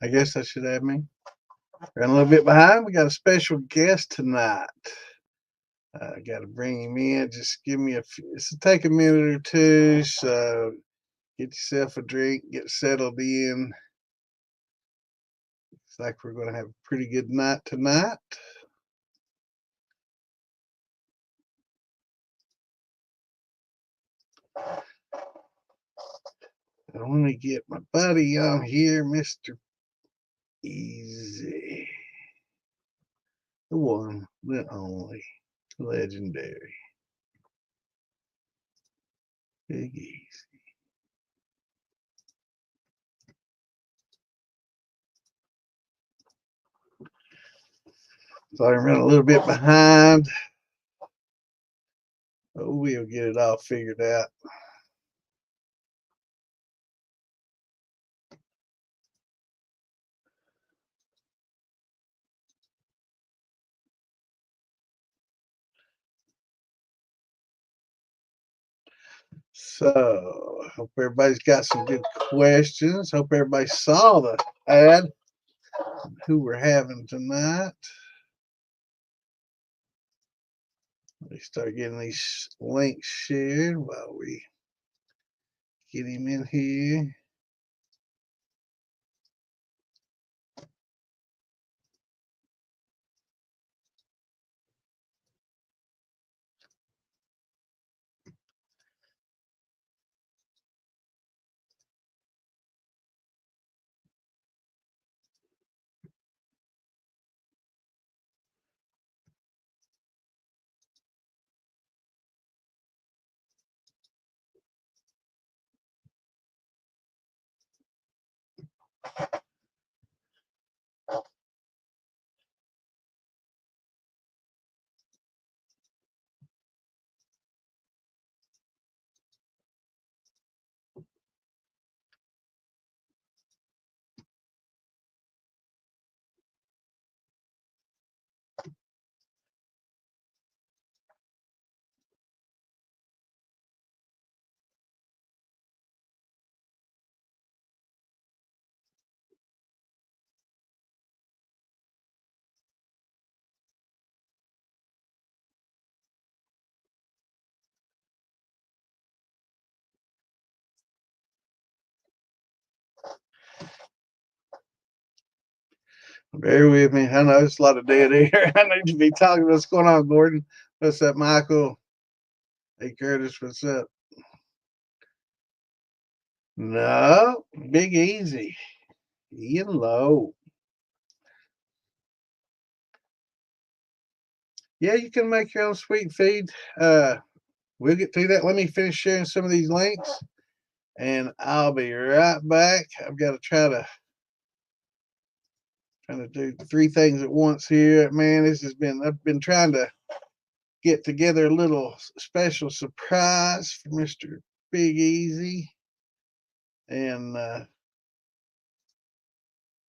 I guess that should have me. Ran a little bit behind. We got a special guest tonight. I got to bring him in. Just give me a few. It's take a minute or two. So get yourself a drink, get settled in. Looks like we're going to have a pretty good night tonight. I want to get my buddy on here, Mr. Eaze. The one, the only, legendary. Big Eaze. So I ran a little bit behind. But we'll get it all figured out. So, hope everybody's got some good questions. Hope everybody saw the ad, who we're having tonight. Let me start getting these links shared while we get him in here. Bear with me. I know it's a lot of dead air. I need to be talking. What's going on, Gordon? What's up, Michael? Hey, Curtis, what's up? No, Big Eaze. Ian Low. Yeah, you can make your own sweet feed. We'll get through that. Let me finish sharing some of these links, and I'll be right back. I've got to trying to do three things at once here. Man, I've been trying to get together a little special surprise for Mr. Big Eaze, and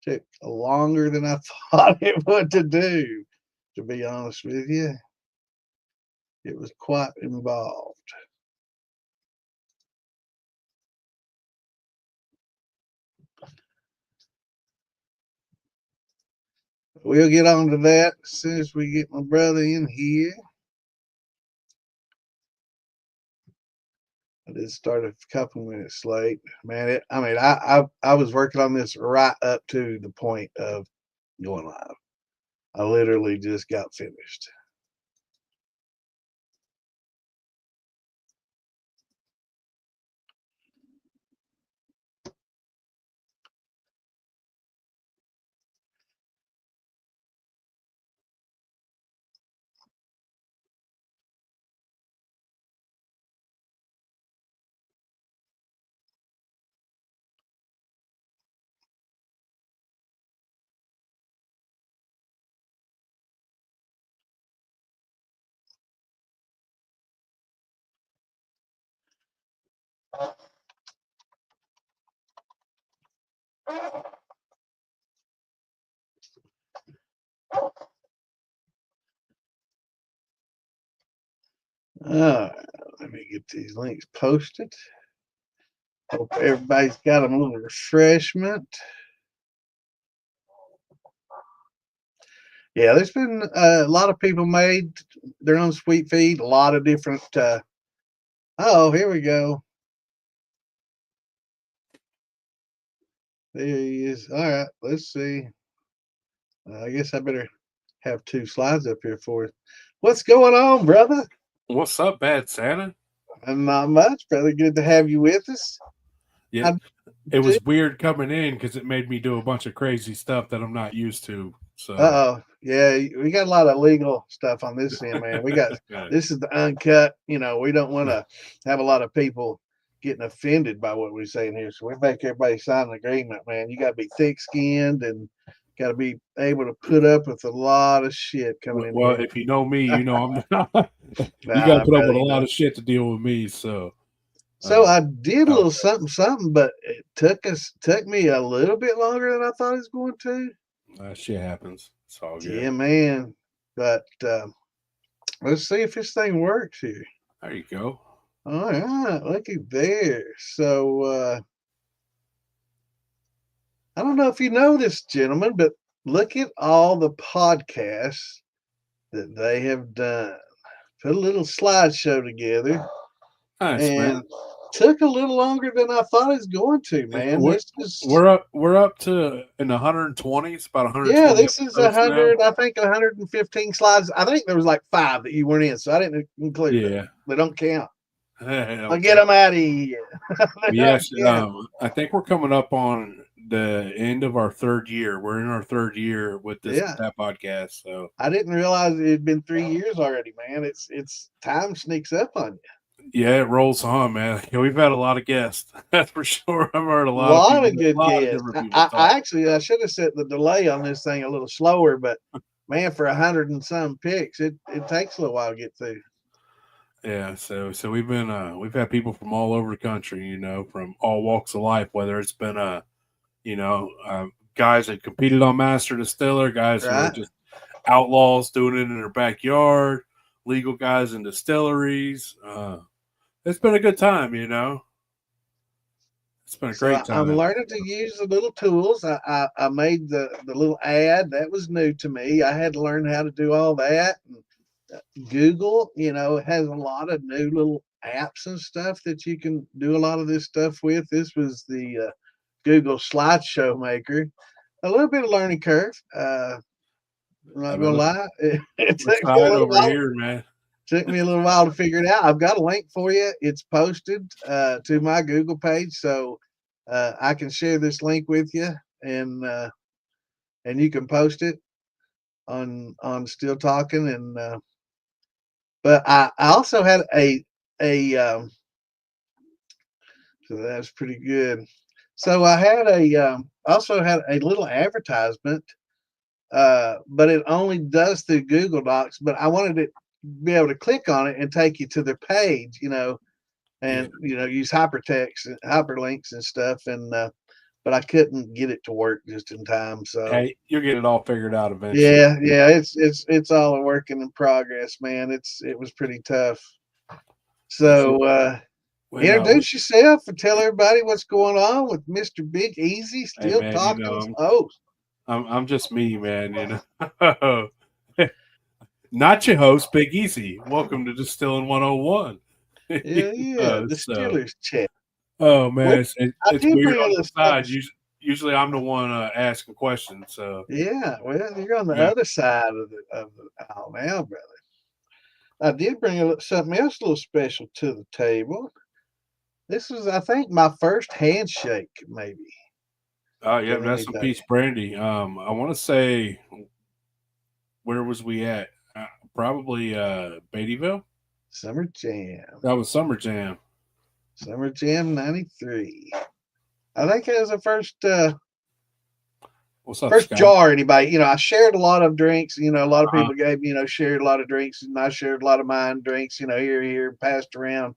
took longer than I thought it would to do. To be honest with you, it was quite involved. We'll get on to that as soon as we get my brother in here. I did start a couple minutes late, man. I was working on this right up to the point of going live. I literally just got finished. All right, let me get these links posted. Hope everybody's got a little refreshment. Yeah, there's been a lot of people made their own sweet feed. A lot of different. Oh, here we go. There he is. All right, let's see. I guess I better have two slides up here for us. What's going on, brother? What's up, Bad Santa? Not much, brother. Good to have you with us. Yeah, I it do. was weird coming in because it made me do a bunch of crazy stuff that I'm not used to. So, Oh, yeah. We got a lot of legal stuff on this end, man. We got yeah. this is the uncut. We don't want to have a lot of people getting offended by what we're saying here. So we make everybody sign an agreement, man. You got to be thick skinned and got to be able to put up with a lot of shit coming in Well, here. if you know me, you know I'm not. You got to Nah, put up brother, with a lot of shit to deal with me. So, So uh, I did a oh, little something, but it took me a little bit longer than I thought it was going to. that shit happens. It's all good. Yeah, man. But let's see if this thing works here. There you go. All right, looky there. So I don't know if you know this, gentlemen, but look at all the podcasts that they have done. Put a little slideshow together, Nice, man. and took a little longer than I thought it was going to. Uh, Man, We're this is we're up to in the 120s, about yeah, 120 this is a episodes now. hundred. I think 115 slides. I think there was like five that you weren't in, so I didn't include them. Yeah. They don't count. Hey, I'll don't get count. them out of here. They don't Yes, count. I think we're coming up on the end of our third year. We're in our third year with Yeah, that podcast. So I didn't realize it had been 3 years already, man. It's time sneaks up on you. yeah, it rolls on, man. Yeah, we've had a lot of guests. That's for sure. I've heard a A lot of lot people, of a good lot of guests. different people I talk. actually I should have set the delay on this thing a little slower, but man, for 100 and some picks, it takes a little while to get through. Yeah, so we've had people from all over the country, from all walks of life, whether it's been guys that competed on Master Distiller, guys who are Right? just outlaws doing it in their backyard, legal guys in distilleries. It's been a good time. It's been a So great I'm time. learning to use the little tools. I made the little ad that was new to me. I had to learn how to do all that. And Google, has a lot of new little apps and stuff that you can do a lot of this stuff with. This was the Google slideshow maker. A little bit of learning curve. I'm not I gonna mean, lie, it look took me a side little over while. here, man. Took me a little while to figure it out. I've got a link for you. It's posted to my Google page, so I can share this link with you, and you can post it on Still Talking. And but I also had a so that's pretty good. So I had also had a little advertisement, but it only does through Google Docs. But I wanted to be able to click on it and take you to their page, Yeah. and use hypertext and hyperlinks and stuff. And but I couldn't get it to work just in time. So Hey, you'll get it all figured out eventually. yeah, it's all a working in progress, man. It was pretty tough. That's it. So When introduce yourself and tell everybody what's going on with Mr. Big Easy, hey Still man, Talking. Oh, I'm just me, man. Not your host, Big Easy. Welcome to Distilling 101. yeah, So, Distillers Chat. oh Well, man, I it's did weird bring a on little the something. side. Usually I'm the one asking questions. So, Yeah, well, you're on the yeah. other side of the aisle now, brother. I did bring something else a little special to the table. This was, I think, my first handshake, maybe, Oh yeah, than that's some anything. peach brandy. I want to say, where was we at? Probably Beattyville. Summer Jam. That was Summer Jam. Summer Jam 93. I think it was the What's up, first Scott? jar anybody. I shared a lot of drinks. A lot of Uh-huh. people gave me, shared a lot of drinks, and I shared a lot of mine drinks, here, passed around.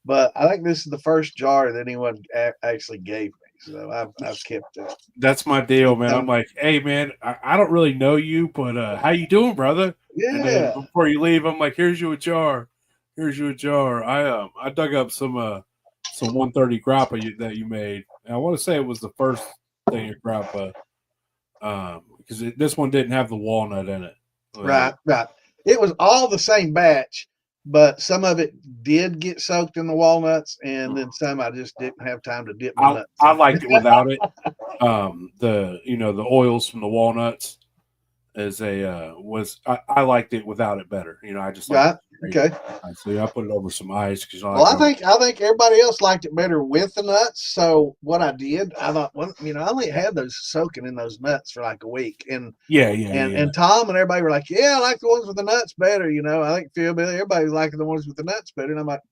But I think this is the first jar that anyone actually gave me. So I've kept it. That's my deal, man. I'm Um, like, hey, man, I don't really know you, but how you doing, brother? And then yeah. before you leave, I'm like, here's you a jar. Here's you a jar. I dug up some 130 grappa that you made. And I want to say it was the first thing of grappa. because this one didn't have the walnut in it. Right. It was all the same batch, but some of it did get soaked in the walnuts, and then some I just didn't have time to dip my nuts I in. liked it without it. The oils from the walnuts I liked it without it better. I just like Right. Okay. so I put it over some ice because Well, I think everybody else liked it better with the nuts. So what I did, I thought, well, I only had those soaking in those nuts for like a week, and Tom and everybody were like, yeah, I like the ones with the nuts better. I think Phil, everybody's liking the ones with the nuts better, and I'm like,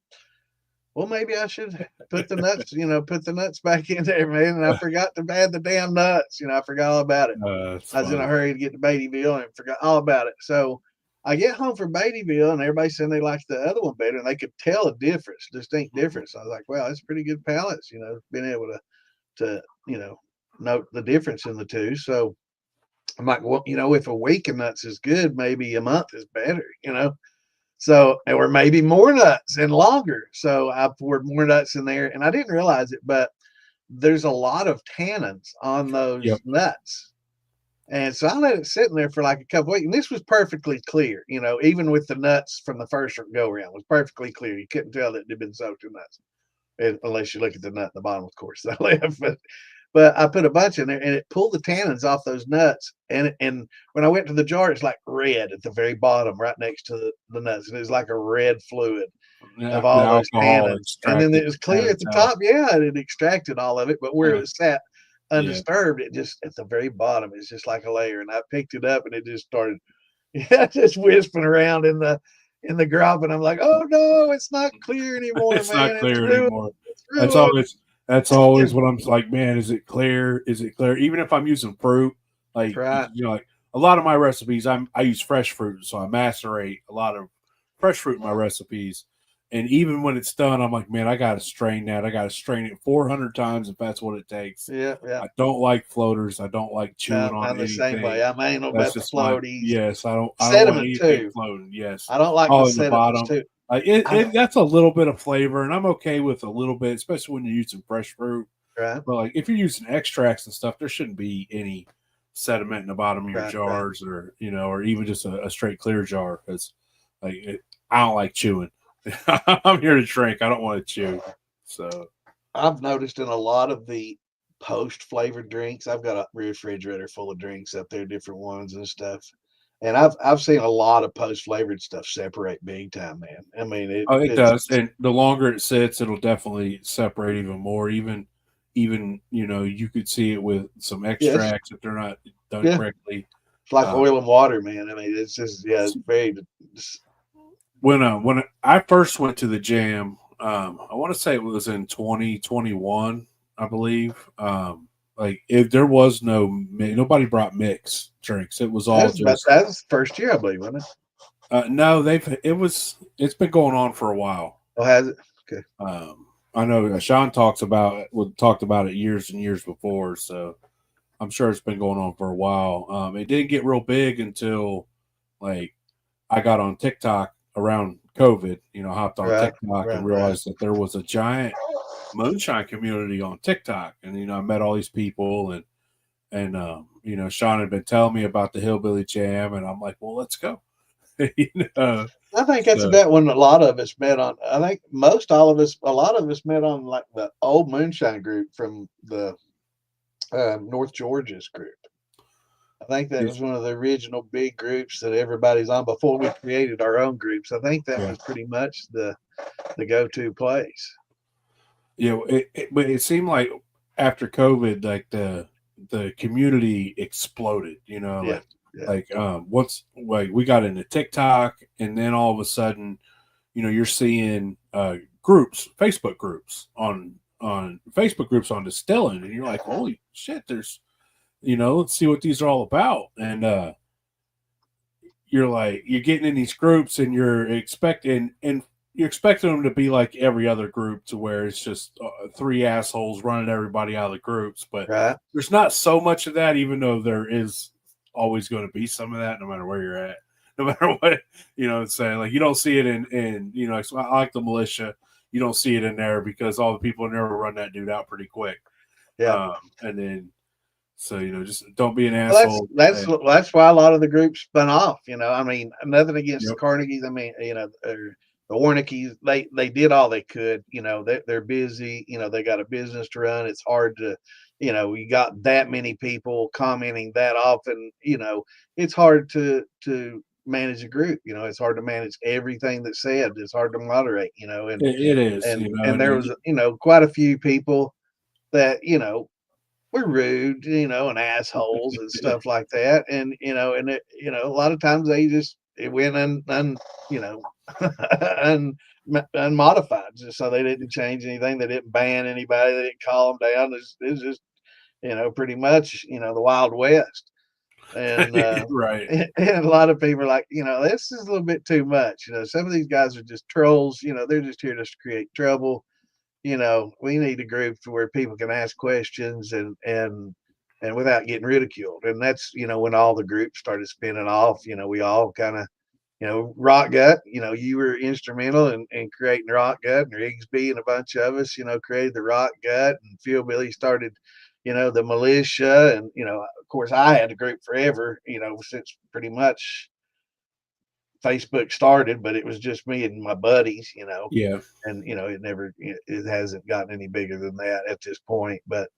well, maybe I should put the nuts back in there, man. And I forgot to add the damn nuts. I forgot all about it. I was in a hurry to get to Beattyville and forgot all about it. So I get home from Beattyville and everybody saying they liked the other one better, and they could tell a difference, distinct difference. I was like, wow, that's pretty good palates, being able to note the difference in the two. So I'm like, well, if a week of nuts is good, maybe a month is better. So, or maybe more nuts and longer. So I poured more nuts in there, and I didn't realize it, but there's a lot of tannins on those nuts. And so I let it sit in there for like a couple weeks, and this was perfectly clear, even with the nuts from the first go around, it was perfectly clear. You couldn't tell that it had been soaked in nuts, unless you look at the nut in the bottom, of course. I left, but I put a bunch in there, and it pulled the tannins off those nuts. And when I went to the jar, it's like red at the very bottom, right next to the nuts, and it was like a red fluid of all those tannins. And then it was clear at the top. Yeah, it extracted all of it, but where it sat undisturbed, it just at the very bottom, it's just like a layer. And I picked it up, and it just started, just whispering around in the grub, and I'm like, oh no, it's not clear anymore, it's man. Not clear it's anymore. That's always what I'm like, man, is it clear? Is it clear? Even if I'm using fruit, like, like a lot of my recipes, I use fresh fruit. So I macerate a lot of fresh fruit in my recipes. And even when it's done, I'm like, man, I got to strain that. I got to strain it 400 times if that's what it takes. Yeah. I don't like floaters. I don't like chewing on anything. I'm the same way. I'm anal about the floaties. Yes, I don't sediment want anything too. floating. Yes. I don't like all the in the bottom. Too. That's a little bit of flavor, and I'm okay with a little bit, especially when you're using fresh fruit. Right. But like if you're using extracts and stuff, there shouldn't be any sediment in the bottom of your jars, or or even just a straight clear jar. Because I don't like chewing. I'm here to drink. I don't want to chew. So I've noticed in a lot of the post flavored drinks, I've got a refrigerator full of drinks up there, different ones and stuff. And I've seen a lot of post flavored stuff separate big time, man. I mean, it does, and the longer it sits, it'll definitely separate even more. Even you could see it with some extracts if they're not done correctly. It's like oil and water, man. I mean, it's just it's very. When I first went to the jam, I want to say it was in 2021, I believe. Like if there was nobody brought mixed drinks. It was all that was the first year, I believe, wasn't it? No, it's been going on for a while. Oh, has it? Okay. I know Sean talked about it years and years before, so I'm sure it's been going on for a while. It didn't get real big until like I got on TikTok around COVID. Hopped on TikTok and realized that there was a giant moonshine community on TikTok, and I met all these people, and Sean had been telling me about the Hillbilly Jam, and I'm like, well, let's go. I think that's about when a lot of us met on. I think a lot of us met on like the old moonshine group from the North Georgia's group. I think that was one of the original big groups that everybody's on before we created our own groups. I think that was pretty much the go-to place. But it seemed like after COVID, like the community exploded. Once we got into TikTok, and then all of a sudden, you're seeing groups, Facebook groups on Distilling, and you're like, holy shit, there's let's see what these are all about. And you're getting in these groups, and you're expecting them to be like every other group, to where it's just three assholes running everybody out of the groups. But there's not so much of that, even though there is always going to be some of that, no matter where you're at, no matter what, saying. Like, you don't see it in I like the militia. You don't see it in there because all the people in there will run that dude out pretty quick. Yeah. And then, So, just don't be an Well, asshole. that's why a lot of the groups spun off. I mean, nothing against the Yep. Carnegies. I mean, or the Warnickies. They did all they could. They're busy. They got a business to run. It's hard to, you got that many people commenting that often. It's hard to manage a group. It's hard to manage everything that's said. It's hard to moderate. It is, And there was quite a few people that we're rude, and assholes and stuff like that. And a lot of times it went you know, unmodified, just so they didn't change anything. They didn't ban anybody. They didn't call them down. It's just pretty much the Wild West. And right. and a lot of people are like, this is a little bit too much. Some of these guys are just trolls. They're just here just to create trouble. We need a group to where people can ask questions and without getting ridiculed. And that's, when all the groups started spinning off, we all kind of, Rock Gut, you were instrumental in creating Rock Gut, and Rigsby and a bunch of us, created the Rock Gut, and Phil Billy started, the militia. And, of course I had a group forever, since pretty much Facebook started, but it was just me and my buddies, Yeah. and it hasn't gotten any bigger than that at this point. But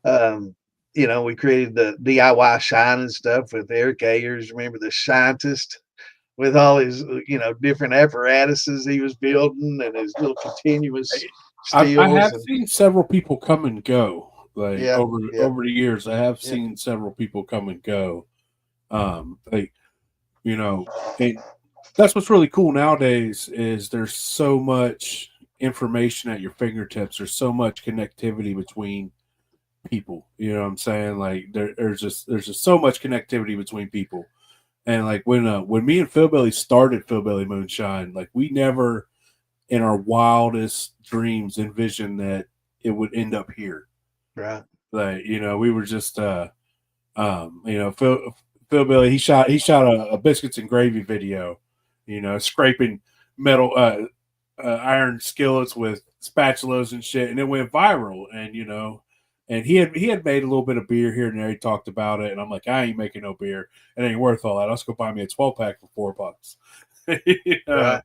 we created the DIY shine and stuff with Eric Ayers. Remember the scientist with all his different apparatuses he was building and his little continuous I steels. have And seen several people come and go. Like yeah, over the years, I have yeah, seen several people come and go. Like and that's what's really cool nowadays is there's so much information at your fingertips. There's so much connectivity between people. You know what I'm saying? Like there's just so much connectivity between people. And like when me and Philbilly started Philbilly Moonshine, like we never in our wildest dreams envisioned that it would end up here. right, Like, we were just Philbilly he shot a biscuits and gravy video, scraping metal iron skillets with spatulas and shit, and it went viral. And and he had made a little bit of beer here and there. He talked about it, and I'm like, I ain't making no beer. It ain't worth all that. Let's go buy me a 12-pack for $4. right,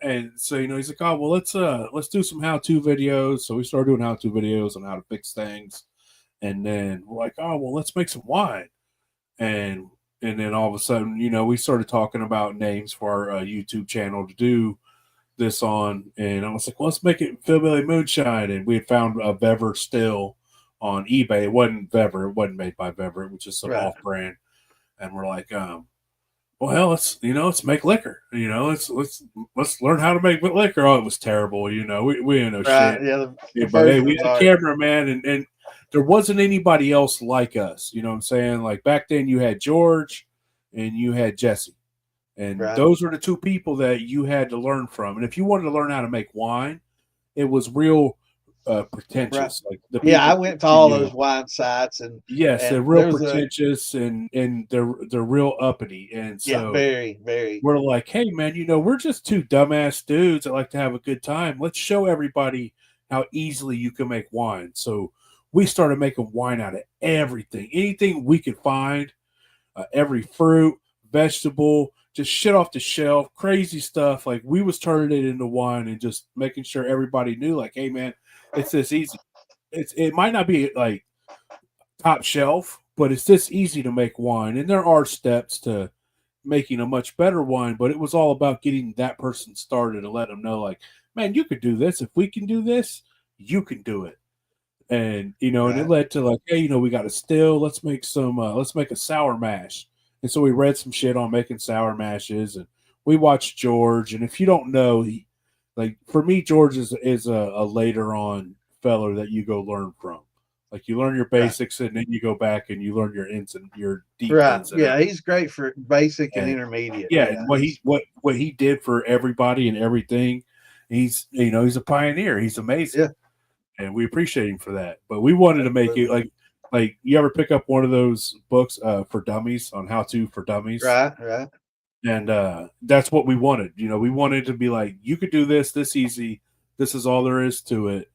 And so he's like, oh well, let's do some how-to videos. So we started doing how-to videos on how to fix things, and then we're like, oh well, let's make some wine. And then all of a sudden, we started talking about names for our YouTube channel to do this on, and I was like, well, let's make it Philbilly Moonshine. And we had found a Vever still on eBay. It wasn't Vever, it wasn't made by Vever, it was just some right, off-brand. And we're like, well, let's make liquor. Let's learn how to make liquor. Oh, it was terrible. We didn't know right. shit. Yeah, the But hey, first we one's had a hard. cameraman, and there wasn't anybody else like us. You know what I'm saying? Like back then, you had George and you had Jesse, and Right, those were the two people that you had to learn from. And if you wanted to learn how to make wine, it was real right. pretentious. Like the Yeah, I people went to teaching all you. those wine sites, Yes, they're and real there's a pretentious, and they're real uppity. And yeah, so very, very, we're like, hey man, we're just two dumbass dudes that like to have a good time. Let's show everybody how easily you can make wine. So we started making wine out of everything, anything we could find, every fruit, vegetable, just shit off the shelf, crazy stuff. Like we was turning it into wine and just making sure everybody knew, like, hey man, it's this easy. It might not be like top shelf, but it's this easy to make wine, and there are steps to making a much better wine, but it was all about getting that person started and let them know, like, man, you could do this. If we can do this, you can do it. And and it right. led to like, hey, we got a still. Let's make a sour mash. And so we read some shit on making sour mashes, and we watched George. And if you don't know, like for me, George is a later on feller that you go learn from. Like you learn your Right. basics, and then you go back and you learn your deep Right. ins and Yeah, outs. he's great for basic and And intermediate. yeah, Yeah, and what he's he did for everybody and everything, he's a pioneer. He's amazing, yeah, and we appreciate him for that. But we wanted to make it absolutely. like you ever pick up one of those books for dummies on how to for dummies, Right, right, and that's what we wanted. We wanted to be like, you could do this easy. This is all there is to it,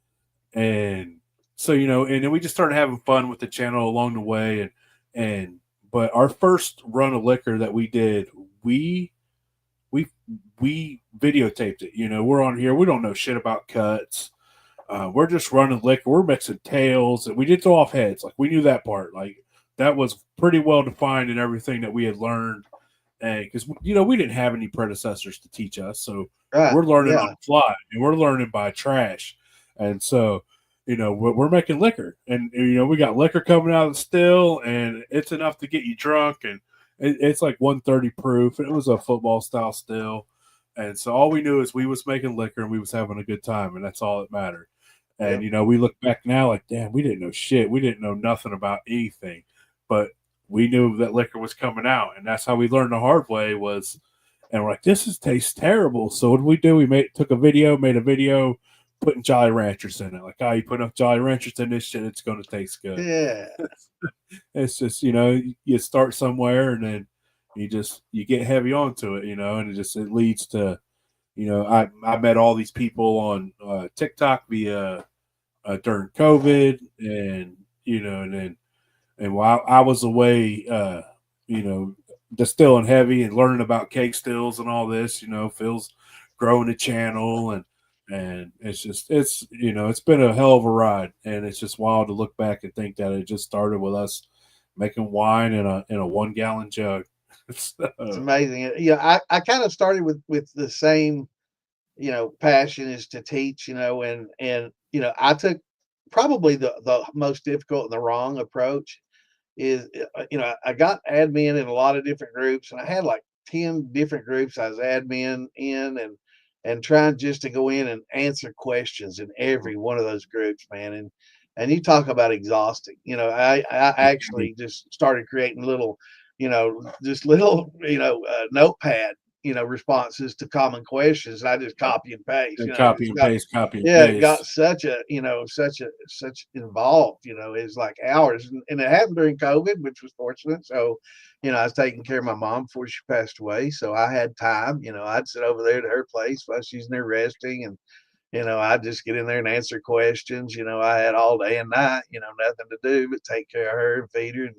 and so and then we just started having fun with the channel along the way, and but our first run of liquor that we did, we we we videotaped it. We're on here, we don't know shit about cuts. We're just running liquor. We're mixing tails, and we did throw off heads. Like, we knew that part. Like, that was pretty well defined in everything that we had learned. And because we didn't have any predecessors to teach us, so Right. we're learning on Yeah. the fly, and we're learning by trash. And so, we're making liquor, and we got liquor coming out of the still, and it's enough to get you drunk, and it's like 130 proof. And it was a football style still, and so all we knew is we was making liquor and we was having a good time, and that's all that mattered. And Yep. we look back now like, damn, we didn't know shit. We didn't know nothing about anything, but we knew that liquor was coming out, and that's how we learned the hard way. And we're like, tastes terrible. So what did we do? We made a video, putting Jolly Ranchers in it. Like, oh, you put enough Jolly Ranchers in this shit, it's going to taste good. Yeah. It's just you start somewhere, and then you get heavy onto it, and it leads to I met all these people on TikTok via during COVID, and and while I was away, you know, distilling heavy and learning about cake stills and all this, Phil's growing the channel, and it's been a hell of a ride, and it's just wild to look back and think that it just started with us making wine in a 1 gallon jug. It's So, amazing. I kind of started with the same, passion is to teach, and I took probably the most difficult and the wrong approach is, I got admin in a lot of different groups, and I had like 10 different groups I was admin in, and trying just to go in and answer questions in every one of those groups, man. And you talk about exhausting. I actually just started creating little, just little, notepad, responses to common questions. And I just copy and paste. and It's got, copy and yeah, it got paste. such involved, it's like hours, and it happened during COVID, which was fortunate. So, I was taking care of my mom before she passed away, so I had time. I'd sit over there to her place while she's in there resting, and I'd just get in there and answer questions. I had all day and night, nothing to do but take care of her and feed her, and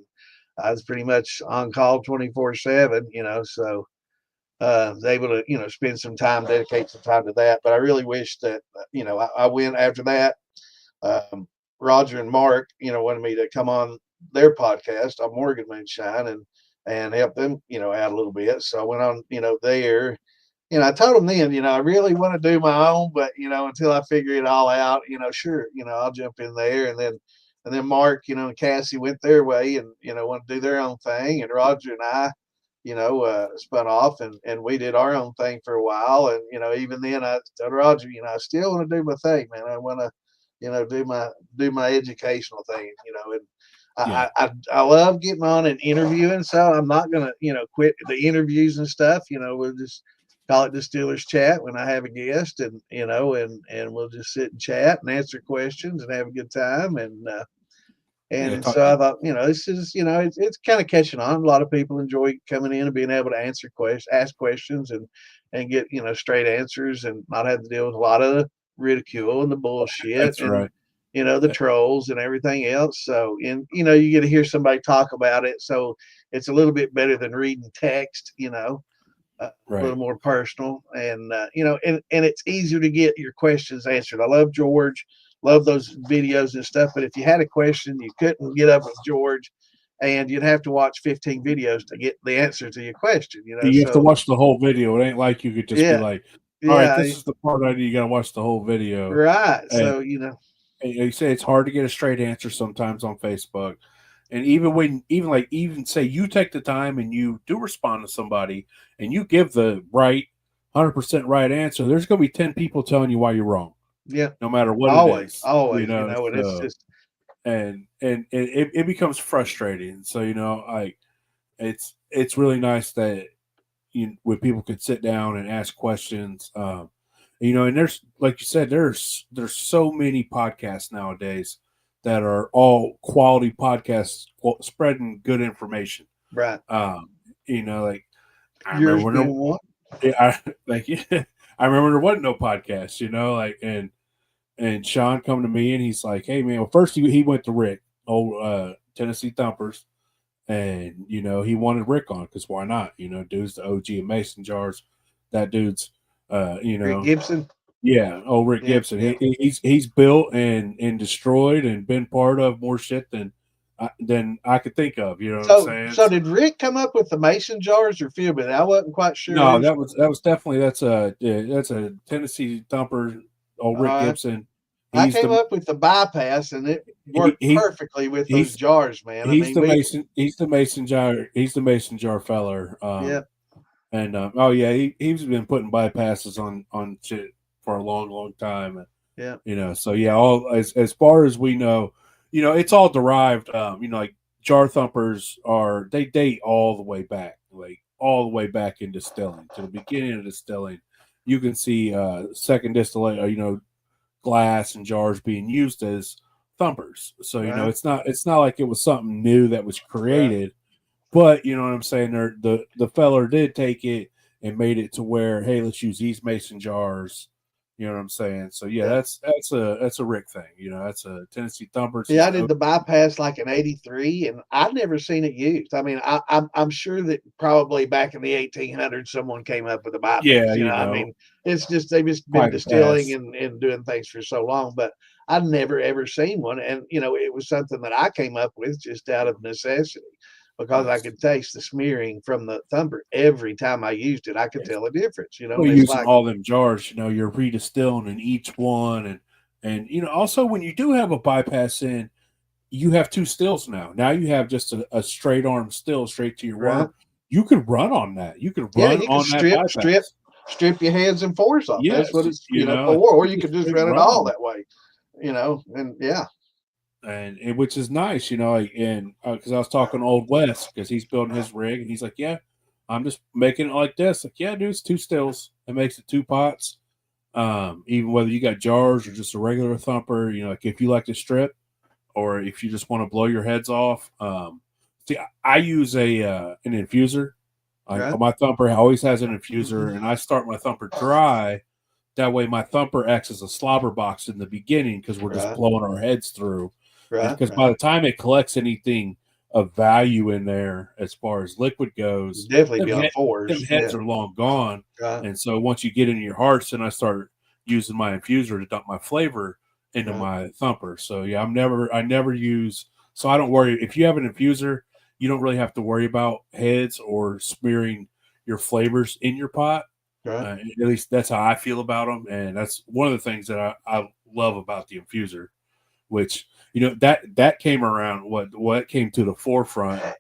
I was pretty much on call 24/7. So was able to spend some time, dedicate some time to that. But I really wish that I went after that. Um, Roger and Mark wanted me to come on their podcast on Morgan Moonshine and help them out a little bit. So I went on there. I told them then, I really want to do my own, but until I figure it all out, sure, I'll jump in there. And then Mark, and Cassie went their way and want to do their own thing. And Roger and I, spun off, and we did our own thing for a while. And even then, I told Roger, I still want to do my thing, man. I want to, do my educational thing, and Yeah, I love getting on and interviewing. So I'm not gonna, quit the interviews and stuff. We'll just call it Distillers Chat when I have a guest, and and we'll just sit and chat and answer questions and have a good time. yeah. And so I thought, this is, it's kind of catching on. A lot of people enjoy coming in and being able to ask questions, and get, straight answers, and not have to deal with a lot of the ridicule and the bullshit, That's and, right. the trolls and everything else. So, and, you get to hear somebody talk about it. So it's a little bit better than reading text, a little Right. more personal, and and it's easier to get your questions answered. I love George, love those videos and stuff, but if you had a question, you couldn't get up with George, and you'd have to watch 15 videos to get the answer to your question. You have to So watch the whole video. It ain't like you could just be yeah, like, "All right, yeah, this is the part I need." You got to watch the whole video, right. and, So and you say it's hard to get a straight answer sometimes on Facebook. And even when, even say you take the time and you do respond to somebody and you give the 100% right answer, there's going to be 10 people telling you why you're wrong, yeah, no matter what it always, is. always, and it's So, just and it becomes frustrating. So like, it's really nice that when people could sit down and ask questions. And there's, like you said, there's so many podcasts nowadays that are all quality podcasts, spreading good information. right. Um, like, I remember Yours when being one. I like I remember there wasn't no podcast, like, and and Sean come to me and he's like, "Hey man," well first he went to Rick, old Tennessee Thumpers, and he wanted Rick on because why not? Dude's the OG of Mason jars. That dude's, Rick Gibson. yeah, old Rick Yeah, Gibson. yeah. He's built and destroyed and been part of more shit than I could think of. You know what I'm So, saying? so did Rick come up with the mason jars or Philby? I wasn't quite sure No, who's. that was definitely that's a Tennessee Thumper. Old Rick Uh, Gibson. I He's came the up with the bypass, and it he, worked he perfectly with those he's jars, man. I he's mean, the Mason he's the Mason jar feller. yeah, And oh yeah, he's been putting bypasses on shit for a long time. And, yeah, so yeah, all as far as we know, it's all derived. Like jar thumpers they date all the way back, like all the way back in distilling to the beginning of distilling. You can see second distillate, glass and jars being used as thumpers. So right, it's not like it was something new that was right, created, but you know what I'm saying. The feller did take it and made it to where, hey, let's use these mason jars. You know what I'm saying? So yeah, yeah. that's a Rick thing. That's a Tennessee Thumpers. Yeah, He's I the did the bypass like in '83, and I'd never seen it used. I mean, I'm sure that probably back in the 1800s, someone came up with a bypass. yeah, I mean, it's just they've just been pipe and distilling pass. and doing things for so long, but I'd never ever seen one, and it was something that I came up with just out of necessity because I Nice. could taste the smearing from the thumper every time I used it. I could Yeah. tell a difference, Well, and it's using like, all them jars, you're redistilling in each one, and also when you do have a bypass in, you have two stills now. Now you have just a straight arm still straight to your right? worm. You could run on that. You could Yeah, run you can on that bypass. strip your heads and force off. That's what Yes, it's for. Or you you just could just straight run it run all on that way, and yeah, and which is nice, like, and because I was talking to Old West because he's building his rig and he's like, yeah, I'm just making it like this. Like, yeah, dude, it's two stills. It makes it two pots. Even whether you got jars or just a regular thumper, like if you like to strip or if you just want to blow your heads off. See, I use an infuser. right. My thumper always has an infuser, and I start my thumper dry. That way, my thumper acts as a slobber box in the beginning because we're just Right, blowing our heads through. And right, because by right. the time it collects anything of value in there, as far as liquid goes, Definitely them, be on them fours. heads Yeah, are long gone. right, And so once you get into your hearts, then I start using my infuser to dump my flavor into right, my thumper. So yeah, I never use. So I don't worry if you have an infuser. You don't really have to worry about heads or smearing your flavors in your pot. right. At least that's how I feel about them, and that's one of the things that I love about the infuser. Which that came around what came to the forefront a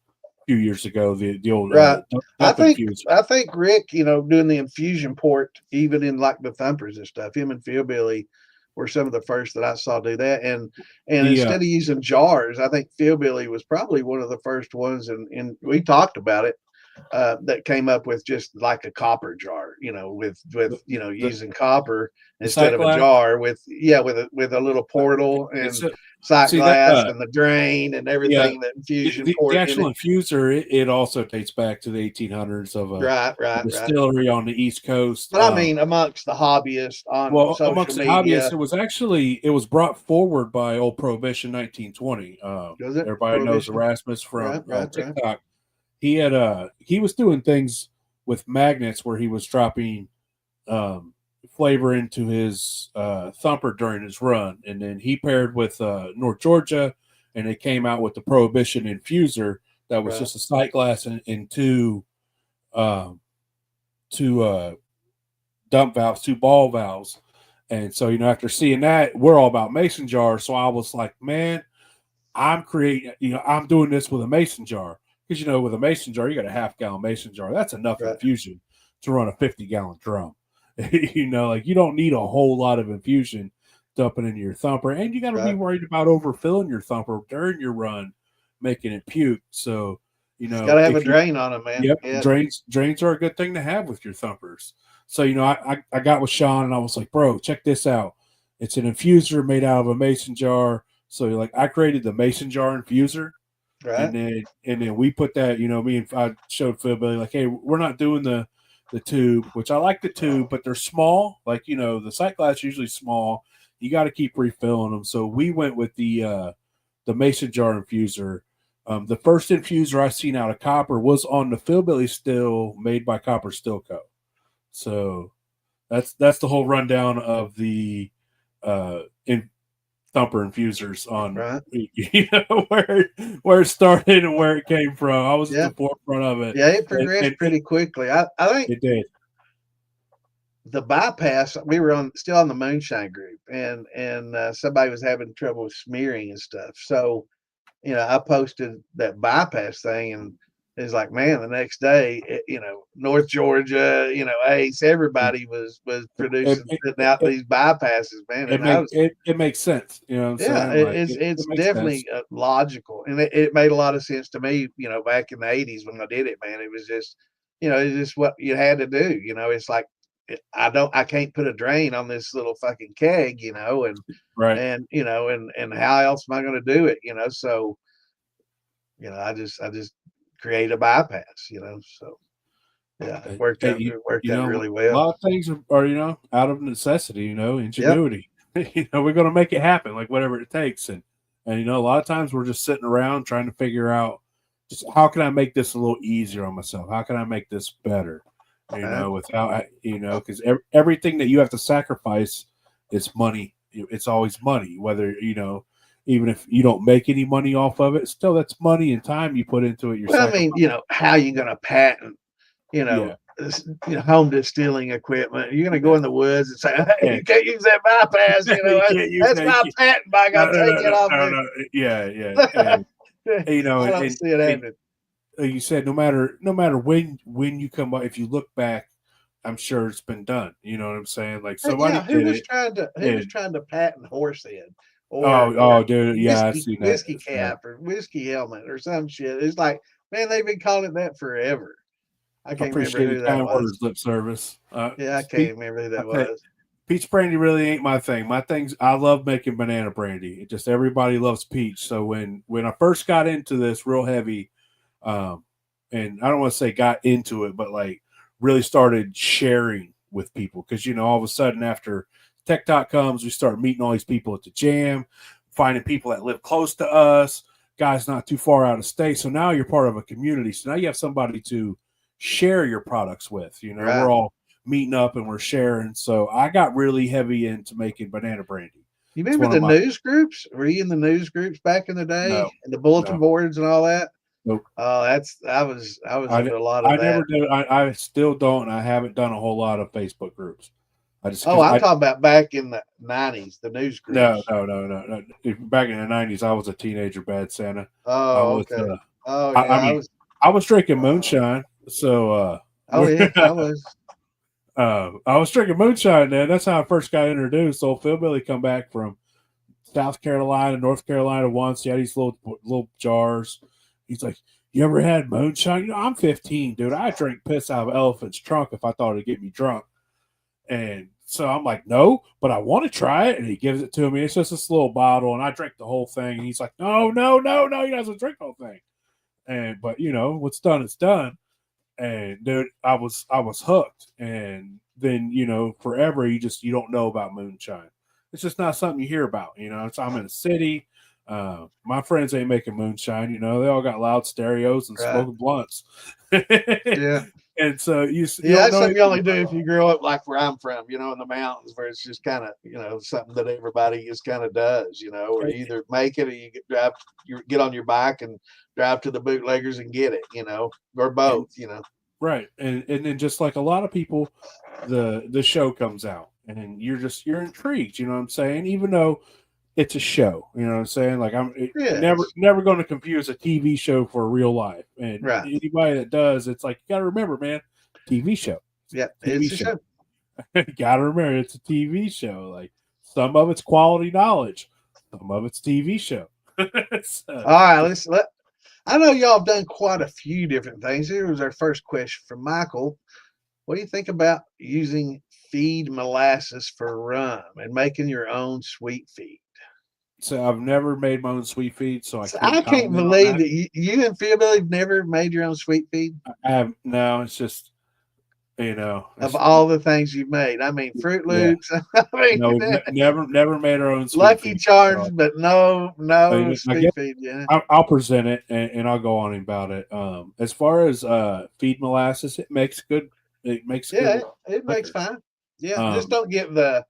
few years ago. The old Right. I dump think infuser. I think Rick, doing the infusion port, even in like the thumpers and stuff, him and Philbilly were some of the first that I saw do that. And The instead of using jars, I think Philbilly was probably one of the first ones, and we talked about it, that came up with just like a copper jar, with the the, using copper the instead sight of a glass. jar with a little portal It's and a, sight see that glass and the drain and yeah. everything, that infusion The port in actual it. infuser it also dates back to the 1800s of Right, a right, right. distillery on the East Coast. But I mean, amongst the hobbyists on Well, social amongst the hobbyists, media, it was brought forward by old Prohibition 1920. does it? Everybody knows Prohibition. Erasmus Right, from right, right, TikTok. He was doing things with magnets where he was dropping um, flavor into his thumper during his run, and then he paired with North Georgia, and they came out with the Prohibition infuser that was right, just a sight glass and um, two dump valves, two ball valves. And so, after seeing that, we're all about mason jars. So I was like, man, I'm doing this with a mason jar. Because, with a mason jar, you got a half-gallon mason jar. That's enough right, infusion to run a 50-gallon drum. Like you don't need a whole lot of infusion dumping into your thumper. And you got to be right. worried about overfilling your thumper during your run, making it puke. So, It's got to have a if you drain on it, man. Yep, Yeah, drains are a good thing to have with your thumpers. So I got with Sean and I was like, bro, check this out. It's an infuser made out of a mason jar. So like I created the mason jar infuser, right, and then we put that. Me and I showed Phil Billy like, hey, we're not doing the tube, which I like the tube, but they're small. Like the sight glass usually small. you got to keep refilling them. So we went with the mason jar infuser. The first infuser I seen out of copper was on the Philbilly still made by Copper Still Co. So that's the whole rundown of the in thumper infusers on Right. where it started and where it came from. I was at Yeah. the forefront of it. Yeah, it progressed pretty quickly. I think It did. the bypass, we were still on the moonshine group, and somebody was having trouble with smearing and stuff. So, I posted that bypass thing, and it's like, man, the next day, North Georgia, Ace, everybody was It, producing, it, putting out it, these bypasses, man. And I was, it makes sense. You know what I'm yeah, saying? Like it's it makes sense. definitely logical, and it made a lot of sense to me. Back in the '80s when I did it, man, it was just, it's just what you had to do. It's like I can't put a drain on this little fucking keg, and Right. and how else am I going to do it, So, I just create a bypass, So yeah, it worked Hey, out. It worked you out know, really a well. lot of things are out of necessity. Yep. Ingenuity. We're going to make it happen, like whatever it takes. And a lot of times we're just sitting around trying to figure out just how can I make this a little easier on myself? How can I make this better? Without because everything that you have to sacrifice is money. It's always money. Whether even if you don't make any money off of it, still that's money and time you put into it. You're Well, I mean, sacrificing. how you going to patent, Yeah, home distilling equipment? You're going to go in the woods and say, "Hey, yeah. you can't use that bypass." You can't use That's that. You my can't, patent. I got no, to no, take no, it no, off no, there. no. Yeah, yeah, and I don't see it and happening. like you said, no matter when you come up, if you look back, I'm sure it's been done. You know what I'm saying? Like Yeah, somebody did it, who was and trying to patent horse head or oh, dude, yeah, I've seen that. whiskey cap or whiskey helmet or some shit? It's like, man, they've been calling it that forever. I I can't remember appreciate the who that kind was. words, lip service. Yeah, I Peach, can't remember who I that tell you, was. peach brandy really ain't my thing. My thing's I love making banana brandy. It just everybody loves peach. So when I first got into this real heavy, um, and I don't want to say got into it, but like really started sharing with people because all of a sudden after Tech Talk comes, we start meeting all these people at the jam, finding people that live close to us, guys not too far out of state. So now you're part of a community. So now you have somebody to share your products with. Right. We're all meeting up and we're sharing. So I got really heavy into making banana brandy. You It's remember one of the my news groups? Were you in the news groups back in the day no, and the bulletin no, boards and all that? nope. Oh, I was I, into a lot of I that. never did. I still don't. I haven't done a whole lot of Facebook groups. I just Oh, because I'm I talking about back in the '90s, the news no groups. no no no no. Back in the '90s, I was a teenager, bad Santa. I Oh, was. okay. Oh I yeah, I mean, was. I was drinking moonshine. So Oh yeah, I was. I was drinking moonshine. Then that's how I first got introduced. So Phil Billy come back from South Carolina, North Carolina once. He had these little jars. He's like, "You ever had moonshine?" I'm 15, dude. I drink piss out of an elephant's trunk if I thought it'd get me drunk. And so I'm like, "No, but I want to try it." And he gives it to me. It's just this little bottle, and I drink the whole thing. And he's like, "No, no, no, no, you guys don't drink the whole thing." But what's done is done. And dude, I was hooked. And then forever you don't know about moonshine. It's just not something you hear about. So I'm in a city. My friends ain't making moonshine. They all got loud stereos and Right. smoking blunts. Yeah. And so you Yeah, don't that's know something you anything only do about if you grow up like where I'm from, in the mountains where it's just kind of, something that everybody just kind of does, or you it. either make it or you get on your bike and drive to the bootleggers and get it, or And both. right, and then just like a lot of people, the show comes out, and you're intrigued. You know what I'm saying? Even though it's a show. You know what I'm saying? Like Yes. never going to confuse a TV show for real life. And Right. anybody that does, it's like you got to remember, man, TV show, Yeah. TV It's a show. show. You got to remember, it's a TV show. Like some of it's quality knowledge, some of it's TV show. So, All right. I know y'all have done quite a few different things. Here was our first question from Michael. What do you think about using feed molasses for rum and making your own sweet feed? so I've never made my own sweet feed, so I So can't I can't comment on believe that. that you and Phil have never made your own sweet feed. I have no. It's just of all the things you've made. I mean, Fruit yeah. Loops. I mean, No, we've never made our own sweet Lucky feed. Charms, but no I guess sweet feed. Yeah, I'll present it and I'll go on about it. As far as feed molasses, it makes good. It makes yeah, good it makes liquor. fine. Yeah, just Um, don't get the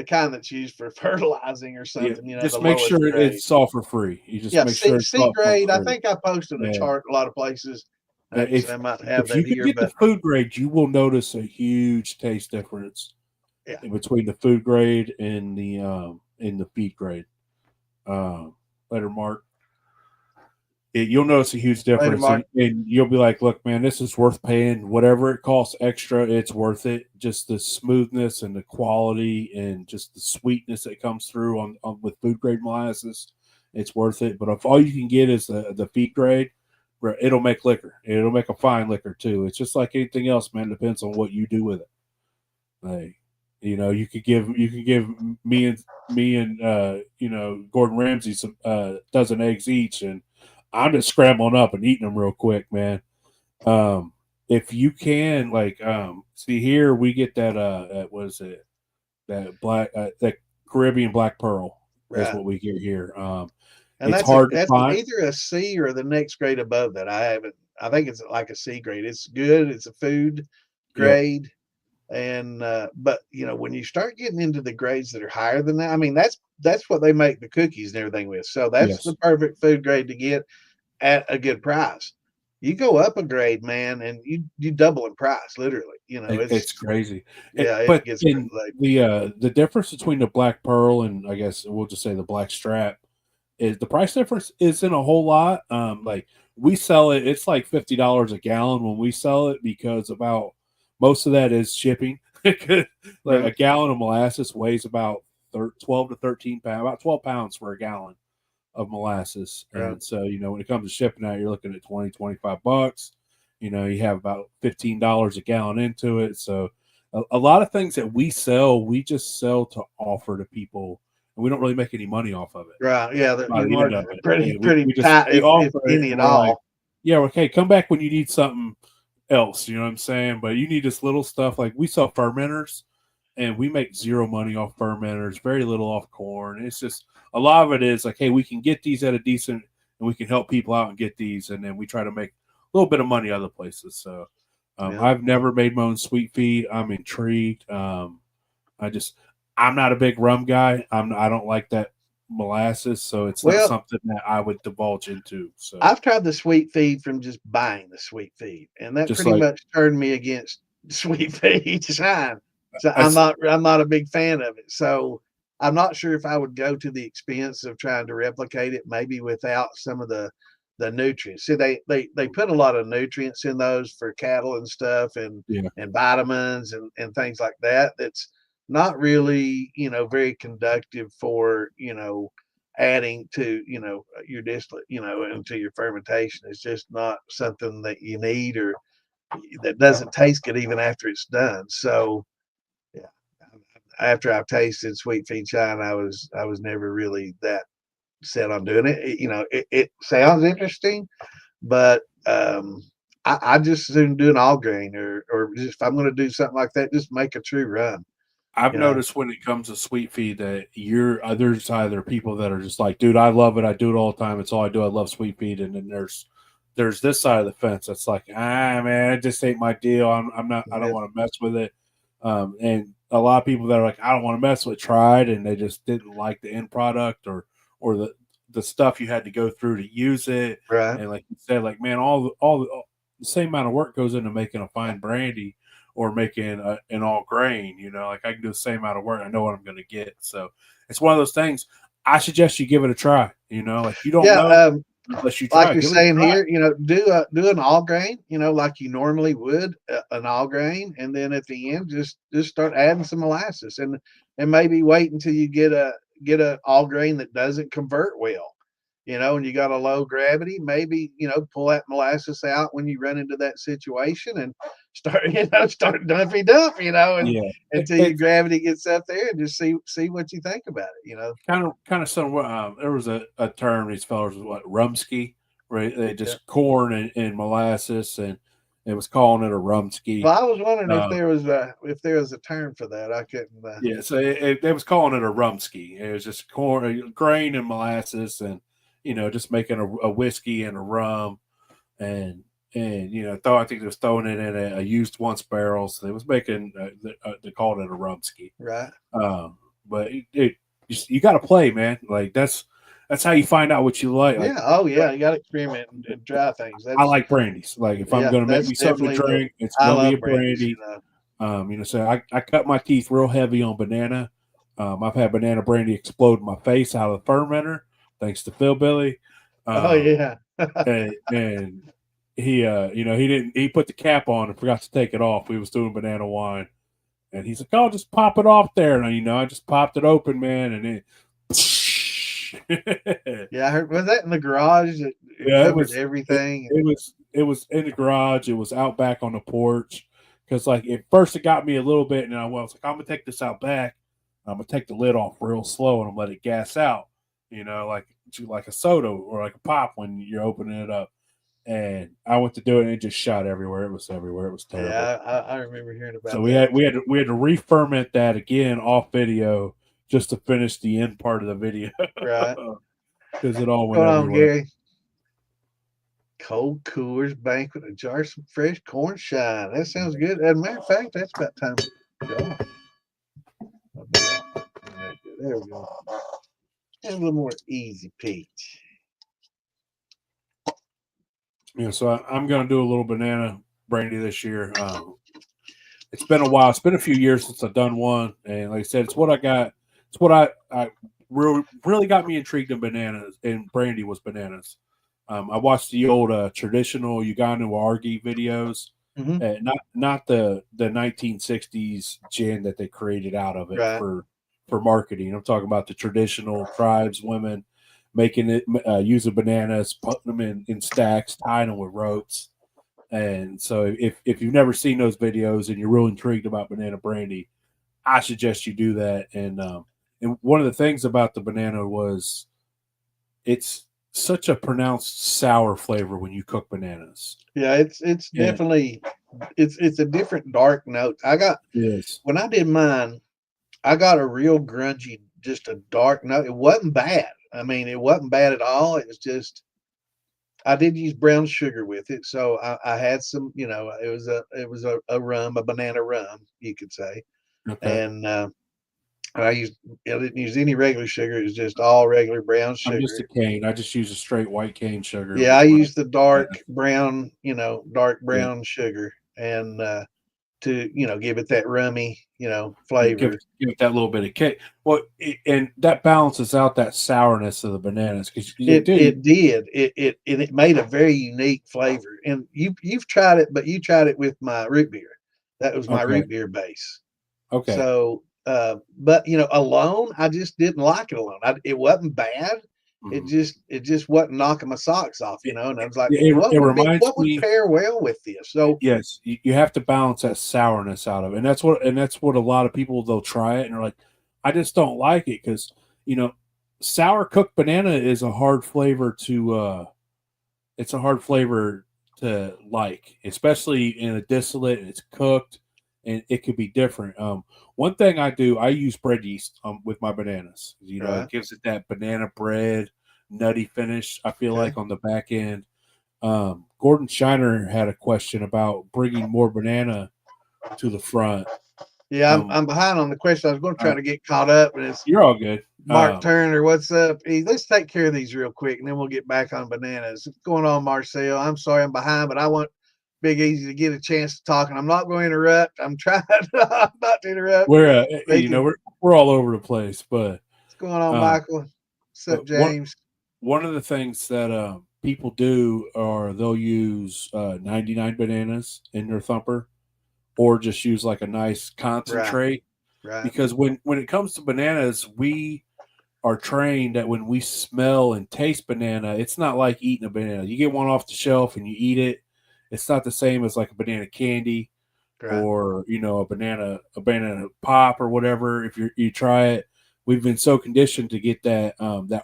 kind that's used for fertilizing or yeah, something. The just make lowest sure grade. it's sulfur free. You just Yeah, make sure it's C sulfur grade. I free. think I posted a And chart a lot of places. if Actually, I might have if that you can here, get the but food grade, you will notice a huge taste difference yeah, between the food grade and the feed grade. Later, Mark. You'll notice a huge later, difference, Mark. and you'll be like, "Look, man, this is worth paying. Whatever it costs extra, it's worth it. Just the smoothness and the quality, and just the sweetness that comes through on with food grade molasses, it's worth it. But if all you can get is the feed grade, bro, it'll make liquor. It'll make a fine liquor too. It's just like anything else, man. It depends on what you do with it. Like, you could give me and Gordon Ramsay some dozen eggs each, and I'm just scrambling up and eating them real quick, man. Um, if you can, like, see here, we get that what is it? That Caribbean black pearl is Right. what we get here. And It's hard to that's find. either a C or the next grade above that. I haven't. I think it's like a C grade. It's good. It's a food Yep. grade, and but when you start getting into the grades that are higher than that, I mean that's what they make the cookies and everything with. So that's the Yes. perfect food grade to get at a good price. You go up a grade, man, and you double in price, literally. It's crazy. Yeah, it But gets in crazy. the difference between the black pearl and I guess we'll just say the black strap is the price difference isn't a whole lot. Like we sell it, it's like $50 a gallon when we sell it because about most of that is shipping. Like a Right, gallon of molasses weighs about 12 to 13 pounds, about 12 pounds for a gallon of molasses. right. And so, when it comes to shipping out, you're looking at 20, $25. You have about $15 a gallon into it. So a lot of things that we sell, we just sell to offer to people and we don't really make any money off of it Right. Yeah, by your the end of margins are it. pretty And we pretty just tight we if offer it any and at we're like, all. yeah, okay, come back when you need something else. You know what I'm saying? But you need this little stuff like we sell fermenters and we make zero money off fermenters, very little off corn. It's just a lot of it is like, hey, we can get these at a decent, and we can help people out and get these, and then we try to make a little bit of money other places. So Yeah. I've never made my own sweet feed. I'm intrigued. I just I'm not a big rum guy. I don't like that molasses, so it's not Well, something that I would divulge into. So I've tried the sweet feed from just buying the sweet feed, and that just pretty like much turned me against sweet feed shine. So I'm as not I'm not a big fan of it. So I'm not sure if I would go to the expense of trying to replicate it, maybe without some of the nutrients. See, they put a lot of nutrients in those for cattle and stuff, yeah, and vitamins and things like that. That's not really very conductive for adding to your distillate into your fermentation. It's just not something that you need or that doesn't taste good even after it's done. So yeah, after I've tasted sweet feed shine, I was never really that set on doing it. It sounds interesting, but I just soon do an all grain or just, if I'm going to do something like that, just make a true run. I've You know, noticed when it comes to sweet feed that there's either people that are just like, dude, I love it, I do it all the time, it's all I do, I love sweet feed, and then there's this side of the fence that's like, man, it just ain't my deal. I'm not, I don't yeah, want to mess with it. And a lot of people that are like, I don't want to mess with it, tried, and they just didn't like the end product or the stuff you had to go through to use it. right. And like you said, like man, all the same amount of work goes into making a fine brandy or making an all grain. Like I can do the same amount of work. I know what I'm going to get. So it's one of those things. I suggest you give it a try. Like you don't Yeah, know unless you like try. you're Give it a saying try. here, do an all grain, like you normally would an all grain, and then at the end, just start adding some molasses, and maybe wait until you get a all grain that doesn't convert well, and you got a low gravity. Maybe pull that molasses out when you run into that situation, and start dumpy dump, and Yeah, until your it's gravity gets up there, and just see what you think about it. kind of somewhat. There was a term these fellas was what rumsky, right? They Yeah, just corn and molasses, and It was calling it a rumski. Well, I was wondering if there was a term for that. I couldn't. Yeah, so it was calling it a rumski. It was just corn, grain, and molasses, and just making a whiskey and a rum, and I think it was throwing it in a used once barrel. So it was making they called it a rumski. Right. But you got to play, man. Like that's how you find out what you like. Yeah. Like, You got to experiment and try things. I like brandies. Like if I'm going to make me something to drink, it's going to be a brandy. So I cut my teeth real heavy on banana. I've had banana brandy explode in my face out of the fermenter, thanks to Phil Billy. Yeah. and he put the cap on and forgot to take it off. We was doing banana wine, and he's like, "Oh, just pop it off there." And I just popped it open, man, and it. Yeah, I heard. Was that in the garage? It was everything. It was in the garage. It was out back on the porch. Because like at first it got me a little bit, and I was like, I'm gonna take this out back. I'm gonna take the lid off real slow, and I'm gonna let it gas out. Like a soda or like a pop when you're opening it up. And I went to do it, and it just shot everywhere. It was everywhere. It was terrible. Yeah, I remember hearing about. So we had to re-ferment that again off video just to finish the end part of the video, right? Because it all went everywhere. On, Gary? Cold Coolers Banquet, a jar of some fresh corn shine. That sounds good. As a matter of fact, that's about time to go. There we go. And a little more easy peach. Yeah, so I'm going to do a little banana brandy this year. It's been a while. It's been a few years since I've done one, and like I said, it's what I got. It's what I really got me intrigued in bananas, and brandy was bananas. I watched the old traditional Ugandan Wargi videos, not the 1960s gin that they created out of it for marketing. I'm talking about the traditional tribes, women making it, using bananas, putting them in stacks, tying them with ropes. And so if you've never seen those videos and you're real intrigued about banana brandy, I suggest you do that. And one of the things about the banana was it's such a pronounced sour flavor when you cook bananas. Yeah, it's definitely it's a different dark note. When I did mine, I got a real grungy, just a dark note. It wasn't bad. I mean, it wasn't bad at all. It was just I did use brown sugar with it, so I had some. It was a rum, a banana rum, you could say, and I didn't use any regular sugar. It was just all regular brown sugar. I'm just a cane. I just use a straight white cane sugar. Yeah, I use the dark brown, sugar, and to give it that rummy, flavor. Give it that little bit of kick. Well, and that balances out that sourness of the bananas because it did. It made a very unique flavor. And you've tried it, but you tried it with my root beer. That was my root beer base. Okay. So, but alone, I just didn't like it alone. It wasn't bad. It just wasn't knocking my socks off, and I was like, what would pair well with this? So yes, you have to balance that sourness out of it, and that's what a lot of people, they'll try it and they're like, I just don't like it because sour cooked banana is a hard flavor to like, especially in a distillate and it's cooked. And it could be different. One thing I do, I use bread yeast with my bananas. It gives it that banana bread, nutty finish, I feel like, on the back end. Gordon Shiner had a question about bringing more banana to the front. Yeah, I'm behind on the question. I was going to try to get caught up. And you're all good. Mark Turner, what's up? Let's take care of these real quick, and then we'll get back on bananas. What's going on, Marcel? I'm sorry I'm behind, but I want Big Eaze to get a chance to talk, and I'm not going to interrupt. I'm trying not to interrupt. We're all over the place, but what's going on, Michael? What's up, James? One of the things that people do are they'll use 99 bananas in their thumper, or just use like a nice concentrate. Right. Because when it comes to bananas, we are trained that when we smell and taste banana, it's not like eating a banana. You get one off the shelf and you eat it. It's not the same as like a banana candy or, a banana pop or whatever. If you try it, we've been so conditioned to get that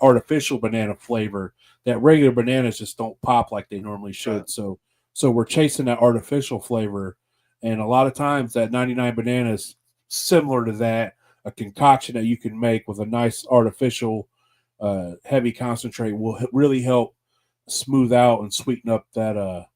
artificial banana flavor that regular bananas just don't pop like they normally should. Right. So So we're chasing that artificial flavor, and a lot of times that 99 banana is similar to that, a concoction that you can make with a nice artificial heavy concentrate will really help smooth out and sweeten up that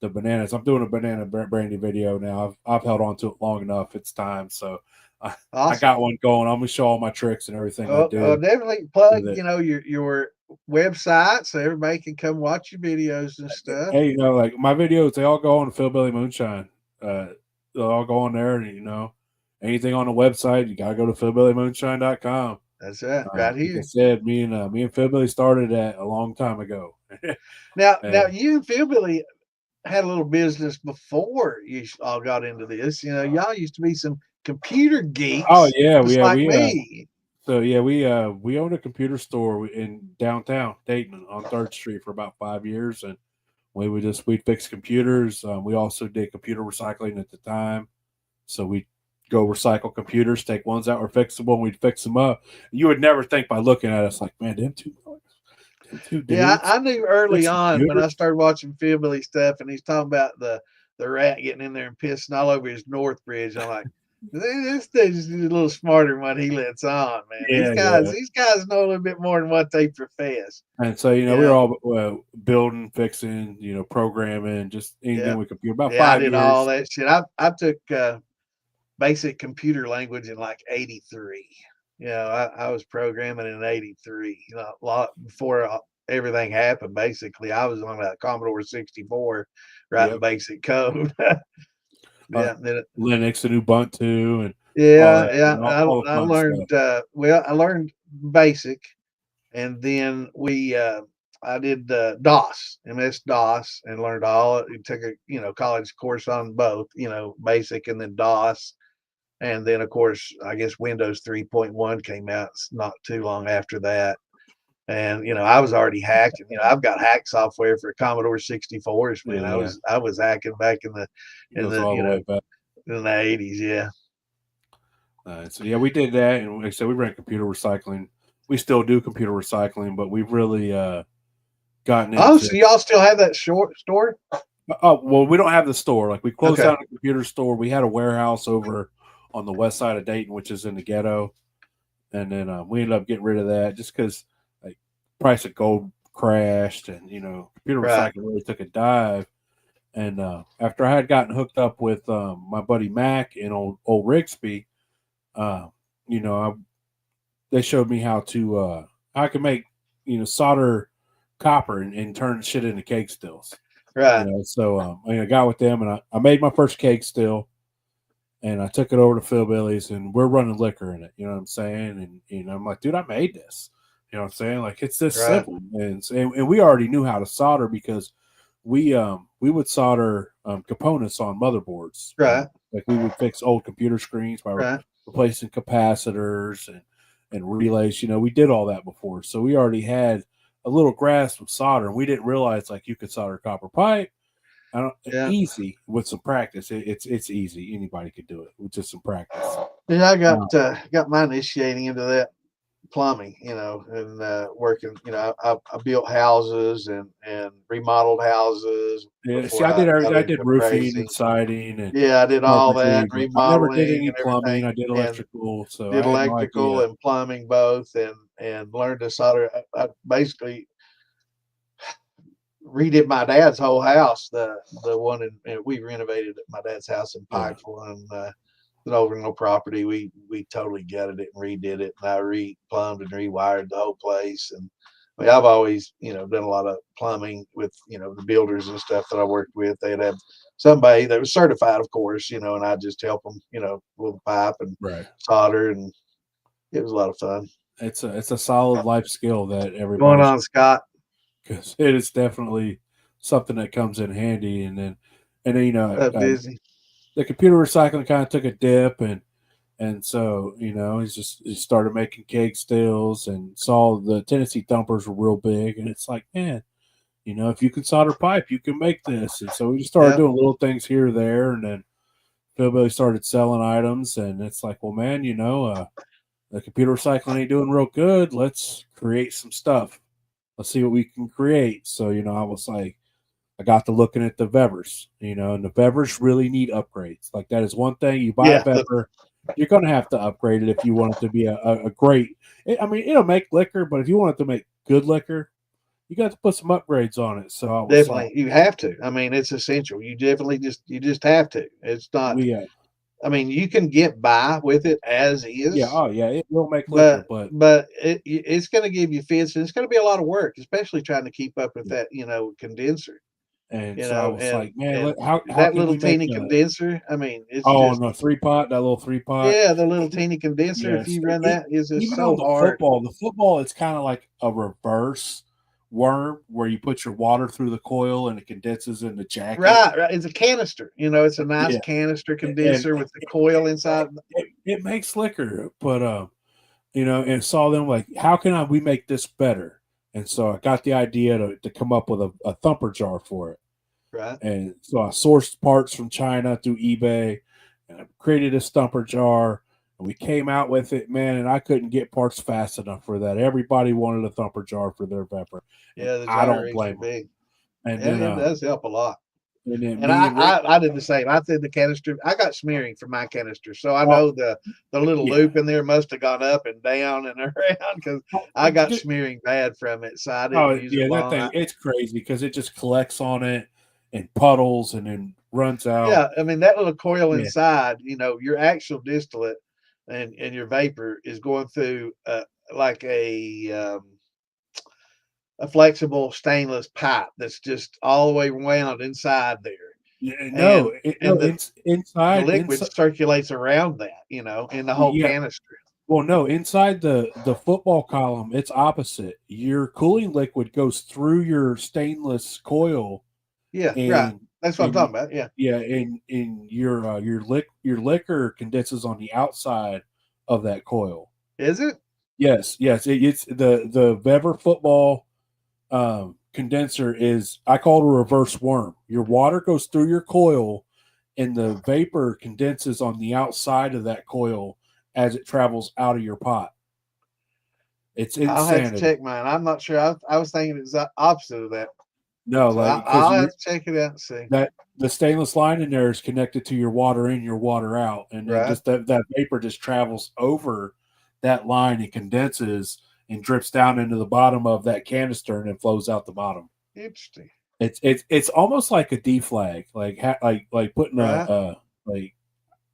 the bananas. I'm doing a banana brandy video now. I've held on to it long enough. It's time. So I Awesome. got one going. I'm gonna show all my tricks and everything I do Definitely plug, with it. your website so everybody can come watch your videos and stuff. Hey, like my videos, they all go on Philbilly Moonshine. They'll all go on there, and anything on the website, you gotta go to philbillymoonshine.com. That's right Like I here. said, me and Philbilly started that a long time ago. Now And you and Phil Billy had a little business before you all got into this. Y'all used to be some computer oh geeks, yeah, just like me. we owned a computer store in downtown Dayton on 3rd Street for about 5 years, and we'd fix computers. We also did computer recycling at the time, so we'd go recycle computers, take ones that were fixable, and we'd fix them up. You would never think by looking at us like, man, them two Yeah, dudes I knew early fix on when I computers. started watching Phil Billy stuff, and he's talking about the rat getting in there and pissing all over his North Bridge. I'm like, this dude's a little smarter than what he lets on, man. These Yeah, guys, yeah. these guys know a little bit more than what they profess. And so we were Yeah, all building, fixing, programming, just yeah, anything we could. About yeah. I five did all years. that shit. I took basic computer language in like '83. I was programming in '83. A lot before everything happened. Basically, I was on a Commodore 64 writing Yep. basic code. Uh, Yeah, then Linux and Ubuntu and all yeah, that, yeah. all the I fun stuff. learned I learned basic, and then we I did DOS, MS DOS, and learned all. It took a college course on both, basic and then DOS, and then of course I guess Windows 3.1 came out not too long after that. And I was already hacked. I've got hack software for Commodore 64s. Man, I Yeah, was I was hacking back in the it goes all the way back. in the '80s. Yeah. So yeah, we did that, and like I said, we ran computer recycling. We still do computer recycling, but we've really gotten Oh, into. so y'all still have that short store? Oh well, we don't have the store. Like we closed Okay. down the computer store. We had a warehouse over on the west side of Dayton, which is in the ghetto, and then we ended up getting rid of that just because like price of gold crashed, and computer Right. recycling really took a dive. And after I had gotten hooked up with my buddy Mac and old Rigsby, uh, you know, I, they showed me how I can make solder copper and turn shit into cake stills. Right. So I got with them, and I made my first cake still, and I took it over to Phil Billy's, and we're running liquor in it. You know what I'm saying? And I'm like, dude, I made this. You know what I'm saying? Like it's this Right. simple, and we already knew how to solder because we would solder components on motherboards. Right. Like we would fix old computer screens by Right. replacing capacitors and relays. We did all that before, so we already had a little grasp of solder, and we didn't realize like you could solder copper pipe. I don't Yeah. easy with some practice. It's easy. Anybody could do it with just some practice. Yeah. I Uh, got my initiating into that plumbing, and working. I built houses and remodeled houses yeah, see, before I got I did into roofing and crazy. siding and Yeah, I did all that, carpentry, but I never did remodeling any and plumbing. everything, I did and electrical, so did I had no electrical idea. and plumbing both, and learned to solder. I basically redid my dad's whole house. The one we renovated my dad's house in Yeah, Pikeville, and the overall property. We totally gutted it and redid it, and I re-plumbed and rewired the whole place. And I've always done a lot of plumbing with the builders and stuff that I worked with. They'd have somebody that was certified, of course, and I just help them with the pipe and right. solder, and it was a lot of fun. It's a solid life skill that Going everybody on, should, Scott? because it is definitely something that comes in handy. And then Busy. the computer recycling kind of took a dip, and so he started making cake stills and saw the Tennessee thumpers were real big, and it's like, man, if you can solder pipe, you can make this. And so we just started Yep. doing little things here or there, and then Billy started selling items, and it's like, well, man, the computer recycling ain't doing real good. Let's create some stuff. Let's see what we can create. So I was like, I got to looking at the Vevers, and the Vevers really need upgrades. Like that is one thing. You buy a Yeah, Vever, you're going to have to upgrade it if you want it to be a great. I mean, it'll make liquor, but if you want it to make good liquor, you got to put some upgrades on it. So I was definitely. like, You have to. I mean, it's essential. You definitely just have to. It's not. we, I mean, you can get by with it as yeah, is, oh yeah, it will make liquor, but but it's going to give you fits, and it's going to be a lot of work, especially trying to keep up with yeah. that condenser. And so I was And like, man, how that can little we make teeny the condenser. I mean, it's oh just no 3 pot that little 3 pot? yeah, the little teeny condenser. If Yes, you run that, is just even on so hard. the football, it's kind of like a reverse worm where you put your water through the coil and it condenses in the jacket. Right, right. It's a canister. It's a nice Yeah, canister and condenser with the coil inside. it makes liquor, but and saw them like, how can we make this better? And so I got the idea to come up with a thumper jar for it. Right. And so I sourced parts from China through eBay and I created a thumper jar. And we came out with it, man, and I couldn't get parts fast enough for that. Everybody wanted a thumper jar for their pepper, and Yeah, the I don't gyrates are blame them. big. And And then, it does help a lot. And me and Rick, I did the same. I did the canister. I got smearing for my canister, so I oh know the little yeah, loop in there must have gone up and down and around because I got smearing bad from it, so I didn't oh use it yeah, that long. thing it's crazy because it just collects on it and puddles and then runs out. Yeah, I mean that little coil Yeah, inside, your actual distillate and your vapor is going through like a flexible stainless pipe that's just all the way wound inside there, yeah and no, it, no, and it's the inside, liquid circulates around that, in the whole yeah. canister. Well, no, inside the football column, it's opposite. Your cooling liquid goes through your stainless coil, Yeah, right. and That's what I'm and talking about. Yeah, yeah, and your liquor condenses on the outside of that coil. is it? Yes, yes, it's the Vever football condenser is I call it a reverse worm. Your water goes through your coil, and the vapor condenses on the outside of that coil as it travels out of your pot. It's I'll have to insanity. check mine. I'm not sure. I was thinking it's the opposite of that. No, So like because I'll you have to check it out and see. that the stainless line in there is connected to your water in, your water out, and then Right. just that vapor just travels over that line and condenses and drips down into the bottom of that canister and it flows out the bottom. Interesting. It's almost like a deflag, like putting Right. like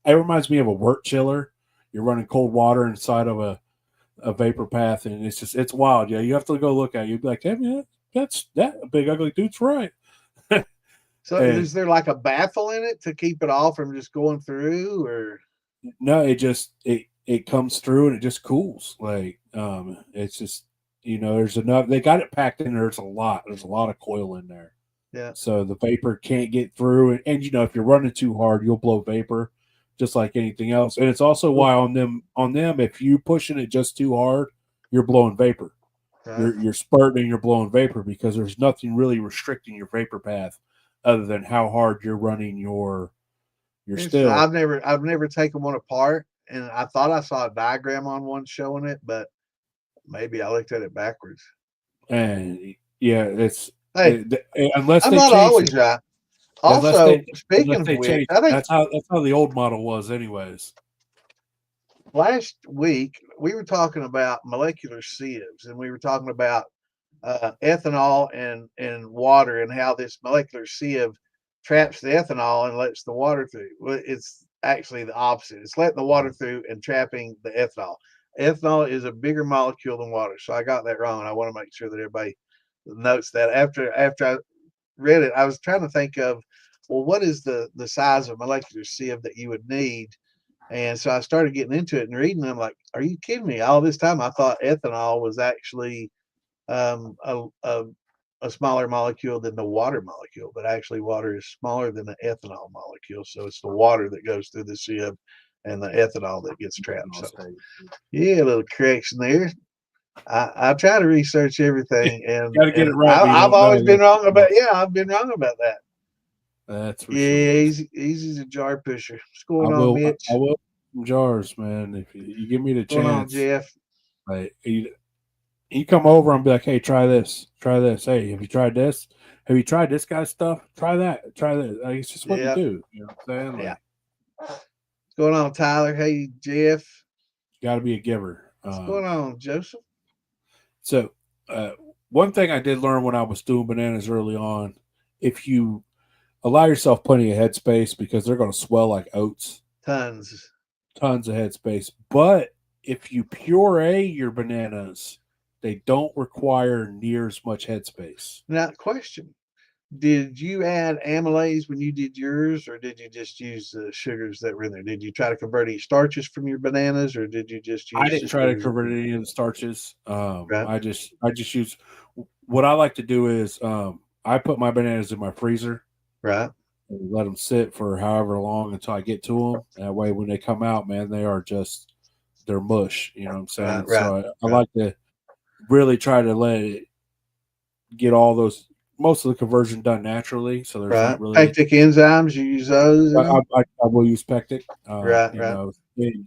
it reminds me of a work chiller. You're running cold water inside of a vapor path, and it's wild. Yeah, you have to go look at it. You'd be like, hey, man, that's that big ugly dude's right. So And is there like a baffle in it to keep it all from just going through, or no, it comes through and it just cools. Like it's just there's enough. They got it packed in there. There's a lot of coil in there, yeah, so the vapor can't get through. And if you're running too hard, you'll blow vapor, just like anything else. And it's also why on them if you pushing it just too hard, you're blowing vapor. right. You're spurting and you're blowing vapor because there's nothing really restricting your vapor path other than how hard you're running your Interesting. still. I've never taken one apart, and I thought I saw a diagram on one showing it, but maybe I looked at it backwards. And yeah, Hey, unless I'm they not change always it, right. unless Also, they speaking of which, change I it. think That's how the old model was, anyways. last week we were talking about molecular sieves, and we were talking about ethanol and water, and how this molecular sieve traps the ethanol and lets the water through. Well, it's actually the opposite. It's letting the water through and trapping the ethanol. Ethanol is a bigger molecule than water, so I got that wrong, and I want to make sure that everybody notes that. After I read it, I was trying to think of, well, what is the size of molecular sieve that you would need? And so I started getting into it and reading. I'm like, are you kidding me? All this time I thought ethanol was actually um, a, a, a smaller molecule than the water molecule, but actually water is smaller than the ethanol molecule. So it's the water that goes through the sieve and the ethanol that gets trapped. So yeah, a little correction there. I try to research everything, Got to get and it right, but you I've don't know. always been wrong about. Yeah, I've been wrong about that. That's for Yeah, sure. Easy's a jar pusher. What's going on, I Mitch? will some jars, man. If you give me the What's going on, chance, Jeff? like you come over and be like, hey, try this, try this. Hey, have you tried this? have you tried this guy's stuff? Try that. Try that. Like, it's just what you Yeah. do. You know what I'm saying? Yeah. Like, What's going on, Tyler? Hey, Jeff. you got to be a giver. What's going on, Joseph? So, one thing I did learn when I was doing bananas early on, if you allow yourself plenty of headspace, because they're going to swell like oats, Tons. tons of headspace. But if you puree your bananas, they don't require near as much headspace. Now, question. Did you add amylase when you did yours, or did you just use the sugars that were in there? Did you try to convert any starches from your bananas, or did you just I use didn't the try to sugars? convert any of the starches. Right. I just use what I like to do is I put my bananas in my freezer. Right. And let them sit for however long until I get to them. That way, when they come out, man, they're mush. You know what I'm saying? Right. So I like to really try to let it get all those most of the conversion done naturally. So there's not really pectic enzymes. You use those. I will use pectic. Right. You know,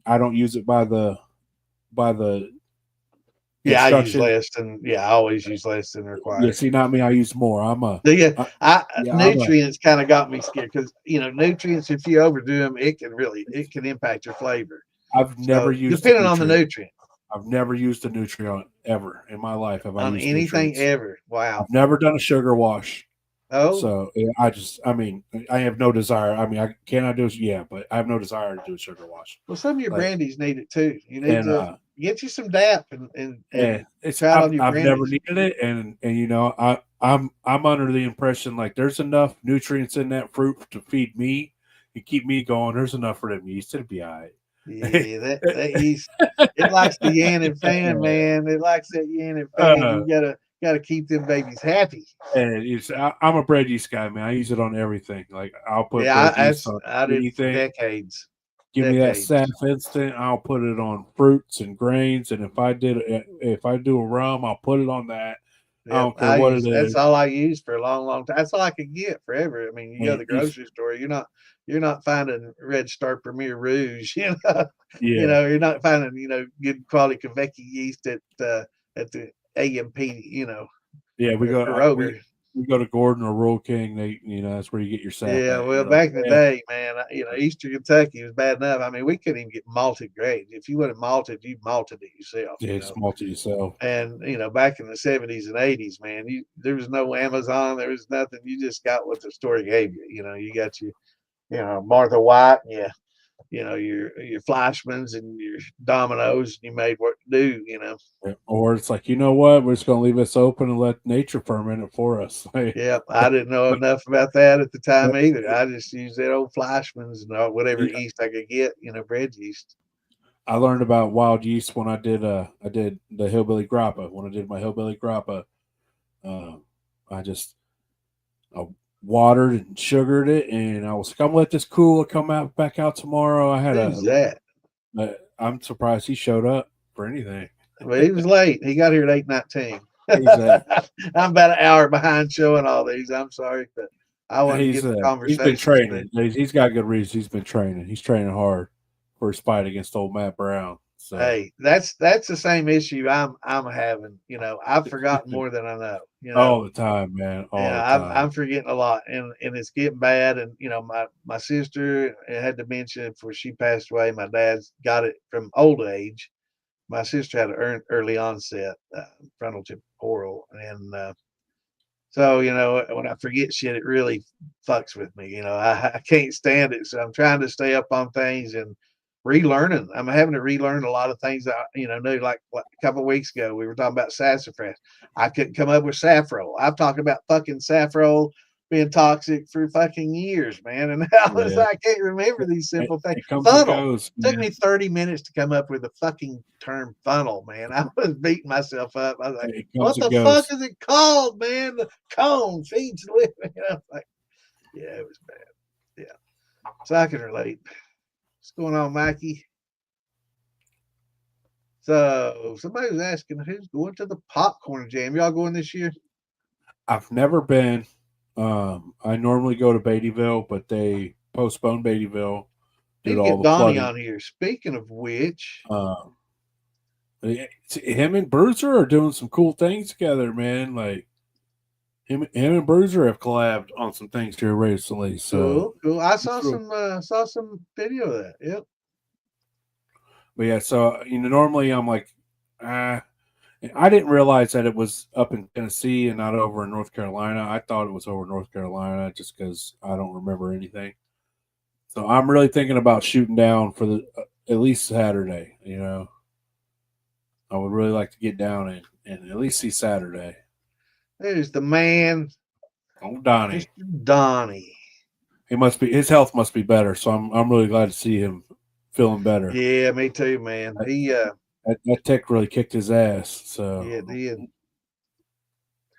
I don't use it by the Yeah, I use instruction. less than. Yeah, I always use less than required. Yeah, see, not me. I use more. Nutrients kind of got me scared because nutrients, if you overdo them, it can impact your flavor. I've never used depending on the nutrient. I've never used a nutrient ever in my life. Have I on used anything nutrients? ever? Wow. I've never done a sugar wash. Oh, so I have no desire. I mean, can I do it? Yeah, but I have no desire to do a sugar wash. Well, some of your brandies need it too. You need to get you some DAP and try it on your I've never needed it, and you know, I'm under the impression like there's enough nutrients in that fruit to feed me and keep me going. There's enough for them yeast. It'll be all right. Yeah, that yeast, it likes the yin and fan, man. It likes that yin and fan. You gotta keep them babies happy. And I'm a bread yeast guy, man. I use it on everything. Like I'll put bread yeast on anything. Decades. Give me that Saf Instant. I'll put it on fruits and grains. And if I do a rum, I'll put it on that. Yep, I don't care what it is. That's all I used for a long, long time. That's all I could get forever. I mean, you go to the grocery store, you're not finding Red Star Premier Rouge, you know. Yeah. You know, you're not finding, good quality Kveki yeast at the AMP, you know. Yeah, we go to Gordon or Royal King. That's where you get your Saf. Yeah, well, back in the day, man, Eastern Kentucky was bad enough. I mean, we couldn't even get malted grapes. If you wanted malted, you malted it yourself. Yeah, it's malted yourself. And back in the 70s and 80s, man, there was no Amazon, there was nothing. You just got what the store gave you. You got your, Martha White, and your Fleischmann's and your Domino's, and you made what to do. Yeah. Or it's like, you know what? We're just going to leave this open and let nature ferment it for us. Yeah, I didn't know enough about that at the time either. I just used that old Fleischmann's and whatever yeast I could get, bread yeast. I learned about wild yeast when I did the hillbilly grappa. When I did my hillbilly grappa, I watered and sugared it, and I was like, I'm gonna let this cool. Come back out tomorrow. I had Who's that? I'm surprised he showed up for anything. Well, he was late. He got here at 8:19. I'm about an hour behind showing all these. I'm sorry, but I want to get the conversation. He's been training. He's got good reasons. He's been training. He's training hard for his fight against old Matt Brown. So. Hey, that's the same issue I'm having. I've forgotten more than I know. All the time, man. All the time. I'm forgetting a lot, and it's getting bad. And my sister had dementia before she passed away. My dad's got it from old age. My sister had an early onset frontal temporal, and so when I forget shit, it really fucks with me. I can't stand it, so I'm trying to stay up on things and relearning. I'm having to relearn a lot of things that knew. Like a couple of weeks ago, we were talking about sassafras. I couldn't come up with saffrol. I've talked about fucking saffrol being toxic for fucking years, man. And now I can't remember these simple things. Funnel took me 30 minutes to come up with the fucking term funnel, man. I was beating myself up. I was like, what the fuck is it called, man? The cone feeds the living. I was like, yeah, it was bad. Yeah. So I can relate. What's going on, Mikey? So somebody was asking who's going to the popcorn jam. Y'all going this year? I've never been. I normally go to Beattyville, but they postponed Beattyville due to all the Donnie flooding on here. Speaking of which, him and Bruiser are doing some cool things together, man. Like him and Bruiser have collabed on some things here recently. So Cool. I I'm sure. saw some video of that. Yep. But yeah, so normally I'm like, ah. I didn't realize that it was up in Tennessee and not over in North Carolina. I thought it was over North Carolina just because I don't remember anything. So I'm really thinking about shooting down for the at least Saturday. I would really like to get down and at least see Saturday. There's the man, Oh, Donnie, Mr. Donnie. his health must be better. So I'm really glad to see him feeling better. Yeah, me too, man. He That tech really kicked his ass. So yeah, did.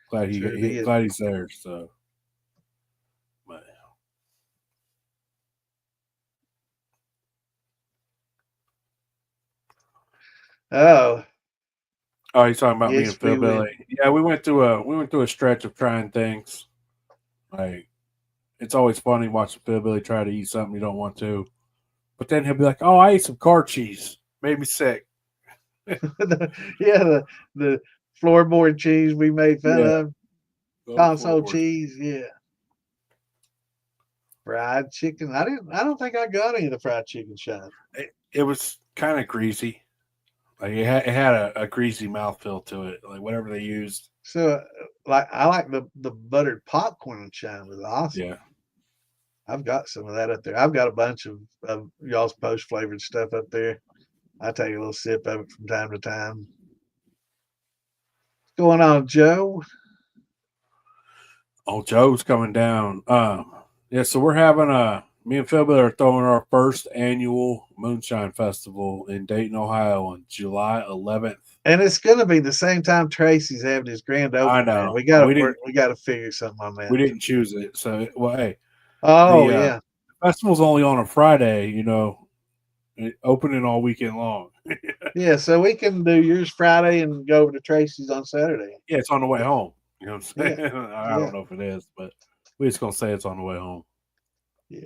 glad Sure did. glad he's there. So. But, Oh, oh, he's talking about me yes, and we Phil will. Billy. Yeah, we went through a stretch of trying things. Like it's always funny watching Phil Billy try to eat something you don't want to, but then he'll be like, "Oh, I ate some car cheese, made me sick." The floorboard cheese we made fun Yeah, of, go console forward. cheese, yeah. Fried chicken. I don't think I got any of the fried chicken shop. It was kind of greasy. Like it had a greasy mouthfeel to it. Like whatever they used. So like I like the buttered popcorn shine was awesome. Yeah, I've got some of that up there. I've got a bunch of y'all's post flavored stuff up there. I take a little sip of it from time to time. What's going on, Joe? Oh, Joe's coming down. Yeah, so we're having me and Phil Billy are throwing our first annual Moonshine Festival in Dayton, Ohio on July 11th. And it's gonna be the same time Tracy's having his grand I opening, man. know. We gotta We work, didn't we gotta figure something on that. we didn't choose it. So well, hey, Oh the yeah. festival's only on a Friday, opening all weekend long. Yeah, so we can do yours Friday and go over to Tracy's on Saturday. Yeah, it's on the way home. You know what I'm Yeah, saying? I yeah, don't know if it is, but we're just gonna say it's on the way home. yeah.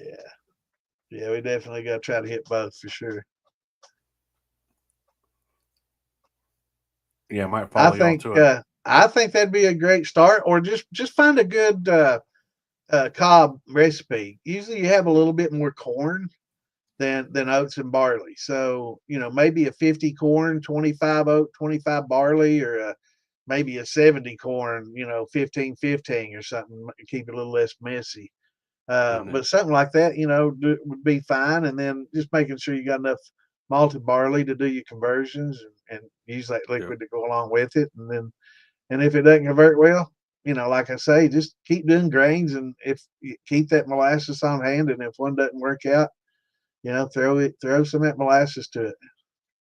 Yeah, we definitely gotta try to hit both for sure. Yeah, I might I follow y'all think to it. I think that'd be a great start, or just find a good cob recipe. Usually you have a little bit more corn than oats and barley. So, maybe a 50 corn, 25 oat, 25 barley, or maybe a 70 corn, 15-15 or something, keep it a little less messy. And But something like that, would be fine. And then just making sure you got enough malted barley to do your conversions and use that yeah. liquid to go along with it. And if it doesn't convert well, like I say, just keep doing grains. And if you keep that molasses on hand, and if one doesn't work out, throw some of that molasses to it.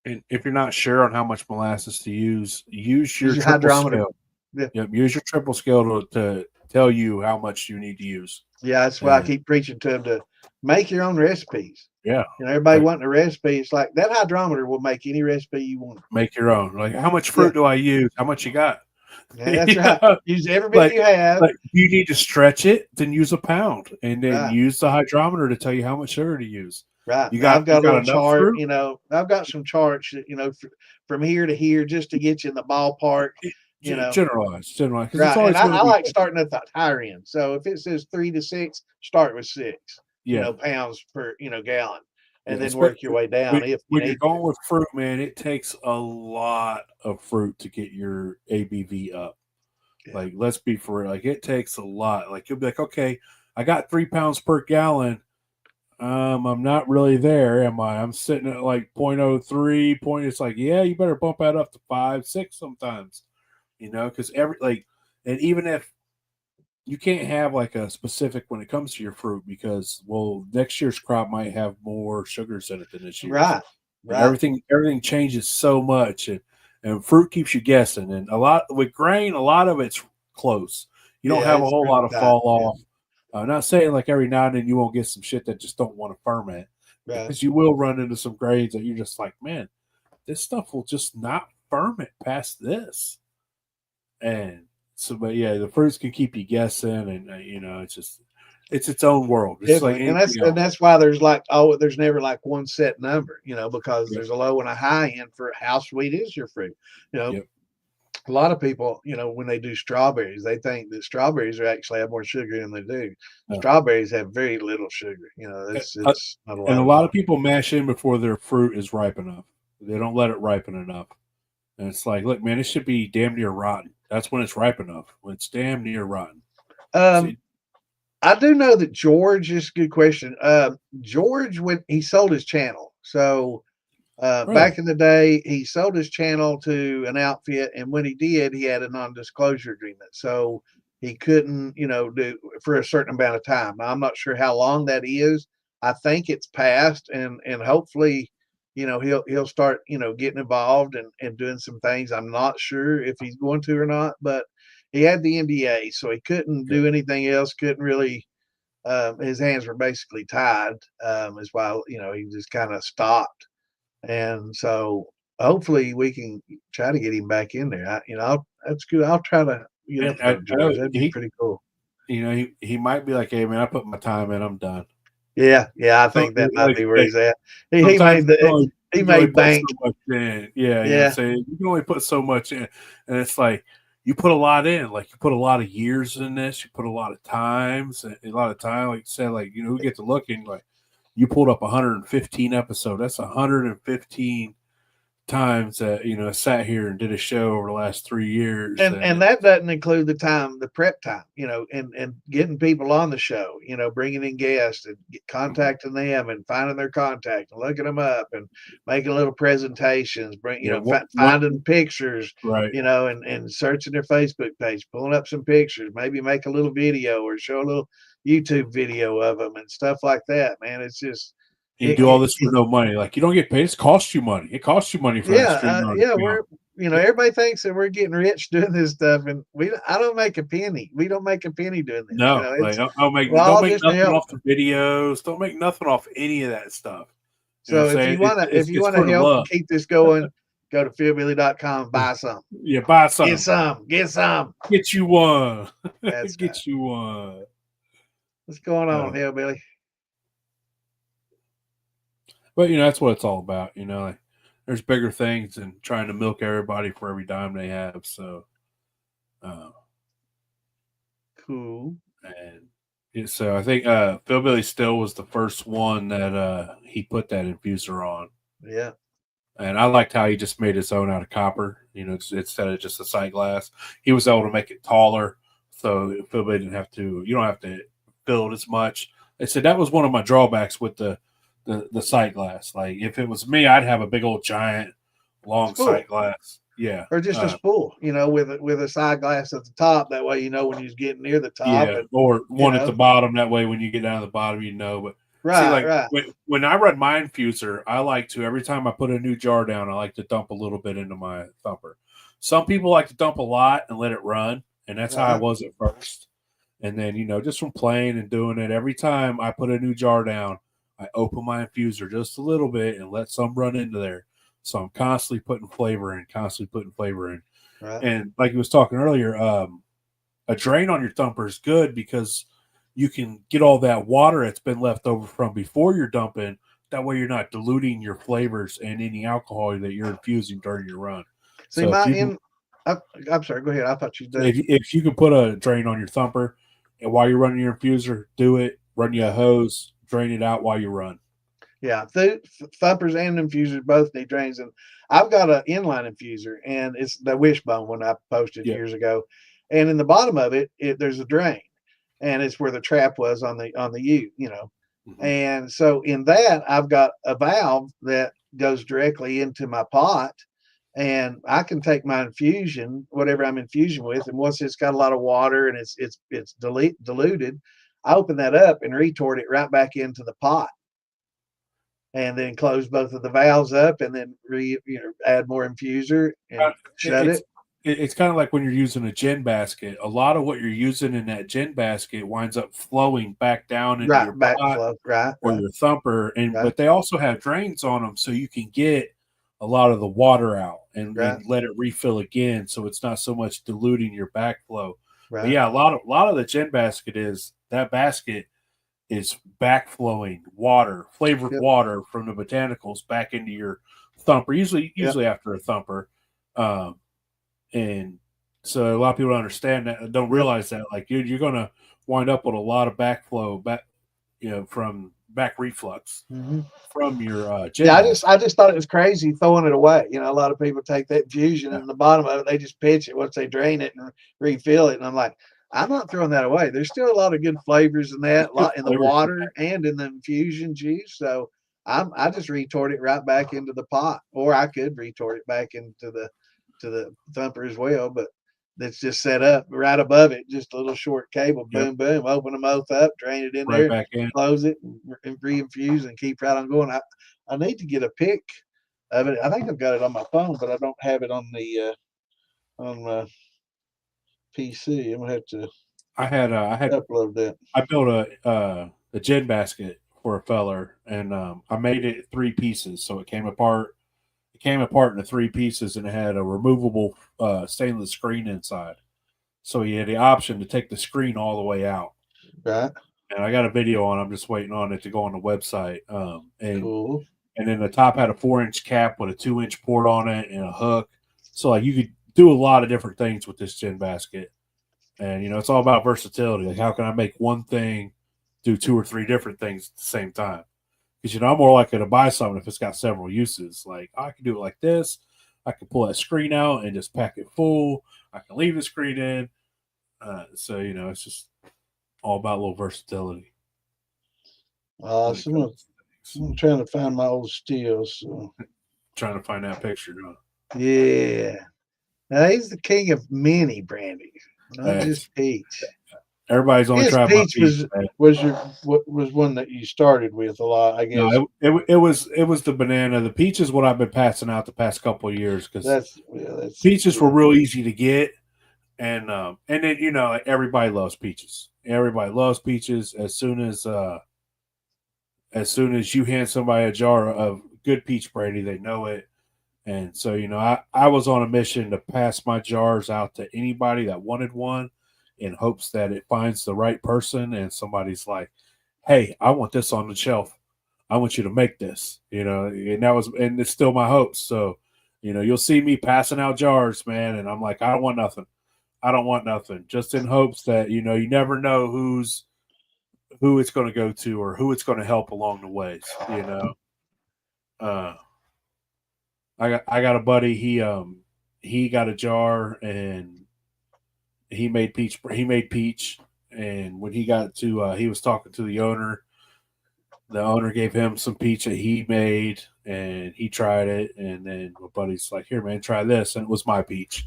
And if you're not sure on how much molasses to use Use your your triple hydrometer. scale. Yeah, Yep, use your triple scale to tell you how much you need to use. yeah. That's why I And keep preaching to them to make your own recipes. yeah, Everybody like wanting a recipe. It's like that hydrometer will make any recipe you want. make your own. Like how much Yeah, fruit do I use? How much you got? yeah, that's right. Use every bit like you have. you need to stretch it, then use a pound, and then Right, use the hydrometer to tell you how much sugar to use. right. You Now got I've got a little enough chart. fruit. I've got some charts that from here to here just to get you in the ballpark. Generalize, because it's Right. And always going to I be like starting at the higher end. So if it says 3 to 6, start with 6, yeah, pounds per, gallon, yeah. and then work your way down if you When you're need to. going with fruit, man, it takes a lot of fruit to get your ABV up. Yeah. Like, let's be for real. Like, it takes a lot. Like, you'll be like, okay, I got 3 pounds per gallon. I'm not really there, am I? I'm sitting at like 0.03 point. It's like, yeah, you better bump that up to 5, 6 sometimes, because and even if you can't have like a specific when it comes to your fruit, because well, next year's crop might have more sugars in it than this year's. Right. And Right. everything changes so much, and fruit keeps you guessing. And a lot with grain, a lot of it's close. You don't Yeah. have a It's whole really lot of tight. fall Yeah. off. I'm not saying like every now and then you won't get some shit that just don't want to ferment, Right. because you will run into some grains that you're just like, man, this stuff will just not ferment past this. And so, but yeah, the fruits can keep you guessing, and it's its own world. It's like Definitely. And anything else. that's why there's never like one set number, because Yep. there's a low and a high end for how sweet is your fruit. You know, Yep. a lot of people, when they do strawberries, they think that strawberries are actually have more sugar than they do. Yeah. Strawberries have very little sugar. It's not a lot. And a lot of people mash in before their fruit is ripe enough. They don't let it ripen enough. And it's like, look, man, it should be damn near rotten. That's when it's ripe enough. When it's damn near rotten. See, I do know that George is a good question. George, when he sold his channel, so really? back in the day, he sold his channel to an outfit, and when he did, he had a non-disclosure agreement, so he couldn't, do for a certain amount of time. I'm not sure how long that is. I think it's passed, and hopefully, he'll start, getting involved and doing some things. I'm not sure if he's going to or not, but he had the NDA, so he couldn't do anything else. Couldn't really. His hands were basically tied. Is why he just kind of stopped. And so hopefully we can try to get him back in there. That's good. I'll try to get in front of George. That'd be pretty cool. He might be like, hey man, I put my time in, I'm done. Yeah, I think that might be where he's at. He made bank. So much in. Yeah. You can only put so much in, and it's like you put a lot in. Like you put a lot of years in this. You put a lot of times, a lot of time. Like you said, like who gets to looking like. You pulled up 115 episodes. That's 115 times that sat here and did a show over the last 3 years. And that doesn't include the prep time, and getting people on the show, bringing in guests and contacting them and finding their contact and looking them up and making little presentations, finding pictures, right? And searching their Facebook page, pulling up some pictures, maybe make a little video or show a little YouTube video of them and stuff like that, man. It's just you do all this for no money. Like you don't get paid. It costs you money. It costs you money for that stream. We're everybody thinks that we're getting rich doing this stuff, and I don't make a penny. We don't make a penny doing this. No, don't make nothing off the videos. Don't make nothing off any of that stuff. So if you want to help keep this going, go to philbilly.com, buy some. Yeah, buy some. Get some. Get you one. That's Get right. you one. What's going on, Hillbilly? But that's what it's all about. Like, there's bigger things than trying to milk everybody for every dime they have. So, cool. And so I think Philbilly Still was the first one that he put that infuser on. Yeah. And I liked how he just made his own out of copper. Instead of just a sight glass, he was able to make it taller. So Philbilly didn't have to. You don't have to fill it as much. They said that was one of my drawbacks with the sight glass. Like if it was me, I'd have a big old giant long sight glass. Yeah. Or just a spool, with a side glass at the top. That way, when you're getting near the top. Yeah. Or one at the bottom. That way, when you get down to the bottom, But right. When I run my infuser, I like to, every time I put a new jar down, I like to dump a little bit into my thumper. Some people like to dump a lot and let it run. And that's how I was at first. And then, just from playing and doing it, every time I put a new jar down, I open my infuser just a little bit and let some run into there. So I'm constantly putting flavor in. Right. And like he was talking earlier, a drain on your thumper is good because you can get all that water that's been left over from before you're dumping. That way you're not diluting your flavors and any alcohol that you're infusing during your run. See, I'm sorry, go ahead. I thought you did. If you could put a drain on your thumper and while you're running your infuser, do it. Run you a hose, drain it out while you run. Yeah, thumpers and infusers both need drains. And I've got an inline infuser, and it's the Wishbone one I posted years ago. And in the bottom of it, there's a drain, and it's where the trap was on the U. Mm-hmm. And so in that, I've got a valve that goes directly into my pot, and I can take my infusion, whatever I'm infusing with, and once it's got a lot of water and it's diluted, I open that up and retort it right back into the pot. And then close both of the valves up, and then add more infuser and shut it. It's kind of like when you're using a gin basket. A lot of what you're using in that gin basket winds up flowing back down into your pot or your thumper. But they also have drains on them, so you can get a lot of the water out and let it refill again, so it's not so much diluting your backflow. Right. But yeah, a lot of the gin basket is backflowing water, flavored water from the botanicals back into your thumper, usually after a thumper. And so a lot of people don't understand that, don't realize that. Like you're going to wind up with a lot of backflow, from back reflux from your gin Yeah, basket. I just thought it was crazy throwing it away. You know, a lot of people take that infusion Yeah. and the bottom of it, they just pitch it once they drain it and refill it. And I'm like, I'm not throwing that away. There's still a lot of good flavors in that, a There's lot in the good flavors in water and in the infusion juice. So I just retort it right back into the pot, or I could retort it back into the thumper as well. But that's just set up right above it, just a little short cable. that. Yep. Boom, boom. Open them both up, drain it in Right there, back in. close it, and reinfuse, and keep right on going. I need to get a pic of it. I think I've got it on my phone, but I don't have it on on my PC. I'm gonna have to upload that. I built a gin basket for a feller, and I made it 3 pieces, so it came apart. It came apart into 3 pieces, and it had a removable stainless screen inside. So he had the option to take the screen all the way out. Right. And I got a video on. I'm just waiting on it to go on the website. Cool. And then the top had a 4-inch cap with a 2-inch port on it and a hook. So like you could do a lot of different things with this gin basket. And it's all about versatility. Like how can I make one thing do 2 or 3 different things at the same time? Because I'm more likely to buy something if it's got several uses. Like I can do it like this. I can pull that screen out and just pack it full. I can leave the screen in. So it's just all about a little versatility. Awesome. I'm trying to find my old stills. So. Trying to find that picture, huh? Yeah. Now he's the king of mini brandy, not just peach. Everybody's only tried my peach. Was one that you started with a lot, I guess. No, it was the banana. The peach is what I've been passing out the past couple of years because peaches were real easy to get, and then everybody loves peaches. Everybody loves peaches. As soon as you hand somebody a jar of good peach brandy, they know it. And so, I was on a mission to pass my jars out to anybody that wanted one in hopes that it finds the right person and somebody's like, hey, I want this on the shelf. I want you to make this, and it's still my hopes. So, you'll see me passing out jars, man. And I'm like, I don't want nothing. I don't want nothing. Just in hopes that, you never know who it's going to go to or who it's going to help along the ways, I got a buddy. He got a jar and he made peach. And when he got to, he was talking to the owner. The owner gave him some peach that he made, and he tried it. And then my buddy's like, "Here, man, try this." And it was my peach.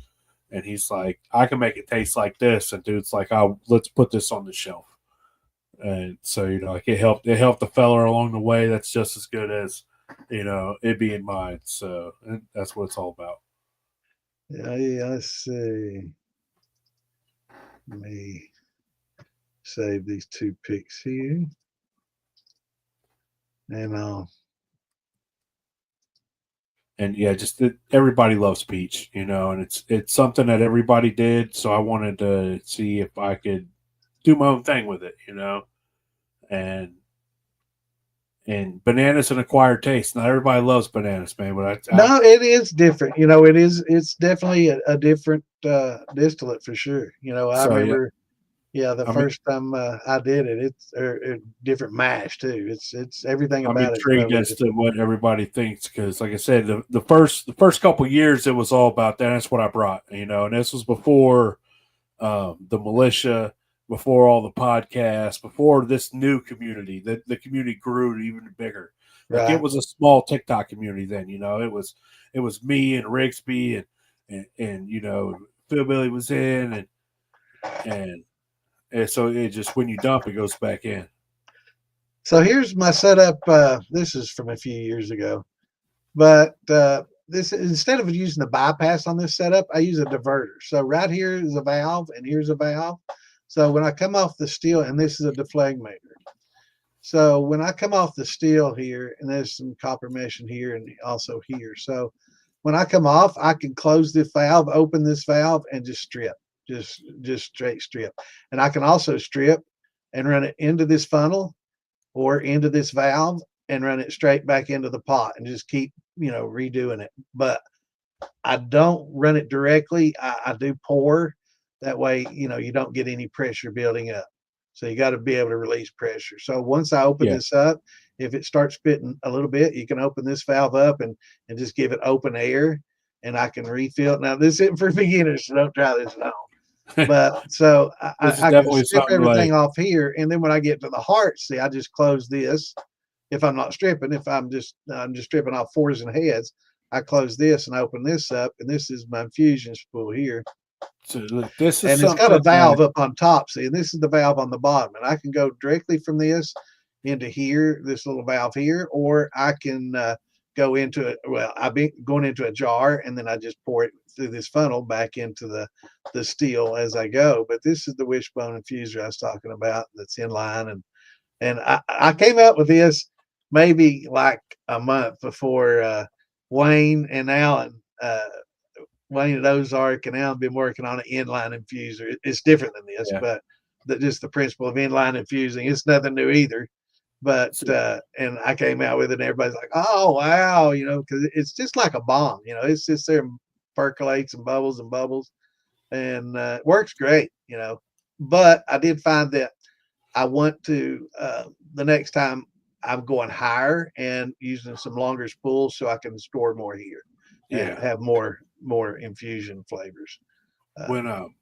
And he's like, "I can make it taste like this." And dude's like, "Oh, let's put this on the shelf." And so like it helped the fella along the way. That's just as good as it being mine. So that's what it's all about. Yeah, let's see. Let me save these 2 pics here. And yeah, just everybody loves peach, and it's something that everybody did. So I wanted to see if I could do my own thing with it, and bananas an acquired taste. Not everybody loves bananas, man. But no, it is different. It's definitely a different distillate for sure. I remember, the first time I did it, it's a different mash too. It's everything I'm about it. intrigued as to what everybody thinks because, like I said, the first couple years it was all about that. That's what I brought, and this was before the militia, before all the podcasts, before this new community. The community grew even bigger. Like it was a small TikTok community then. It was me and Rigsby and Phil Billy was in and so it just when you dump it goes back in. So here's my setup. This is from a few years ago, but this instead of using the bypass on this setup, I use a diverter. So right here is a valve, and here's a valve. So when I come off the steel, and this is a deflagmator. So when I come off the steel here, and there's some copper mesh in here and also here. So when I come off, I can close this valve, open this valve, and just strip, just straight strip. And I can also strip and run it into this funnel or into this valve and run it straight back into the pot and just keep, redoing it. But I don't run it directly. I do pour. That way, you know, you don't get any pressure building up. So you got to be able to release pressure. So once I open Yeah. this up, if it starts spitting a little bit, you can open this valve up and just give it open air, and I can refill. Now this isn't for beginners, so don't try this at home. But so This is I can definitely strip something everything like, off here, and then when I get to the heart, see, I just close this. If I'm not stripping, if I'm just stripping off fours and heads, I close this and open this up, and this is my infusion spool here. so look, this is And it's got a something valve that, up on top. See, and this is the valve on the bottom, and I can go directly from this into here, this little valve here, or I can go into it. Well, I've been going into a jar, and then I just pour it through this funnel back into the steel as I go. But this is the wishbone infuser I was talking about that's in line, and I came up with this maybe like a month before Wayne and Alan. Wayne at Ozark and Alan been working on an inline infuser. It's different than this, yeah. but just the principle of inline infusing. It's nothing new either. But So, and I came out with it, and everybody's like, "Oh wow," you know, because it's just like a bomb. You know, it's just there, and percolates and bubbles, and it works great. You know, but I did find that I want to the next time I'm going higher and using some longer spools so I can store more here and yeah. have more infusion flavors. When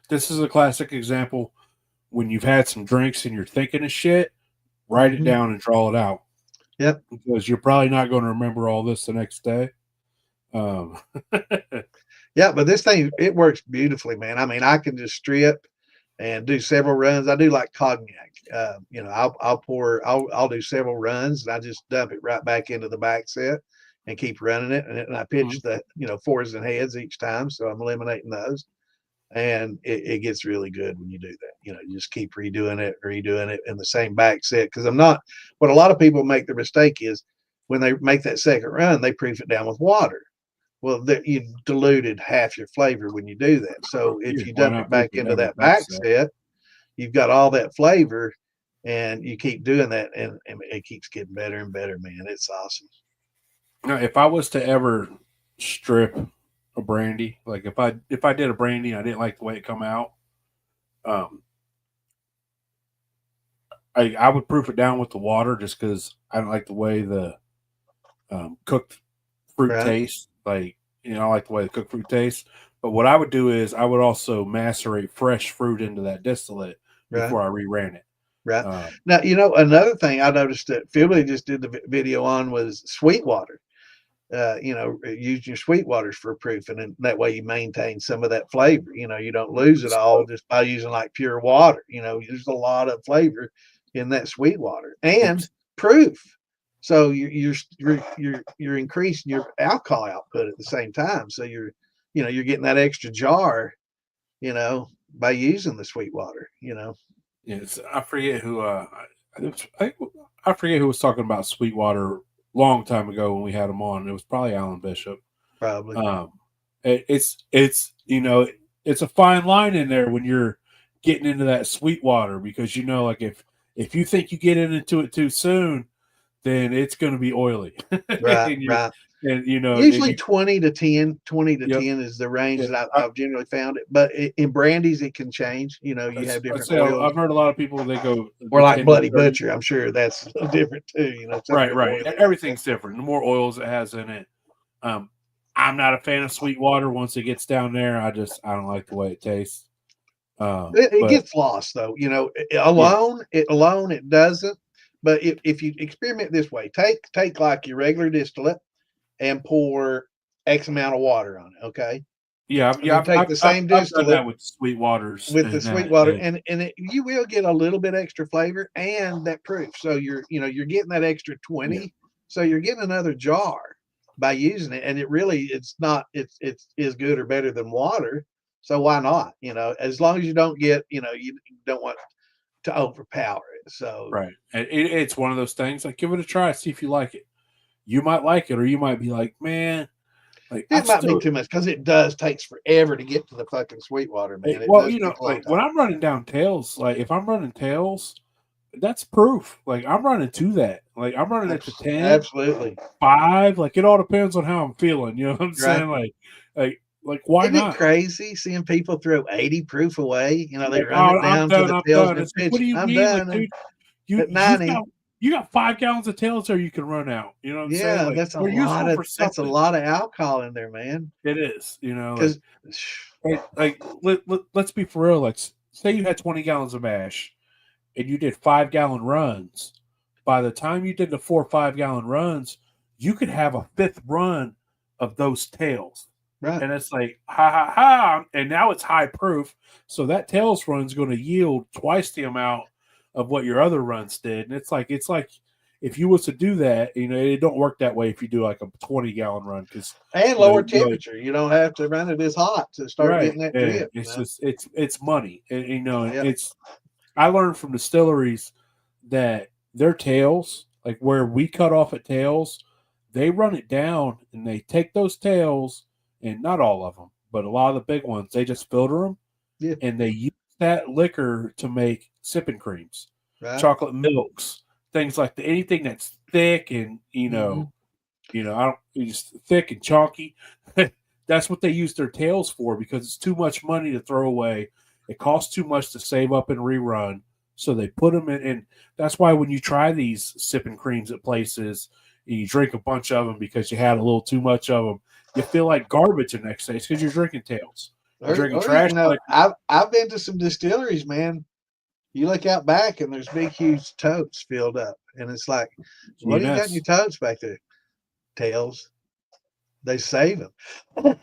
this is a classic example when you've had some drinks and you're thinking of shit, write it Mhm. down and draw it out. Yep. Because you're probably not going to remember all this the next day. Um, Yeah, but this thing it works beautifully, man. I mean, I can just strip and do several runs. I do like cognac. You know, I'll do several runs and I just dump it right back into the back set and keep running it. And I pitch the fours and heads each time, so I'm eliminating those. And it gets really good when you do that. You know, you just keep redoing it in the same back set. Because I'm not. What a lot of people make the mistake is when they make that second run, they proof it down with water. Well, you diluted half your flavor when you do that. So if yeah, you why dump it not proof back it into down with that back back set? set, you've got all that flavor, and you keep doing that, and it keeps getting better and better, man. It's awesome. Now, if I was to ever strip a brandy, like if I did a brandy and I didn't like the way it come out, um, I would proof it down with the water just because I don't like the way the cooked fruit Right, tastes. Like, I like the way the cooked fruit tastes. But what I would do is I would also macerate fresh fruit into that distillate right, before I re-ran it. right. Now, you know, another thing I noticed that Philly just did the video on was Sweetwater. You know, use your Sweetwaters for proofing, and that way you maintain some of that flavor. You know, you don't lose it all So just by using like pure water. You know, there's a lot of flavor in that Sweetwater and it's proof. So you're increasing your alcohol output at the same time. So you're getting that extra jar. You know, by using the Sweetwater. You know, Yes, I forget who. I forget who was talking about Sweetwater long time ago when we had him on. It was probably Alan Bishop. probably Um, it's it's a fine line in there when you're getting into that Sweetwater because like if you think you get into it too soon, then it's going to be oily, right, and right. and Usually you 20 to 10, 20 to yep. 10 is the range Yeah, that I've generally found it. But in brandies, it can change. You know, you have I'd different say oils. I've heard a lot of people they go Or the like 10 to Bloody 30. Butcher, I'm sure that's a little different too. You know, some Right, real right. oily like that. Everything's different. The more oils it has in it. Um, I'm not a fan of Sweetwater. Once it gets down there, I don't like the way it tastes. It But gets lost though. You know, yeah, alone it doesn't. But if you experiment this way, take like your regular distillate and pour X amount of water on it, okay? yeah, And yeah. then take the same I've done distillate that with Sweetwaters with the and sweet that. water, And and you will get a little bit extra flavor and that proof. So you're getting that extra yeah, 20. So you're getting another jar by using it, and it's not it's is good or better than water. So why not? You know, as long as you don't get you don't want to overpower it. So right. And it's one of those things. Like, give it a try, see if you like it. You might like it, or you might be like, man, like I it might be still. too much because it does takes forever to get to the fucking sweet water, man. It Well, does take a long like time. when I'm running down tails, like if I'm running tails, that's proof. Like I'm running to that. Like I'm running it to 10, Absolutely. 5. Like it all depends on how I'm feeling. You know what I'm Right. saying? Like why Isn't it not? crazy seeing people throw 80 proof away? You know, they Like, run oh, it I'm down to done. the I'm tails done. and It's like, what pitch. do you I'm mean? Like, done. dude, At you've 90. got 5 gallons of tails there you can run out. You know what I'm saying? Yeah, Like they're useful for that's a something. lot of alcohol in there, man. It is. You know, Because let's be for real. Like say you had 20 gallons of mash and you did 5 gallon runs. By the time you did the 4 or 5 gallon runs, you could have a fifth run of those tails. right. And it's like, ha ha ha. And now it's high proof. So that tails run is going to yield twice the amount of what your other runs did. And it's like if you was to do that, you know, it don't work that way if you do like a 20 gallon run because And you know, lower you're like, temperature. You don't have to run it as hot to start right. getting that Yeah. drip, you It's know? just it's money. And you know, Yeah. it's I learned from distilleries that their tails, like where we cut off at tails, they run it down and they take those tails, and not all of them, but a lot of the big ones, they just filter them Yeah. and they use that liquor to make sipping creams, Right. chocolate milks, things like that. Anything that's thick and Mm-hmm. I don't it's just thick and chunky. That's what they use their tails for because it's too much money to throw away. It costs too much to save up and rerun. So they put them in, and that's why when you try these sipping creams at places and you drink a bunch of them because you had a little too much of them, you feel like garbage the next day. It's because you're drinking tails. You're drinking Or trash. you know, Like, I've been to some distilleries, man. You look out back and there's big, huge totes filled up, and it's like, what do you got in your GNS. totes back there? Tails. They save them,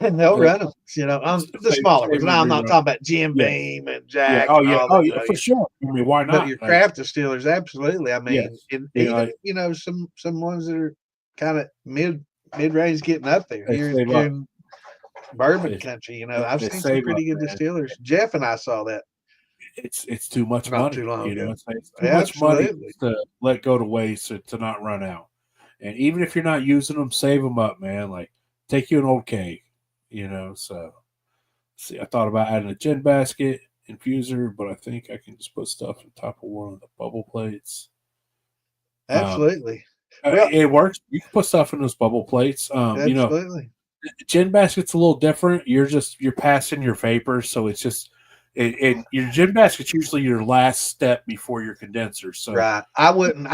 and they'll run them. You know, on the smaller ones. Save and Now I'm not rerun. talking about Jim Yeah. Beam and Yeah. Jack Oh, and yeah. all Oh, that. yeah. For sure. I mean, why But not? your Like, craft distillers, absolutely. I mean, yes. and You know, even like, some ones that are kind of mid range getting up there they here save up. in bourbon They, country. You know, I've they seen some save up, pretty good man. distillers. Jeff and I saw that It's too much not too money. long You know, ago. it's too much money Absolutely. to let go to waste to not run out. And even if you're not using them, save them up, man. Like take you an old keg, you know. So see, I thought about adding a gin basket infuser, but I think I can just put stuff on top of one of the bubble plates. Absolutely. Well, It works. You can put stuff in those bubble plates. You know, absolutely. gin basket's a little different. You're passing your vapors, so it's just and your gin basket's usually your last step before your condenser. So Right. I wouldn't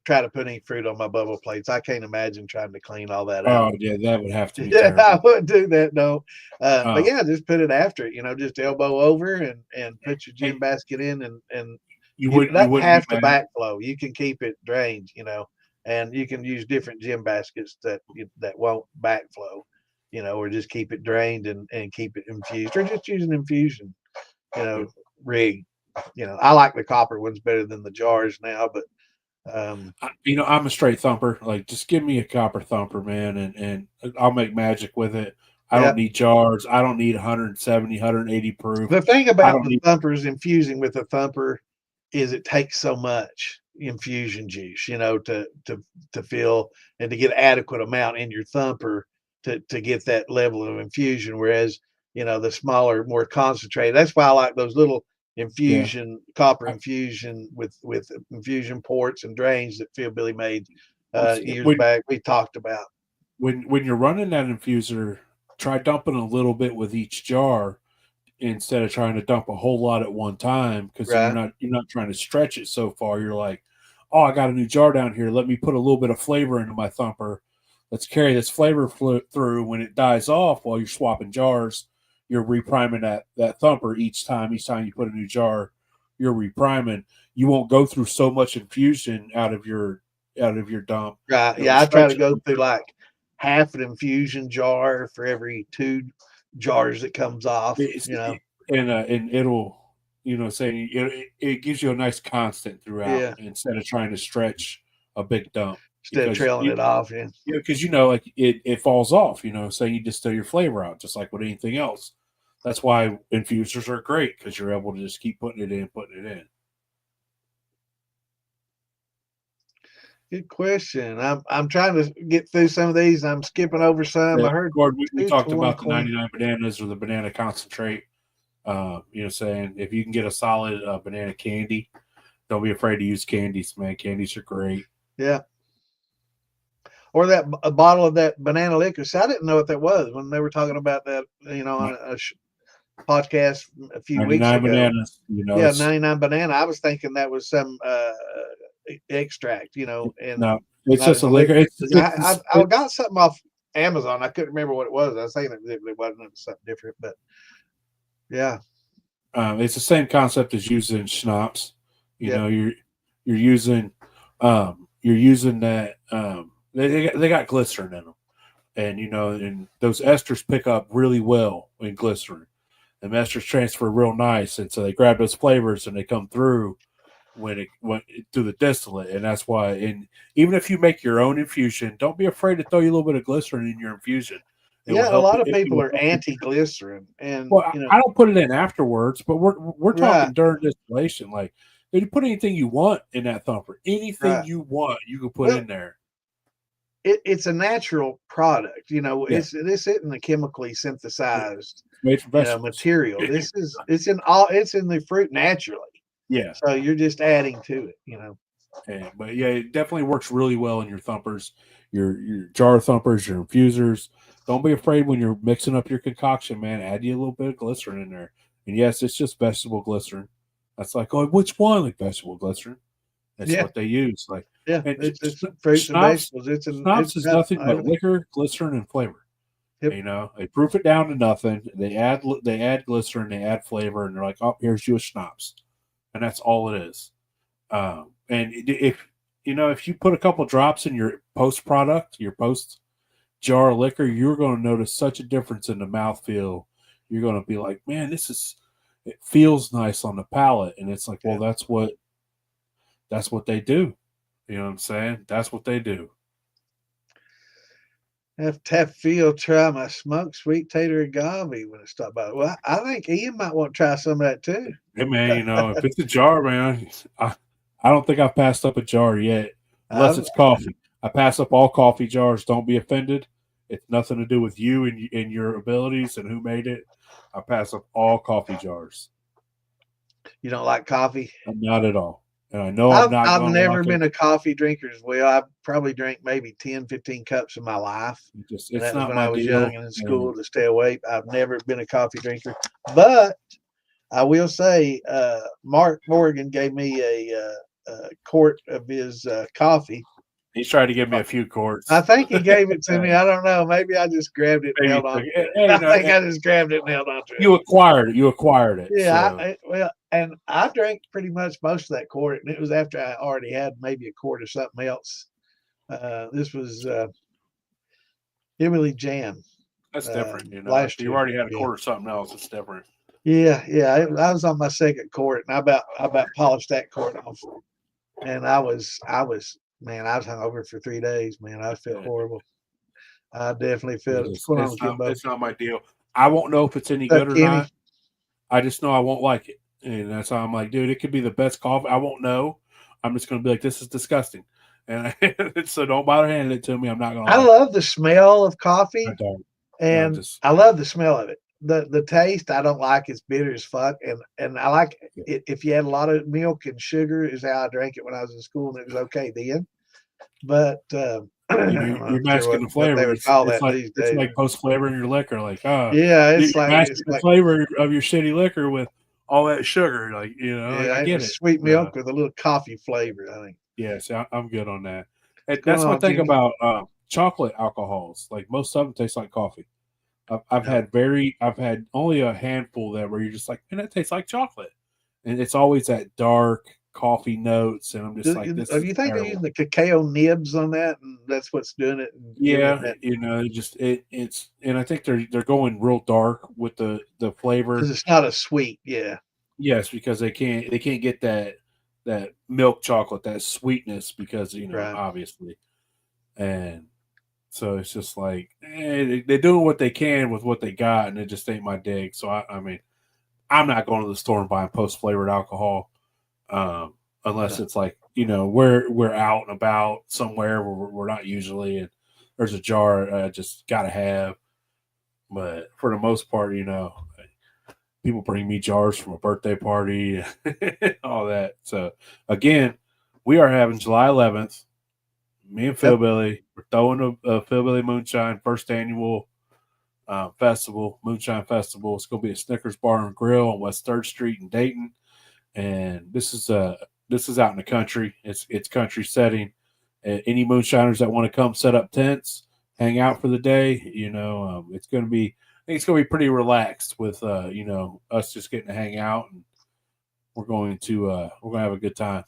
try to put any fruit on my bubble plates. I can't imagine trying to clean all that out. oh yeah, that would have to be Yeah, I terrible. wouldn't do that, no. But Um, yeah, just put it after it, just elbow over and put your and gin basket in and it you doesn't wouldn't be have to mad. backflow. You can keep it drained, and you can use different gin baskets that won't backflow, or just keep it drained and keep it infused, or just use an infusion, rig. I like the copper ones better than the jars now, but I'm a straight thumper. Like, just give me a copper thumper, man, and I'll make magic with it. I yeah. don't need jars. I don't need 170, 180 proof. The thing I about don't the need. thumpers infusing with the thumper is it takes so much infusion juice, to fill and to get adequate amount in your thumper to get that level of infusion. Whereas, the smaller, more concentrated. That's why I like those little Yeah. copper infusion with infusion ports and drains that Phil Billy made years When back. We talked about. when you're running that infuser, try dumping a little bit with each jar instead of trying to dump a whole lot at one time because then Right. you're not trying to stretch it so far. You're like, oh, I got a new jar down here. Let me put a little bit of flavor into my thumper. Let's carry this flavor through. When it dies off while you're swapping jars, you're repriming that thumper each time. Each time you put a new jar, you're repriming. You won't go through so much infusion out of your dump. Right. It'll Yeah, I try stretch to it a go little through bit. like half an infusion jar for every 2 jars that comes off, It's, and it'll say it gives you a nice constant throughout Yeah. instead of trying to stretch a big dump Instead of because trailing it off. Yeah. because like it falls off. So you distill your flavor out just like with anything else. That's why infusers are great because you're able to just keep putting it in. Good question. I'm trying to get through some of these. I'm skipping over some. I heard Gordon, we talked about the 220. 99 bananas or the banana concentrate. Saying if you can get a solid banana candy, Don't be afraid to use candies, man. Candies are great. Yeah. Or that a bottle of that banana liquor. See, I didn't know what that was when they were talking about that, on a podcast a few weeks 99 ago. bananas. Yeah, 99 banana. I was thinking that was some extract, and no, it's not just as a a liquor. liquor. I got something off Amazon. I couldn't remember what it was. I was saying it wasn't. It was something different, but yeah. It's the same concept as using schnapps. Yep. You're using that. They got glycerin in them, and and those esters pick up really well in glycerin. And esters transfer real nice, and so they grab those flavors and they come through when it went through the distillate, and that's why. And even if you make your own infusion, don't be afraid to throw you a little bit of glycerin in your infusion. It will Yeah, a help. lot of It people will are help you. anti-glycerin, and Well, I don't put it in afterwards, but we're right, talking during distillation. Like, you put anything you want in that thumper. Anything right. you want, you can put Well, in there. it's a natural product. Yeah, This isn't a chemically synthesized, it's made from vegetables. material. It's in the fruit naturally. Yeah, So you're just adding to it. but yeah, it definitely works really well in your thumpers, your jar thumpers, your infusers. Don't be afraid when you're mixing up your concoction, man. Add you a little bit of glycerin in there. And yes, it's just vegetable glycerin. That's like, oh, which one? Like vegetable glycerin. That's Yeah, what they use. Like, yeah. and It's fruits and schnapps, vegetables. It's schnapps is got nothing but everything. liquor, glycerin, and flavor. Yep. They proof it down to nothing. They add glycerin, they add flavor, and they're like, oh, here's you a schnapps, and that's all it is. And if you put a couple drops in your post product, your post jar of liquor, you're going to notice such a difference in the mouthfeel. You're going to be like, man, it feels nice on the palate, and it's like, well, Yeah. that's what they do. You know what I'm saying? That's what they do. Have to have Phil try my smoked sweet tater agave when I stop by. Well, I think Ian might want to try some of that too. Hey man, if it's a jar, man, I don't think I've passed up a jar yet, unless I've, it's coffee. I pass up all coffee jars. Don't be offended. It's nothing to do with you and your abilities and who made it. I pass up all coffee jars. you don't like coffee? Not at all. And I know I'm I've not I've going to never like it. been a coffee drinker as well. I've probably drank maybe 10, 15 cups in my life. And It's that was not when my I was young deal. and in school to stay awake. I've never been a coffee drinker. But I will say, Mark Morgan gave me a quart of his coffee. He's trying to give me a few I quarts. think he gave it to me. I don't know. Maybe I just grabbed it and Maybe held on to it. hey, I think I just grabbed it and held on to it. you acquired it. You acquired it. Yeah, So well, and I drank pretty much most of that quart, and it was after I already had maybe a quart of something else. This was Emily Jam that's different. If last you year. already had a Yeah, quarter of something else, it's different. yeah. I was on my second quart, and I about polished that quart off, and I was man, I was hungover for 3 days. Man, I felt horrible. I definitely felt it. What's going on, Kimbo? It's not my deal. I won't know if it's any What's up, good or Kenny? not. I just know I won't like it. And that's how I'm like, dude, it could be the best coffee. I won't know. I'm just gonna be like, this is disgusting. And so don't bother handing it to me. I'm not gonna I like love the smell of it. I coffee, don't. I and just I love the smell of it. The taste I don't like. It's bitter as fuck, and I like it if you add a lot of milk and sugar. Is how I drank it when I was in school, and it was okay then. But I'm not you're sure masking the what they flavor. would call It's that like these days. post flavoring your liquor. Like, Yeah, you're it's masking the like flavor of your shitty liquor with all that sugar. Like, like I yeah, it get was it. sweet milk with a little coffee flavor. I think. Yes, I'm good on that. And What's going that's one on, thing Jimmy? about chocolate alcohols. Like most of them taste like coffee. I've No. had only a handful that where you're just like, man, that tastes like chocolate, and it's always that dark coffee notes, and I'm just Do like, this you is think they're terrible. using the cacao nibs on that, and that's what's doing it and giving it Yeah, that? it's and I think they're going real dark with the Because flavor. it's not a sweet. Yeah, Yes, because they can't get that milk chocolate, that sweetness, because right. obviously. And so it's just like they're doing what they can with what they got, and it just ain't my dig. So I mean, I'm not going to the store and buying post flavored alcohol, unless No. it's like we're out and about somewhere where we're not usually, and there's a jar I just gotta have. But for the most part, People bring me jars from a birthday party, all that. So again, we are having July 11th. Me and Yep. Philbilly, we're throwing a Philbilly Moonshine first annual festival, Moonshine Festival. It's going to be at Snickers Bar and Grill on West 3rd Street in Dayton, and this is out in the country. It's country setting. Any moonshiners that want to come set up tents, hang out for the day, it's going to be. I think it's going to be pretty relaxed with us just getting to hang out, and we're going to have a good time.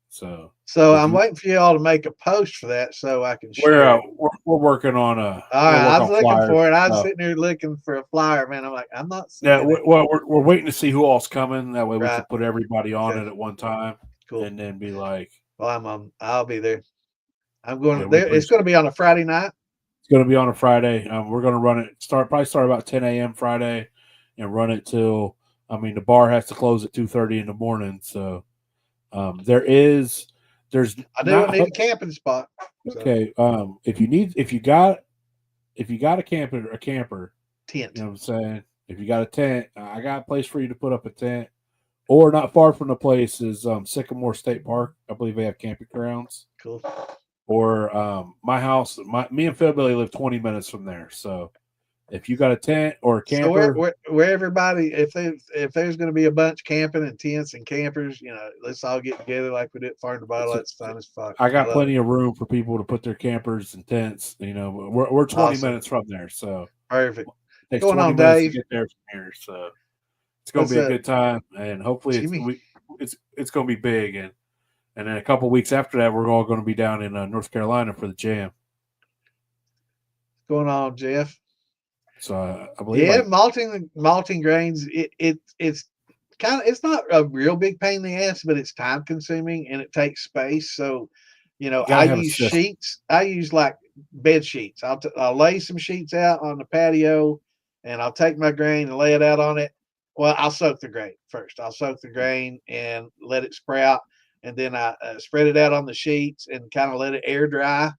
So I'm waiting for you all to make a post for that so I can we're share it. we're working on All right, I was looking flyers. for it. I was sitting there looking for a flyer, man. I'm like, I'm not seeing Yeah, it. we're waiting to see who all's coming. That way we Right. can put everybody on Okay. it at one time, Cool. and then be like, Well, I'll be there. I'm going yeah, there. It's going to be on a Friday night. It's going to be on a Friday. We're going to run it. Probably start about 10 a.m. Friday, and run it till. I mean, the bar has to close at 2:30 in the morning. So there's. I do need a camping spot. So. Okay. If you got a camper tent. You know what I'm saying? If you got a tent, I got a place for you to put up a tent. Or not far from the place is Sycamore State Park. I believe they have camping grounds. Cool. Or my house, me and Philbilly live 20 minutes from there. So if you got a tent or a camper, so where everybody, if there's going to be a bunch camping and tents and campers, let's all get together like we did at Farm to Bottle. That's fun as fuck. I got plenty of room for people to put their campers and tents. We're 20 minutes from there, so perfect. It takes 20 minutes to get there from here, so it's going to be a good time, and hopefully it's going to be big, and then a couple of weeks after that, we're all going to be down in North Carolina for the jam. What's going on, Jeff? So I believe, malting grains. It's it's not a real big pain in the ass, but it's time consuming and it takes space. So, I use sheets. I use like bed sheets. I'll lay some sheets out on the patio, and I'll take my grain and lay it out on it. Well, I'll soak the grain first. I'll soak the grain and let it sprout, and then I spread it out on the sheets and kind of let it air dry.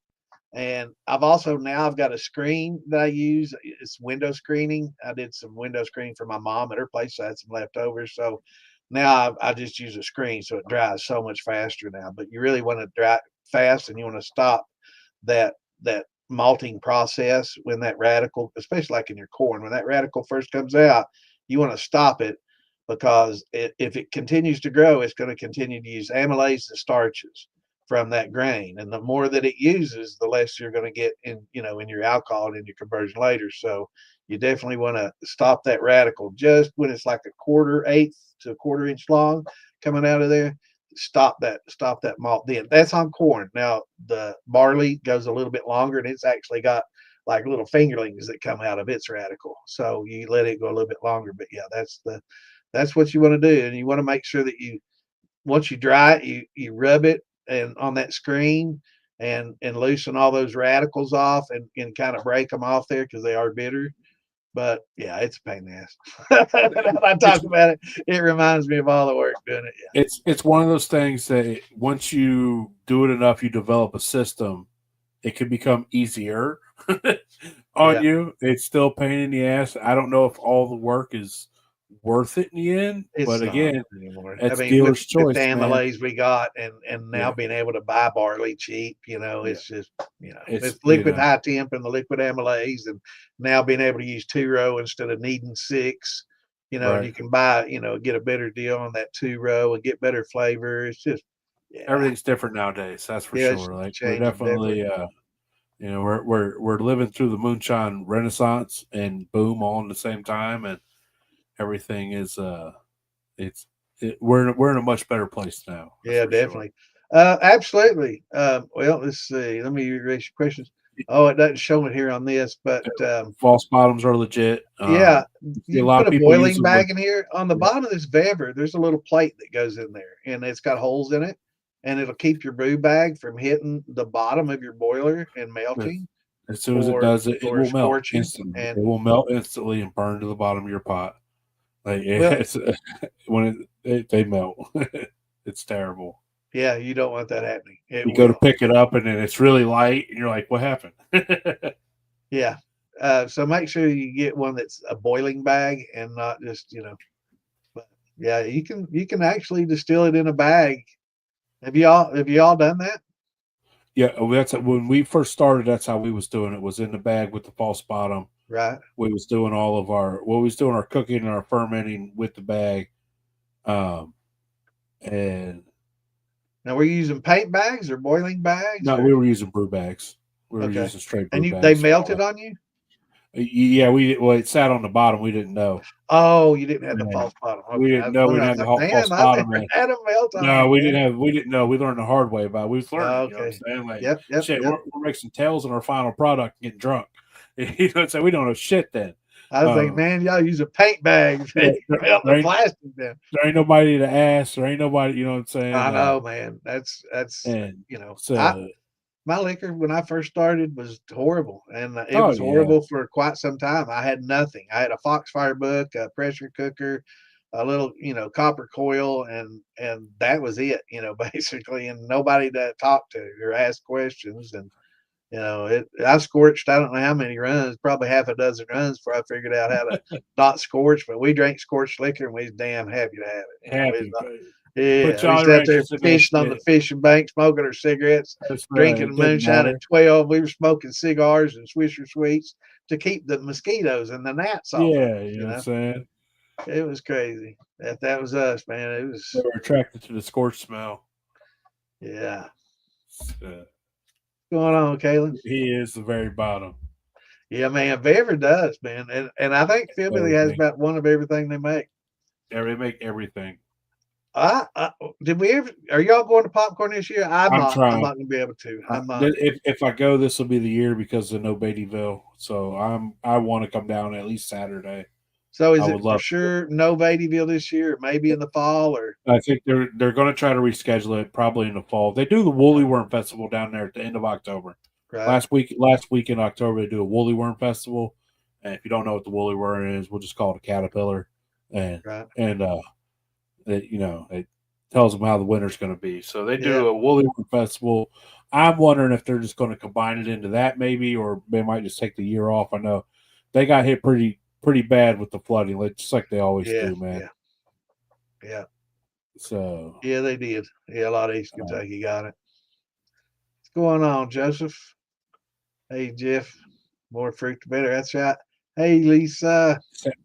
And I've got a screen that I use. It's window screening. I did some window screening for my mom at her place. So I had some leftovers. So now I just use a screen so it dries so much faster now. But you really want to dry it fast, and you want to stop that malting process when that radical, especially like in your corn, when that radical first comes out, you want to stop it, because if it continues to grow, it's going to continue to use amylase and starches from that grain, and the more that it uses, the less you're going to get in your alcohol and in your conversion later. So you definitely want to stop that radical just when it's like a 1/4 to a 1/4 inch long coming out of there. Stop that malt. Then that's on corn. Now the barley goes a little bit longer, and it's actually got like little fingerlings that come out of its radical. So you let it go a little bit longer. But yeah, that's what you want to do, and you want to make sure that once you dry it, you rub it and on that screen and loosen all those radicals off and kind of break them off there, because they are bitter. But yeah, it's a pain in the ass. When I talk about it, it reminds me of all the work doing it. Yeah. It's one of those things that once you do it enough, you develop a system. It can become easier on you. It's still a pain in the ass. I don't know if all the work is worth it in the end, but again, it's dealer's choice. With the amylase we got, and now being able to buy barley cheap, it's just it's liquid high temp and the liquid amylase, and now being able to use 2-row instead of needing 6, and you can buy get a better deal on that 2-row and get better flavor. It's just everything's different nowadays. That's for sure. Like we're definitely. We're living through the moonshine renaissance and boom all in the same time, and everything is we're in a much better place now. Yeah, definitely. Sure. Absolutely. Well, let's see. Let me erase your questions. Oh, it doesn't show it here on this, but false bottoms are legit. Yeah, you put a boiling bag in here. On the bottom of this Vever, there's a little plate that goes in there, and it's got holes in it, and it'll keep your brew bag from hitting the bottom of your boiler and melting. As soon as it does it will melt instantly. It will melt instantly and burn to the bottom of your pot. Like when they melt, it's terrible. Yeah, you don't want that happening. You go to pick it up, and then it's really light, and you're like, "What happened?" Yeah. So make sure you get one that's a boiling bag and not just Yeah, you can actually distill it in a bag. Have y'all done that? Yeah, that's when we first started. That's how we was doing it. Was in the bag with the false bottom. Right. We was doing all of our we was doing our cooking and our fermenting with the bag. And Now we're using paint bags or boiling bags no, or we were using brew bags. We were okay. using straight And brew they bags for all melted that. on you? Yeah, it sat on the bottom. We didn't know. Oh, you didn't have the And false bottom. we Okay. I didn't was know we wondering, I didn't was have the like, whole false damn, I've bottom. never had them melt on No, me, we man. didn't have. We didn't know. We learned the hard way about it. We was learning. You know what Okay. I'm saying? Like, Yep, yep, shit, yep. we're making tails in our final product, and getting drunk. You know, so we don't know shit then. I was like, Um, man, y'all use a paint bag. yeah, Melt the plastic then. there ain't nobody to ask. There ain't nobody. You know what I'm saying? I know, man. That's And you know, so, my liquor when I first started was horrible, and it oh was yeah, horrible for quite some time. I had nothing. I had a Foxfire book, a pressure cooker, a little, copper coil, and that was it, basically, and nobody to talk to or ask questions. And I scorched. I don't know how many runs, probably half a dozen runs before I figured out how to not scorch. But we drank scorched liquor, and we was damn happy to have it. happy. Yeah, Put we Jolly sat there Ranchers in that fishing on the shit. fishing bank, smoking our cigarettes, That's right. drinking It didn't moonshine matter. at 12. We were smoking cigars and Swisher Sweets to keep the mosquitoes and the gnats off of Yeah, us, you know what I'm saying. It was crazy. That was us, man. It They was, were attracted to the scorch smell. yeah. Uh, What's going on, Kaylin? he is the very bottom. Yeah, man. Beaver does, man. And I think Philby has Everything. about one of everything they make. They make everything. Did we ever? Are y'all going to popcorn this year? I'm I'm not. I'm trying. not going to be able to. I'm not. If I go, this will be the year because of no Beattyville. So I want to come down at least Saturday. So I is it would for love to. sure no Beattyville this year? Or maybe in the fall or I think they're going to try to reschedule it probably in the fall. They do the Woolly Worm Festival down there at the end of October. right, Last week in October they do a Woolly Worm Festival. And if you don't know what the Woolly Worm is, we'll just call it a caterpillar. And right. and it tells them how the winter's going to be. So they Yeah, do a Woolly Worm Festival. I'm wondering if they're just going to combine it into that maybe, or they might just take the year off. I know they got hit pretty bad with the flooding, just like they always yeah, do, man. yeah, yeah, So yeah. They did. Yeah, a lot of East Kentucky got it. What's going on, Joseph? Hey, Jeff. More fruit, the better. That's right. Hey, Lisa.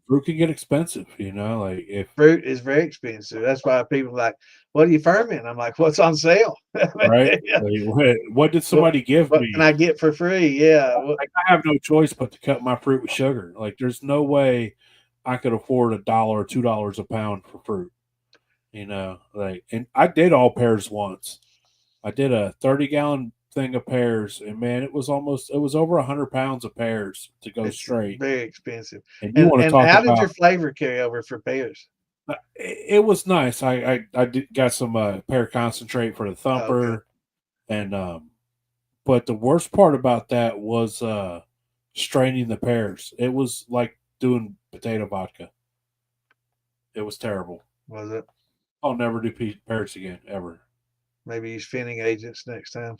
fruit can get expensive, like if Fruit is very expensive. That's why people are like, "What do you ferment?" I'm like, "What's on sale?" right. Yeah. Like, what did What, somebody give what can me? I get for free? Yeah. Like I have no choice but to cut my fruit with sugar. Like there's no way I could afford $1 or $2 a pound for fruit. And I did all pears once. I did a 30-gallon thing of pears, and man, it was over 100 pounds of pears to go It's straight. very expensive. And you want to And talk how did about your flavor carry over for pears? it was nice. Got some pear concentrate for the Oh, okay. thumper, and but the worst part about that was straining the pears. It was like doing potato vodka. It was terrible. Was it? I'll never do pears again ever. Maybe use finning agents next time.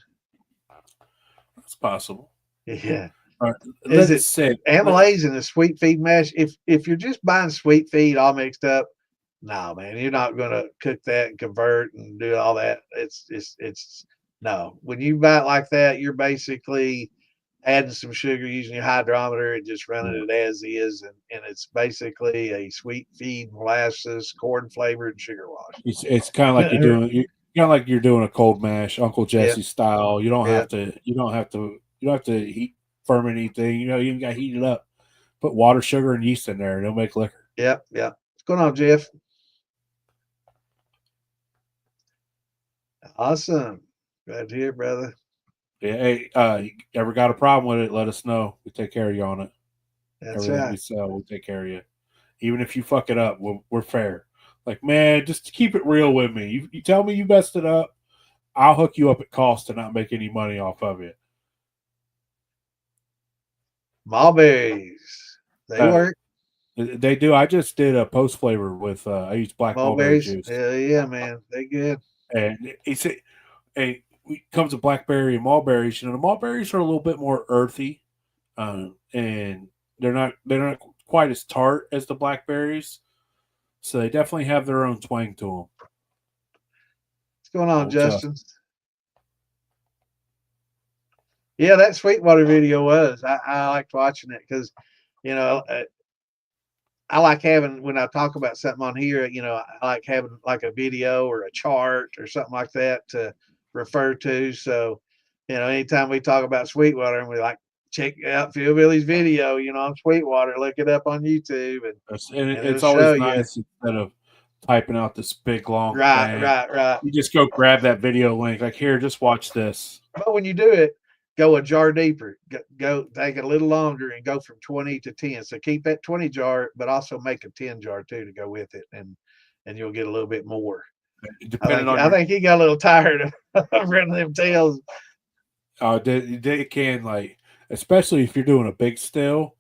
That's possible. Yeah. All right, Is let's it say amylase and a sweet feed mash? If you're just buying sweet feed all mixed up, no, man, you're not gonna cook that and convert and do all that. It's no. When you buy it like that, you're basically adding some sugar using your hydrometer and just running it as is, and it's basically a sweet feed molasses, corn flavored sugar wash. it's kind of like you're doing a cold mash, Uncle Yeah, Jesse style. You don't yeah, have to heat ferment anything. You even got to heat it up. Put water, sugar, and yeast in there, and it'll make liquor. yeah, yeah. What's going on, Jeff? Awesome. Glad to hear, brother. Yeah, hey, you ever got a problem with it? Let us know. We take care of you on it. That's Everything right. we sell, we take care of you. Even if you fuck it up, we're fair. Like, man, just keep it real with me. You tell me you messed it up, I'll hook you up at cost to not make any money off of it. Mulberries. They Uh, work. they do. I just did a post flavor with I used black mulberry Mulberries. juice, Hell yeah, man. They good. and it comes with blackberry and mulberries. The mulberries are a little bit more earthy, and they're not quite as tart as the blackberries. So they definitely have their own twang to them. What's going on, Old Justin? Yeah, that Sweetwater video was. I liked watching it because, you know, I like having, when I talk about something on here, you know, I like having like a video or a chart or something like that to refer to. So, you know, anytime we talk about Sweetwater and we like check out Phil Billy's video, you know, on Sweetwater, look it up on YouTube and and it'll it's show always you. nice instead of typing out this big long Right, thing. right. You just go grab that video link. Like, here, just watch this. But when you do it, go a jar deeper. Go take it a little longer and go from 20 to 10. So keep that 20 jar, but also make a 10 jar too to go with it, and you'll get a little bit more. Depending on I think he got a little tired of running them tails. They can, like, especially if you're doing a big still,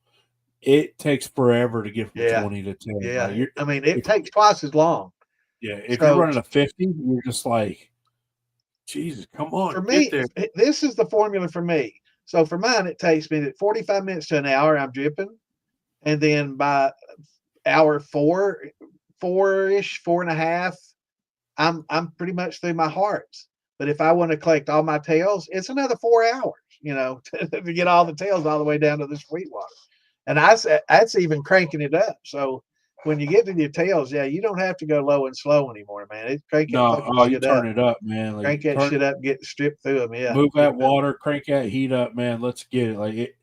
it takes forever to get from 20 to 10. Yeah. Like, I mean, it takes twice as long. yeah, if you're running a 50, you're just like, Jesus, come on, for get me, there. this is the formula for me. So for mine, it takes me 45 minutes to an hour. I'm dripping, and then by hour four-ish, 4.5, I'm pretty much through my hearts. But if I want to collect all my tails, it's another 4 hours, you know, to get all the tails all the way down to the Sweetwater. And that's even cranking it up. So when you get to your tails, yeah, you don't have to go low and slow anymore, man. It's crank that fucking You shit turn up. it up, man. Like, Crank that shit up, get stripped through them. Yeah, move that water, crank that heat up, man. Let's get it. Like, if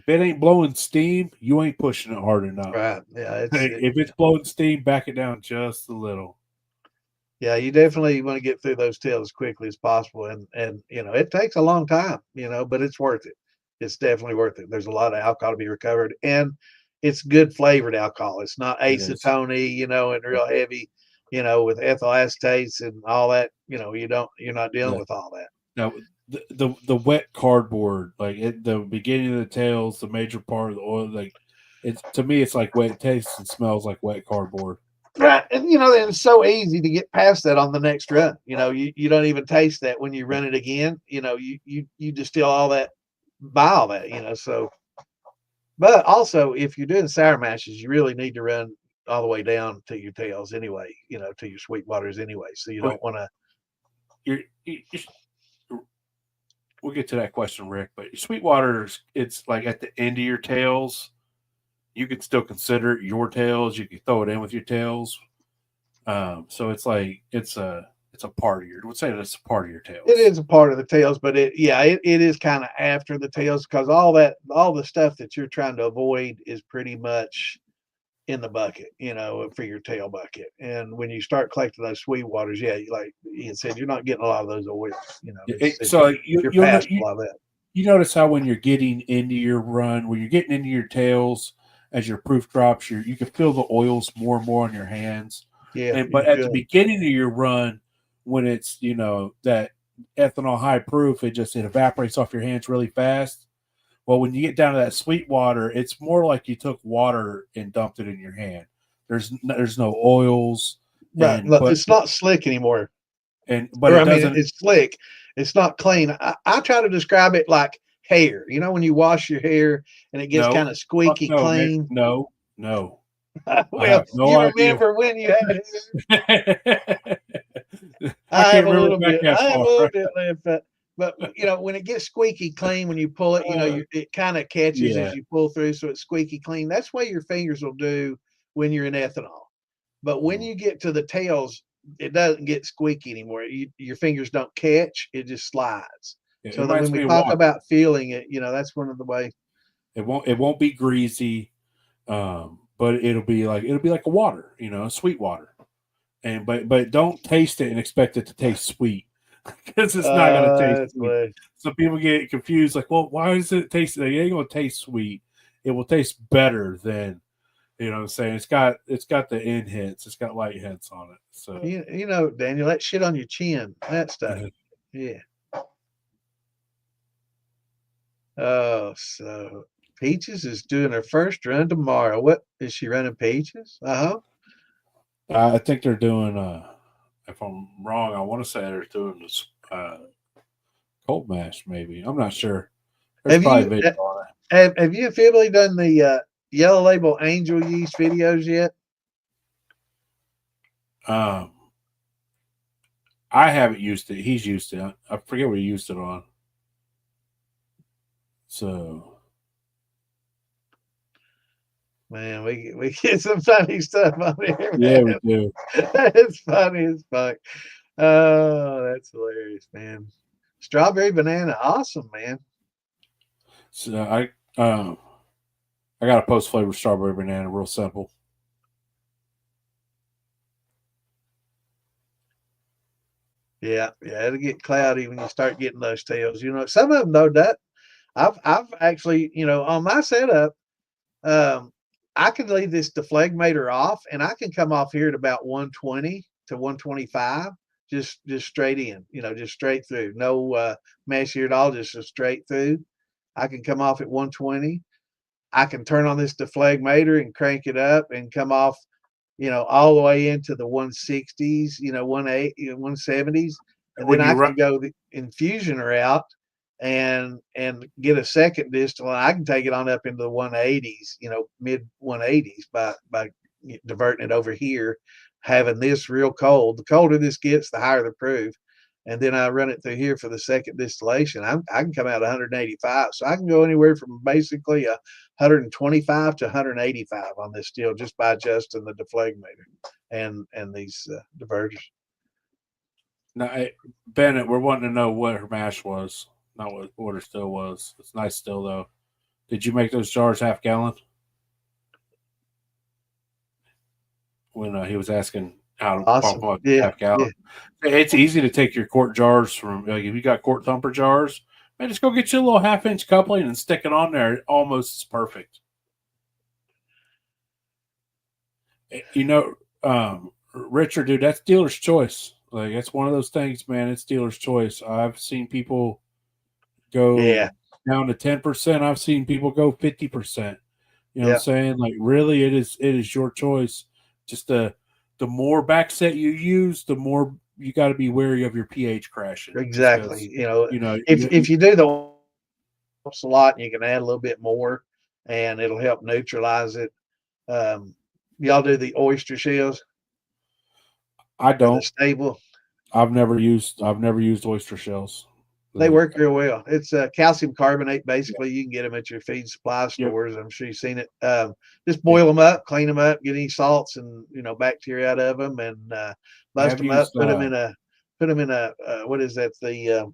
it ain't blowing steam, you ain't pushing it hard enough. Right. Yeah. If it's blowing steam, back it down just a little. Yeah, you definitely want to get through those tails as quickly as possible, and you know it takes a long time, you know, but it's worth it. It's definitely worth it. There's a lot of alcohol to be recovered, and it's good flavored alcohol. It's not acetone, you know, and real heavy, you know, with ethyl acetates and all that. You know, you're not dealing with all that. Now, the wet cardboard, like the beginning of the tails, the major part of the oil, like, it's, to me, it's like wet. It tastes and smells like wet cardboard. Right. And you know, it's so easy to get past that on the next run. You know, you don't even taste that when you run it again. You know, you distill all that, buy all that, you know. So, but also if you're doing sour mashes, you really need to run all the way down to your tails anyway, you know, to your Sweetwaters anyway. So you don't want to. We'll get to that question, Rick. But your Sweetwaters, it's like at the end of your tails, you can still consider it your tails. You can throw it in with your tails. So it's like it's a part of your. Let's say it's a part of your tails. It is a part of the tails, but it is kind of after the tails, because all the stuff that you're trying to avoid is pretty much in the bucket, you know, for your tail bucket. And when you start collecting those Sweetwaters, yeah, like Ian said, you're not getting a lot of those oils, you know. So you're past a lot of that. You notice how when you're getting into your run, when you're getting into your tails, as your proof drops, you can feel the oils more and more on your hands. Yeah. But at the beginning of your run, when it's, you know, that ethanol high proof, it evaporates off your hands really fast. Well, when you get down to that Sweetwater, it's more like you took water and dumped it in your hand. There's no oils. Right. But it's not slick anymore. It's slick. It's not clean. I try to describe it like hair. You know, when you wash your hair and it gets kind of squeaky clean. No. Well, you remember when you had it. I have a little bit left, but you know, when it gets squeaky clean, when you pull it, you know, it kind of catches as you pull through, so it's squeaky clean. That's what your fingers will do when you're in ethanol. But when you get to the tails, it doesn't get squeaky anymore. Your fingers don't catch; it just slides. So that when we talk about feeling it, you know, that's one of the ways. It won't be greasy, but it'll be like a water, you know, sweet water. And but don't taste it and expect it to taste sweet, because it's not going to taste sweet. So people get confused, like, well, why does it taste? It ain't going to taste sweet. It will taste better than, you know what I'm saying. It's got the end hits. It's got light hits on it. So you know, Daniel, that shit on your chin, that stuff. Yeah. Oh, so Peaches is doing her first run tomorrow. What is she running, Peaches? I think they're doing. If I'm wrong, I want to say they're doing this cold mash. Maybe, I'm not sure. Have you officially done the Yellow Label Angel Yeast videos yet? Um, I haven't used it. He's used it. I forget what he used it on. So, Man, we get some funny stuff on here, yeah, man. we do. It's funny as fuck. Oh, that's hilarious, man. Strawberry banana, awesome, man. So I got a post flavor strawberry banana, real simple. Yeah, it'll get cloudy when you start getting those tails. You know, some of them though, that I've actually, you know, on my setup, um, I can leave this deflegmator off, and I can come off here at about 120 to 125, just straight in, you know, just straight through, no mesh here at all, just a straight through. I can come off at 120. I can turn on this deflegmator and crank it up and come off, you know, all the way into the 160s, you know, 170s, and then When I you run, can go the infusion route and get a second distillate. I can take it on up into the 180s, you know, mid 180s by diverting it over here, having this real cold. The colder this gets, the higher the proof. And then I run it through here for the second distillation. I can come out 185, so I can go anywhere from basically 125 to 185 on this steel just by adjusting the deflegmator and these diverters. now, Bennett, we're wanting to know what her mash was, not what her still was. It's nice still though. Did you make those jars half gallon? When he was asking how to pump Awesome. them up Yeah. half gallon. Yeah. It's easy to take your quart jars from, like, if you got quart thumper jars, man, just go get you a little 1/2 inch coupling and stick it on there. It almost is perfect. You know, Richard, dude, that's dealer's choice. Like, that's one of those things, man. It's dealer's choice. I've seen people Yeah. go down to 10%. I've seen people go 50%. You know what I'm Yeah. saying? Like, really, it is your choice. Just the more back set you use, the more you got to be wary of your pH crashing. Just Exactly. because, You know, you know, if you do the a lot, you can add a little bit more, and it'll help neutralize it. Um, y'all do the oyster shells I or the don't. stable? I've never used oyster shells. They Like, work real well. It's calcium carbonate. yeah, Basically, you can get them at your feed supply yep, stores. I'm sure you've seen it. Just yeah. boil them up, clean them up, get any salts and bacteria out of them, and bust I've them up. used Put them in a what is that? The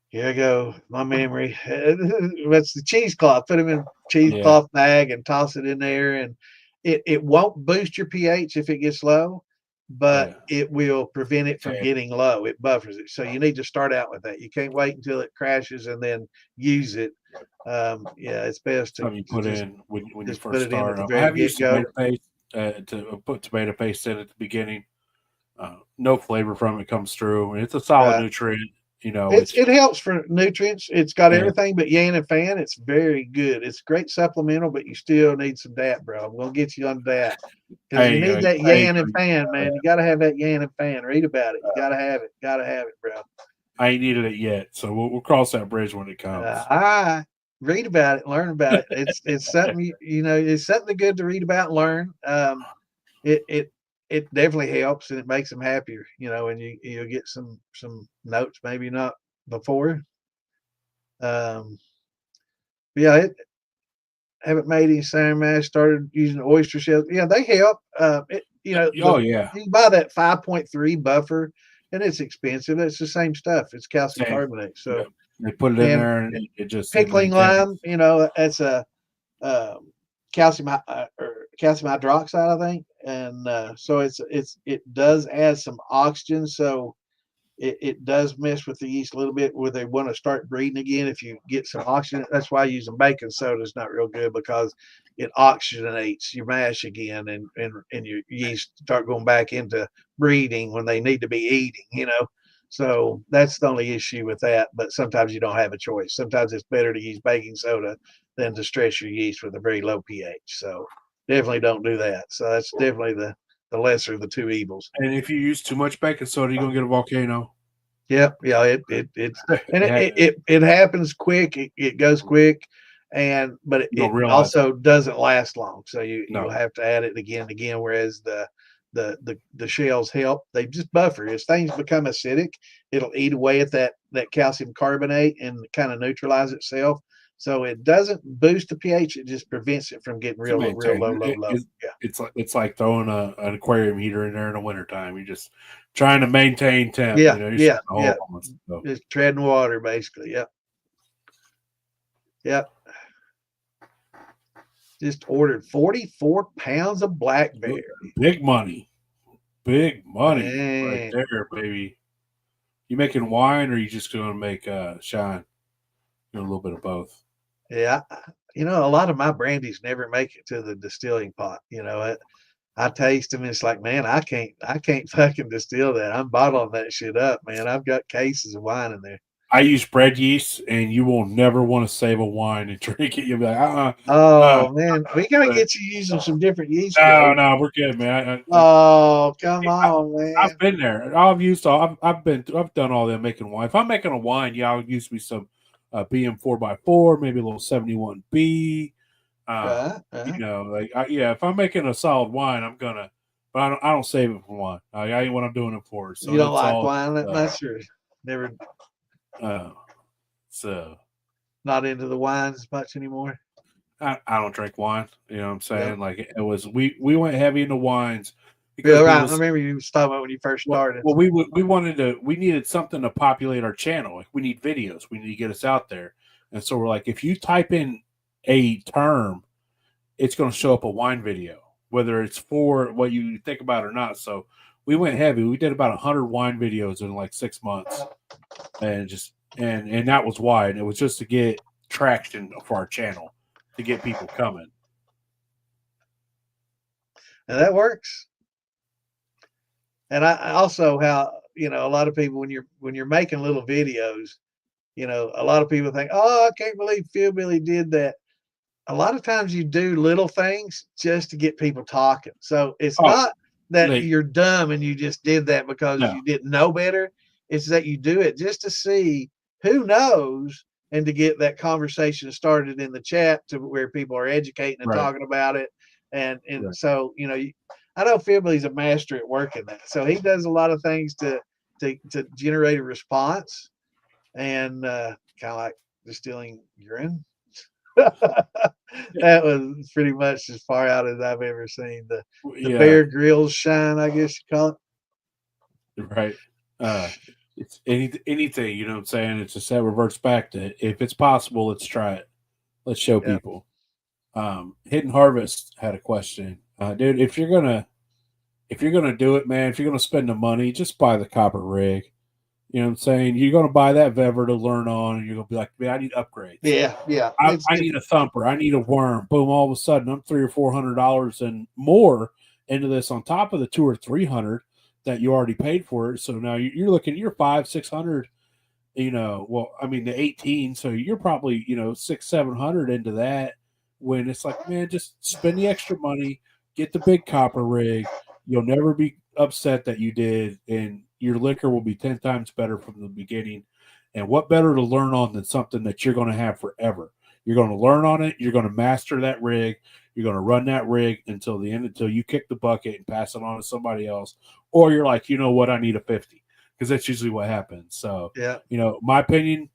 here I go. My memory. That's the cheesecloth. Put them in yeah, cheesecloth bag and toss it in there, and it won't boost your pH if it gets low, but yeah. it will prevent it from Okay. getting low. It buffers it. So you need to start out with that. You can't wait until it crashes and then use it. Yeah, it's best Something you to put in when you just put first it in at start. the I very have get used go. tomato paste to put tomato paste in at the beginning. No flavor from it comes through, and it's a solid Right. nutrient. You know, It helps for nutrients. It's got yeah, everything but yan and fan. It's very good. It's great supplemental, but you still need some DAT, bro. I'm gonna get you on DAT because you hey, need that I yan and agree. fan, man. You got to have that yan and fan. Read about it. You got to have it. Got to have it, bro. I ain't needed it yet, so we'll cross that bridge when it comes. I read about it, learn about it. It's something it's something good to read about and learn. It it definitely helps and it makes them happier, and you'll get some notes maybe not before. Um, yeah, haven't made any salmon mash. Started using oyster shells. Yeah, they help. Oh yeah, You can buy that 5.3 buffer, and it's expensive. It's the same stuff. It's calcium same. carbonate. Yep. So They put it in and there, and it pickling maintains. lime, that's a calcium or calcium hydroxide, I think, and so it does add some oxygen. So it does mess with the yeast a little bit where they want to start breeding again. If you get some oxygen, that's why using baking soda is not real good because it oxygenates your mash again, and your yeast start going back into breeding when they need to be eating. So that's the only issue with that. But sometimes you don't have a choice. Sometimes it's better to use baking soda than to stress your yeast with a very low pH. So definitely don't do that. So that's definitely the lesser of the two evils. And if you use too much baking soda, you're gonna get a volcano. Yep, yeah, it's and Yeah, it happens quick. It goes quick, but you it don't realize it. also doesn't last long. So you'll No, have to add it again and again. Whereas the shells help. They just buffer. As things become acidic, it'll eat away at that calcium carbonate and kind of neutralize itself. So it doesn't boost the pH; it just prevents it from getting real low. It's like throwing an aquarium heater in there in the wintertime. You're just trying to maintain temp. Yeah, you're just treading water, basically. Yep. Just ordered 44 pounds of blackberry. Big money right there, baby. You making wine, or you just going to make shine? A little bit of both. Yeah, a lot of my brandies never make it to the distilling pot. I taste them. And it's like, man, I can't fucking distill that. I'm bottling that shit up, man. I've got cases of wine in there. I use bread yeast, and you will never want to save a wine and drink it. You'll be like, man, we gotta get you using some different yeast. No, we're good, man. Come on, man. I've been there. I've done all that making wine. If I'm making a wine, I'll use me some BM 4x4, maybe a little 71B. If I'm making a solid wine, I'm gonna, but I don't save it for wine. I ain't what I'm doing it for. So you don't like wine that much, or never? So not into the wines much anymore. I don't drink wine. You know what I'm saying? Yep. Like it was, we went heavy into wines. Because I remember you was talking about when you first started. Well, we needed something to populate our channel. Like we need videos. We need to get us out there. And so we're like, if you type in a term, it's going to show up a wine video, whether it's for what you think about or not. So we went heavy. We did about 100 wine videos in like 6 months, and and that was why. And it was just to get traction for our channel, to get people coming. And that works. And I also how a lot of people when you're making little videos, a lot of people think, oh, I can't believe Philbilly did that. A lot of times you do little things just to get people talking. So it's not that you're dumb and you just did that because you didn't know better. It's that you do it just to see who knows and to get that conversation started in the chat to where people are educating and talking about it. And so, I know Philbilly's a master at working that. So he does a lot of things to generate a response, and kind of like distilling urine. That was pretty much as far out as I've ever seen the Bear Grylls shine, I guess you call it. Right. It's anything, you know what I'm saying? It's just that reverts back to, if it's possible, let's try it. Let's show people. Hidden Harvest had a question. Dude, if you're gonna do it, man, if you're gonna spend the money, just buy the copper rig. You know what I'm saying? You're gonna buy that Vever to learn on, and you're gonna be like, man, I need upgrades. Yeah. I need a thumper. I need a worm. Boom! All of a sudden, I'm $300 or $400 and more into this on top of the $200 or $300 that you already paid for it. So now you're looking, you're $500-600. The 18. So you're probably $600-700 into that. When it's like, man, just spend the extra money, get the big copper rig. You'll never be upset that you did, and your liquor will be 10 times better from the beginning. And what better to learn on than something that you're going to have forever? You're going to learn on it. You're going to master that rig. You're going to run that rig until the end, until you kick the bucket and pass it on to somebody else. Or you're like, you know what, I need a 50, because that's usually what happens. So, my opinion,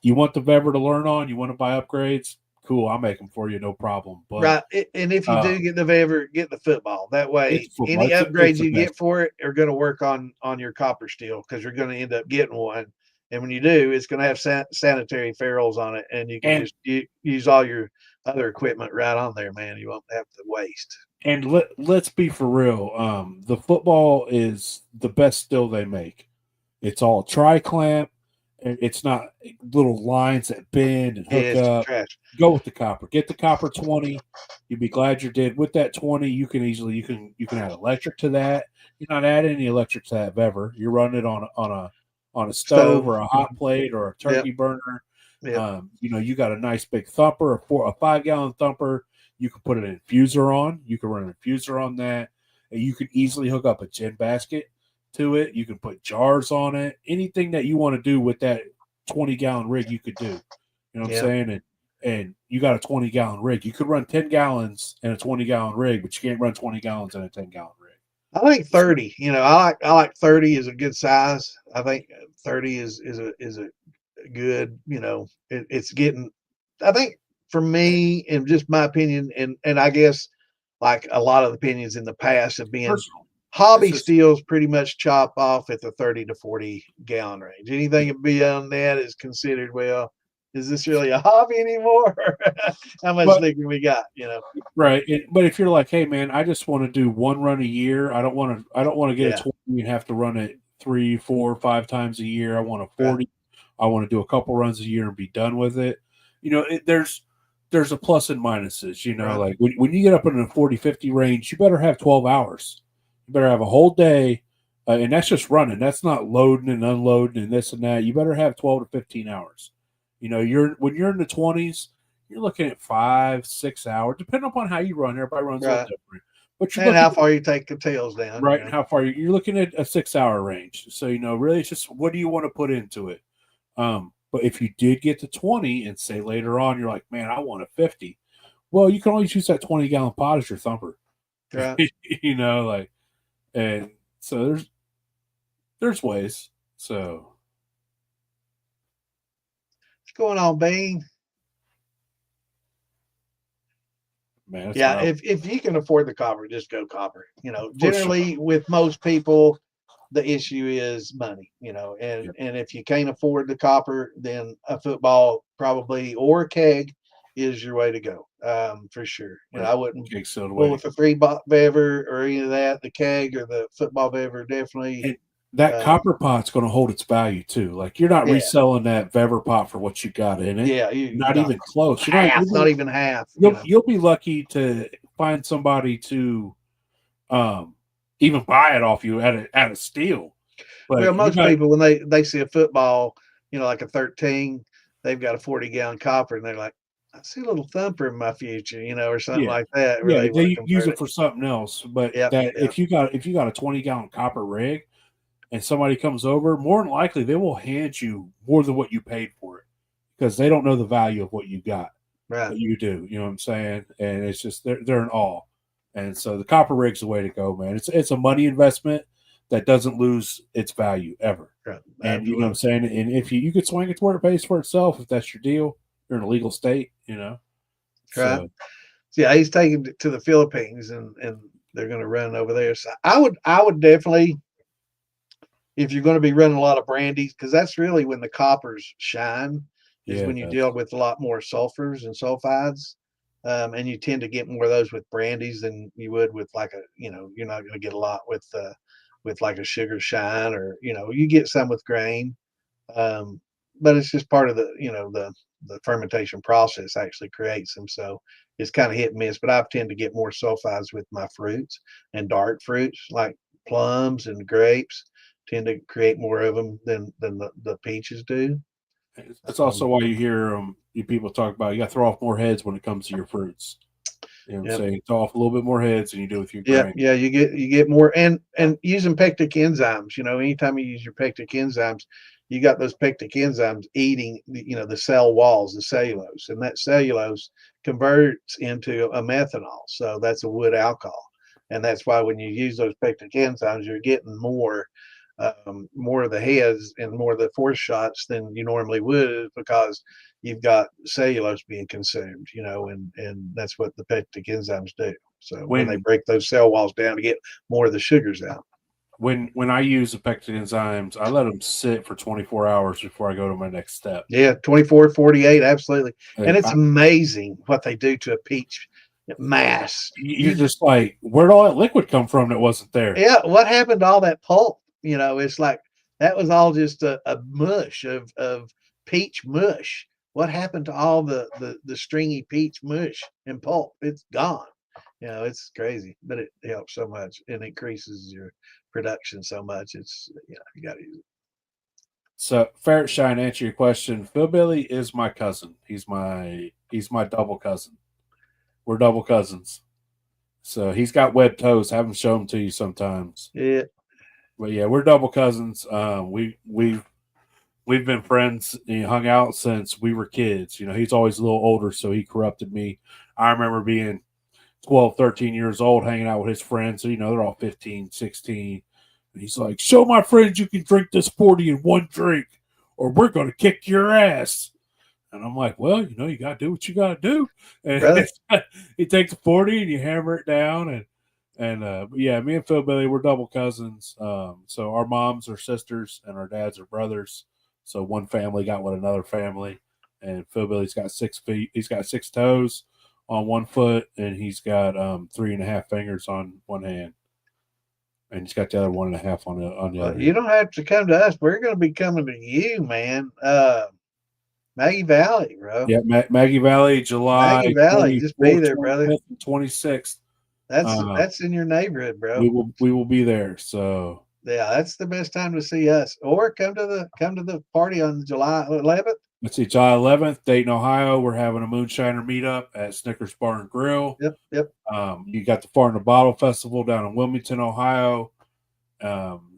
you want the Vever to learn on, you want to buy upgrades, cool, I'll make them for you, no problem. But and if you do get the Vever, get the football. That way, any upgrades you get for it are going to work on your copper steel, because you're going to end up getting one. And when you do, it's going to have sanitary ferrules on it, and you can just use all your other equipment right on there, man. You won't have to waste. And let's be for real. The football is the best still they make. It's all tri-clamp. It's not little lines that bend and hook up. Trash. Go with the copper. Get the copper 20. You'd be glad you did. With that 20, you can add electric to that. You're not adding any electric to that Vever. You're running it on a stove or a hot plate or a turkey burner. Yep. You got a nice big thumper, a 5-gallon thumper. You can put an infuser on. You can run an infuser on that. And you can easily hook up a gin basket to it. You can put jars on it. Anything that you want to do with that 20-gallon rig, you could do. You know what I'm saying? And you got a 20-gallon rig. You could run 10 gallons in a 20-gallon rig, but you can't run 20 gallons in a 10-gallon rig. I think 30. I like 30 is a good size. I think 30 is a good. It's getting. I think for me, and just my opinion, and I guess like a lot of the opinions in the past have been, Personal. It's hobby just steels pretty much chop off at the 30 to 40 gallon range. Anything beyond that is considered, well, is this really a hobby anymore? How much but liquor we got? right. But if you're like, hey man, I just want to do one run a year. I don't want to get a Yeah, 20 and have to run it 3, 4, 5 times a year. I want a right, 40. I want to do a couple runs a year and be done with it. There's a plus and minuses. right, Like when you get up in the 40, 50 range, you better have 12 hours. You better have a whole day, and that's just running. That's not loading and unloading and this and that. You better have 12 to 15 hours. When you're in the 20s, you're looking at 5, 6 hours, depending upon how you run. Everybody runs a little right. different, but you're And looking how at, far you take the tails down? right, how far you're looking at a 6 hour range. So really, it's just what do you want to put into it. But if you did get to 20 and say later on you're like, man, I want a 50. Well, you can always use that 20-gallon pot as your thumper. Right. Like, and so there's ways. So What's going on, Bean? man, that's Yeah, what I if you can afford the copper, just go copper. for sure. Generally with most people, the issue is money. And Yeah, and if you can't afford the copper, then a football probably or a keg is your way to go, for sure. right. I wouldn't Cake soda go way to with the three bever or any of that. The keg or the football bever definitely. And that Uh, copper pot's going to hold its value too. Like you're not yeah, reselling that Vever pot for what you got in it. yeah, you're Not not even close. You're not. half, not even half. You'll be lucky to find somebody to um, even buy it off you at a steal. Well, But you most got people when they see a football, like a 13, they've got a 40-gallon copper, and they're like, I see a little thumper in my future, or something yeah like that, where yeah they want to they use convert it it. for something else. But Yep, that yep, if you got a 20-gallon copper rig and somebody comes over, more than likely they will hand you more than what you paid for it because they don't know the value of what you got. right, But you do. You know what I'm saying? And it's just they're in awe. And so the copper rig's the way to go, man. It's a money investment that doesn't lose its value ever. right, And you know what I'm absolutely, saying? And if you could swing it to where it pays for itself, if that's your deal, you're in a legal state. right. So Yeah, he's taking it to the Philippines, and they're going to run over there. So I would definitely, if you're going to be running a lot of brandies, because that's really when the coppers shine, is yeah, when you that's deal with a lot more sulfurs and sulfides. And you tend to get more of those with brandies than you would with like you're not going to get a lot with like a sugar shine, or you get some with grain. Um, but it's just part of the fermentation process actually creates them. So it's kind of hit and miss. But I tend to get more sulfides with my fruits, and dark fruits like plums and grapes tend to create more of them than the peaches do. that's also Um, why you hear you people talk about you got to throw off more heads when it comes to your fruits. You know what I'm yep. saying? Throw off a little bit more heads than you do with your Yeah, grain. yeah, you get more, and using pectic enzymes. Anytime you use your pectic enzymes, you got those pectic enzymes eating the cell walls, the cellulose, and that cellulose converts into a methanol. So that's a wood alcohol, and that's why when you use those pectic enzymes, you're getting more of the heads and more of the force shots than you normally would, because you've got cellulose being consumed, and that's what the pectic enzymes do. So when they When break those cell walls down to get more of the sugars out. when I use the pectin enzymes, I let them sit for 24 hours before I go to my next step. Yeah, 24, 48, absolutely. And Like it's amazing what they do to a peach mass. you're just like, where'd all that liquid come from that wasn't there? Yeah, what happened to all that pulp? It's like that was all just a mush of peach mush. What happened to all the stringy peach mush and pulp? It's gone. It's crazy, but it helps so much and increases your production so much. It's you got to use it. So, Ferret Shine, answer your question. Phil Billy is my cousin. He's my double cousin. We're double cousins. So he's got webbed toes. Have him show them to you sometimes. Yeah, But yeah, we're double cousins. We've been friends. Hung out since we were kids. He's always a little older, so he corrupted me. I remember being 12, 13 years old, hanging out with his friends. So, they're all 15, 16. And he's like, show my friends you can drink this 40 in one drink, or we're going to kick your ass. And I'm like, well, you got to do what you got to do. And he takes a 40 and you hammer it down. But yeah, me and Phil Billy, we're double cousins. So our moms are sisters and our dads are brothers. So one family got with another family. And Phil Billy's got 6 feet. He's got 6 toes on one foot, and he's got 3.5 fingers on one hand. And he's got the other 1.5 on the other. You don't have to come to us. We're going to be coming to you, man. Maggie Valley, bro. Yeah, Maggie Valley, July. Maggie Valley, just be there, brother. 25th and 26th. That's in your neighborhood, bro. We will be there. So yeah, that's the best time to see us. Or come to the party on July 11th. Let's see, July 11th, Dayton, Ohio. We're having a moonshiner meetup at Snickers Bar and Grill. Yep. You got the Far in the Bottle Festival down in Wilmington, Ohio,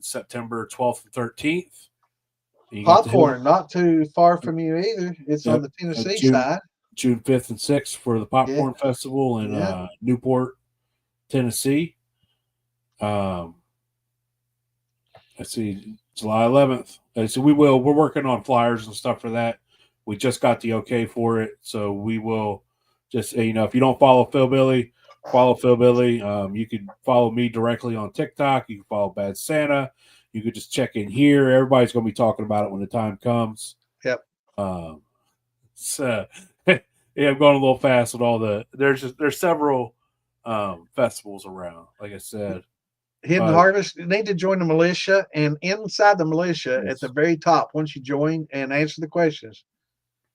September 12th and 13th. Popcorn, not too far from you either. It's on the Tennessee side. June 5th and 6th for the Popcorn Festival in Newport, Tennessee. Let's see, July 11th. So we're working on flyers and stuff for that. We just got the okay for it. So we will just, if you don't follow Phil Billy, follow Phil Billy. You can follow me directly on TikTok. You can follow Bad Santa. You could just check in here. Everybody's going to be talking about it when the time comes. Yep. So yeah, I'm going a little fast with all there's several festivals around. Like I said, Hidden Harvest. You need to join the militia, and inside the militia, at the very top, once you join and answer the questions.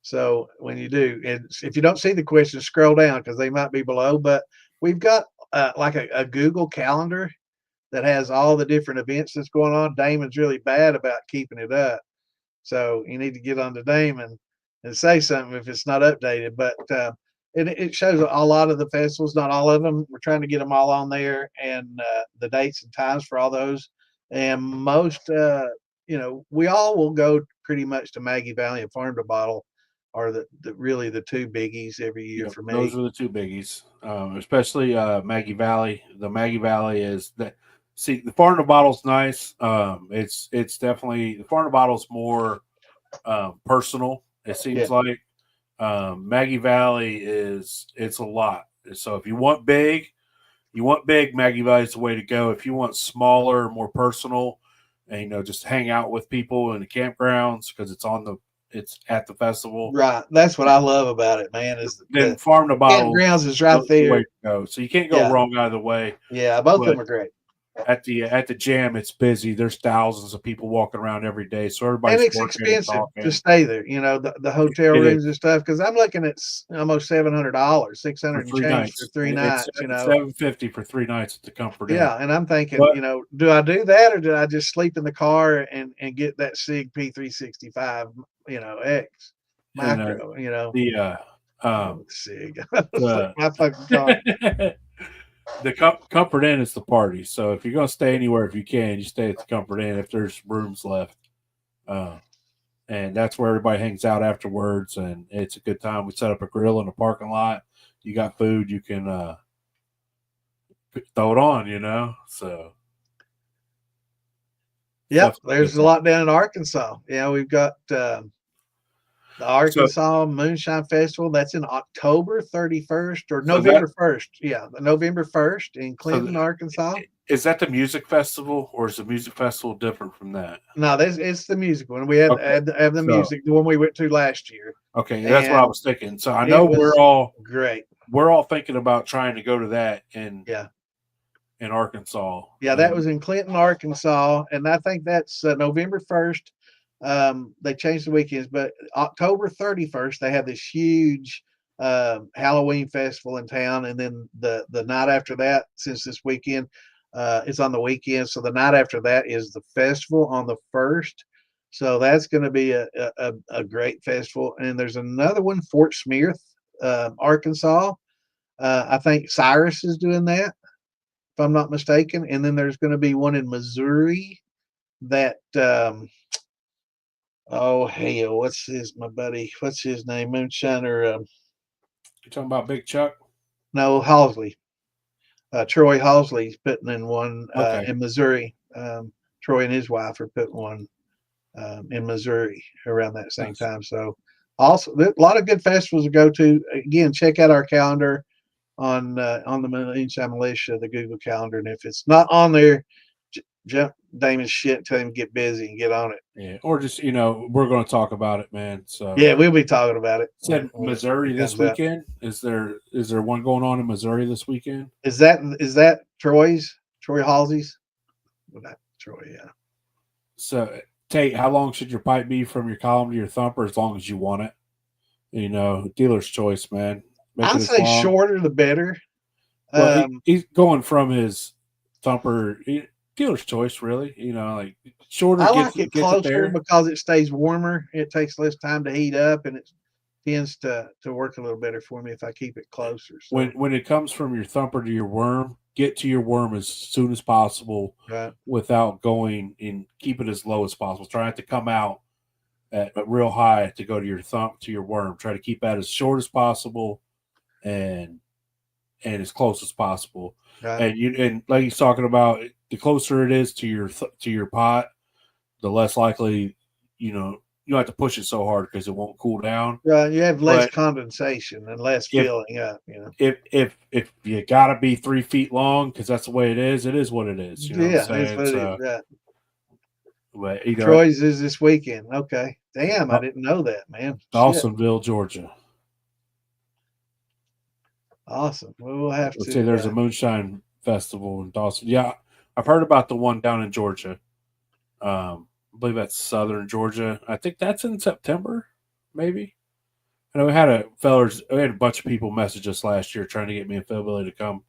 So when you do, if you don't see the questions, scroll down because they might be below. But we've got like a Google Calendar that has all the different events that's going on. Damon's really bad about keeping it up. So you need to get on to Damon and say something if it's not updated. But it shows a lot of the festivals, not all of them. We're trying to get them all on there, and the dates and times for all those. And most, we all will go pretty much to Maggie Valley and Farm to Bottle are really the two biggies every year for me. Those are the two biggies, especially Maggie Valley. The Maggie Valley is that. See, the Farm to Bottle's nice. It's definitely the Farm to Bottle's more personal. It seems like Maggie Valley it's a lot. So if you want big, Maggie Valley's the way to go. If you want smaller, more personal, and just hang out with people in the campgrounds because it's at the festival. Right. That's what I love about it, man. Is then Farm to Bottle campgrounds is right there. The way to go. So you can't go wrong either way. Yeah, both of them are great. At the jam, it's busy. There's thousands of people walking around every day, so everybody's and it's expensive to stay there. The hotel rooms and stuff. Because I'm looking at almost $700, $600 and change for 3 nights. $750 for 3 nights at the Comfort Inn. Yeah, and I'm thinking, do I do that or do I just sleep in the car and get that Sig P365, X micro? Sig. Like my fucking car. The Comfort Inn is the party. So if you're going to stay anywhere, if you can, you stay at the Comfort Inn if there's rooms left. And that's where everybody hangs out afterwards, and it's a good time. We set up a grill in the parking lot. You got food, you can throw it on, So. Yep, there's a lot down in Arkansas. Yeah, we've got the Arkansas Moonshine Festival. That's in October 31st or November 1st. Yeah, November 1st in Clinton, Arkansas. Is that the music festival, or is the music festival different from that? No, it's the music one. We had the music, the one we went to last year. Okay, that's what I was thinking. So I know we're all great. We're all thinking about trying to go to that in Arkansas. Yeah, that was in Clinton, Arkansas, and I think that's November 1st. They changed the weekends, but October 31st they have this huge Halloween festival in town, and then the night after that, since this weekend it's on the weekend, so the night after that is the festival on the 1st. So that's going to be a great festival. And there's another one, Fort Smith, Arkansas. I think Cyrus is doing that, if I'm not mistaken. And then there's going to be one in Missouri that oh hell, what's his name? Moonshiner. You talking about Big Chuck? No, Halsley. Troy Halsley's putting in one Okay. in Missouri. Troy and his wife are putting one in Missouri around that same Nice. time. So, also a lot of good festivals to go to. Again, check out our calendar on the Moonshine Militia, the Google Calendar, and if it's not on there, jump Damon's shit, tell him to get busy and get on it. Yeah, or just we're going to talk about it, man. So yeah, we'll be talking about it. Said when Missouri it this comes out. weekend. Is there one going on in Missouri this weekend? Is that Troy Halsey's? Well, not Troy, yeah. So Tate, how long should your pipe be from your column to your thumper? As long as you want it. Dealer's choice, man. Make I'd it as say long. shorter the better. Well, he's going from his thumper. Dealer's choice, really. Like shorter. I like it gets closer it there because it stays warmer. It takes less time to heat up, and it tends to work a little better for me if I keep it closer. So. When it comes from your thumper to your worm, get to your worm as soon as possible, right. Without going and keep it as low as possible. Try not to come out at real high to go to your thump to your worm. Try to keep that as short as possible and as close as possible. Right. And like he's talking about, the closer it is to your pot, the less likely you don't have to push it so hard because it won't cool down. Right. You have less condensation and less filling up. If you gotta be 3 feet long because that's the way it is what it is. You know yeah, what I'm saying? that's what it is. Right. But Troy's is this weekend. Okay. Damn, I didn't know that, man. Dawsonville, Georgia. Awesome. We'll have to say there's a moonshine festival in Dawson. Yeah, I've heard about the one down in Georgia. I believe that's southern Georgia. I think that's in September, maybe. I know we had a bunch of people message us last year trying to get me and Phil Billy to come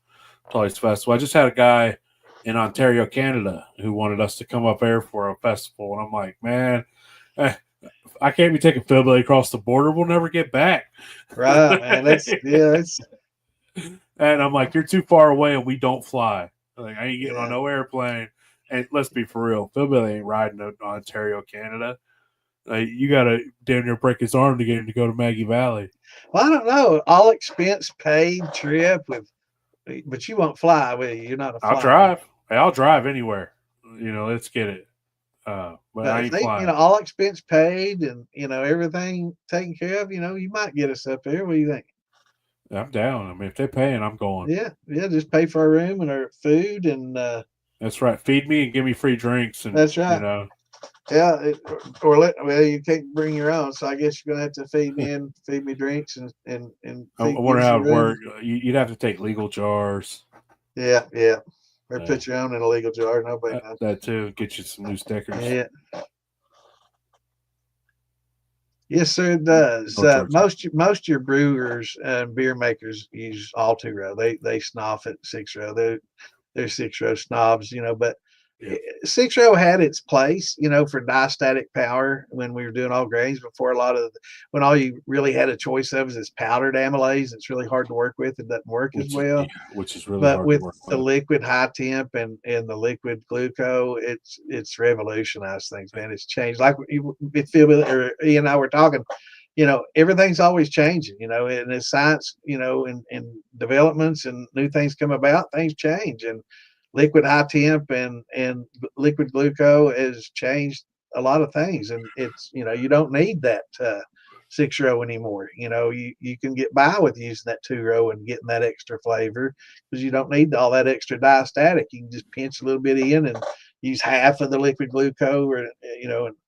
to all these festivals. I just had a guy in Ontario, Canada, who wanted us to come up there for a festival, and I'm like, man, I can't be taking Phil Billy across the border. We'll never get back. Right, man. It's. And I'm like, you're too far away, and we don't fly. Like, I ain't getting on no airplane. And let's be for real, Phil Billy ain't riding to Ontario, Canada. You got to damn near break his arm to get him to go to Maggie Valley. Well, I don't know. All expense paid trip but you won't fly, will you? You're not a flyer. I'll drive. I'll drive anywhere. Let's get it. But I ain't flying. All expense paid and everything taken care of. You might get us up there. What do you think? I'm down. I mean, if they're paying, I'm going. Yeah. Just pay for our room and our food and. That's right. Feed me and give me free drinks. And that's right. Yeah, you can't bring your own, so I guess you're gonna have to feed me and feed me drinks and. I wonder how it works. You'd have to take legal jars. Yeah, or put your own in a legal jar. Nobody knows that too. Get you some new stickers. Yeah. Yes, sir. It does. Most of your brewers and beer makers use all 2-row. They snoff at 6-row. They're 6-row snobs, but 6-row had its place, for diastatic power when we were doing all grains before. When all you really had a choice of is powdered amylase. It's really hard to work with. It doesn't work as well. Which is really hard to with work the liquid high temp and the liquid gluco, it's revolutionized things, man. It's changed. Like Ian and I were talking, everything's always changing, and as science, and developments and new things come about, things change. And liquid high temp and liquid gluco has changed a lot of things. And it's, you don't need that 6-row anymore. You can get by with using that 2-row and getting that extra flavor because you don't need all that extra diastatic. You can just pinch a little bit in and use half of the liquid gluco or,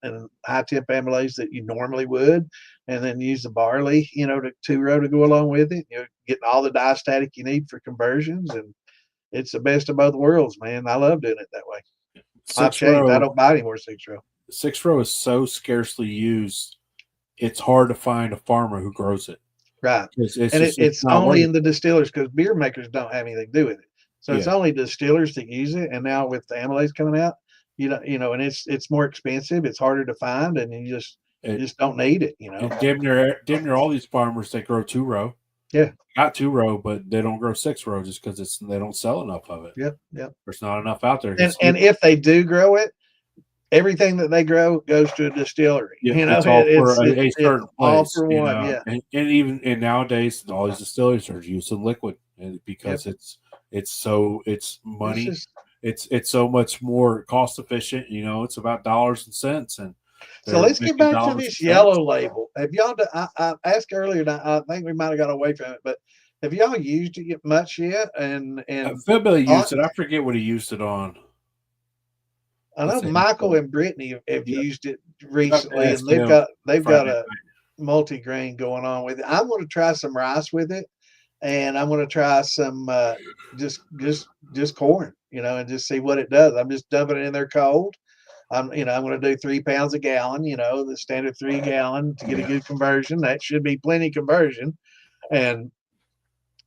and high temp amylase that you normally would, and then use the barley, to 2-row to go along with it. Getting all the diastatic you need for conversions, and it's the best of both worlds, man. I love doing it that way. I've changed. I don't buy any more 6-row. 6-row is so scarcely used. It's hard to find a farmer who grows it. Right. It's only in the distillers because beer makers don't have anything to do with it. So it's only distillers that use it. And now with the amylase coming out, and it's more expensive. It's harder to find, and you just don't need it. And damn near all these farmers that grow 2-row. Yeah. Got 2-row, but they don't grow 6-row just because they don't sell enough of it. Yep. There's not enough out there. And if they do grow it, everything that they grow goes to a distillery. It's all for a certain place. All for one, And nowadays all these distilleries are using liquid because it's It's money. Just, It's so much more cost efficient. It's about dollars and cents, and so they're let's get making back to dollars and this cents. yellow label. Have y'all? I asked earlier, and I think we might have got away from it, but have y'all used it much yet? And Phil Billy I used it. I forget what he used it on. know Let's see. Michael and Brittany have You used it have to recently, ask and him they've got Friday a multi-grain going on with it. I'm going to try some rice with it, and I'm going to try some just corn, and just see what it does. I'm just dumping it in there cold. I'm going to do 3 pounds a gallon, the standard 3 gallon to get a night. good conversion. That should be plenty conversion. And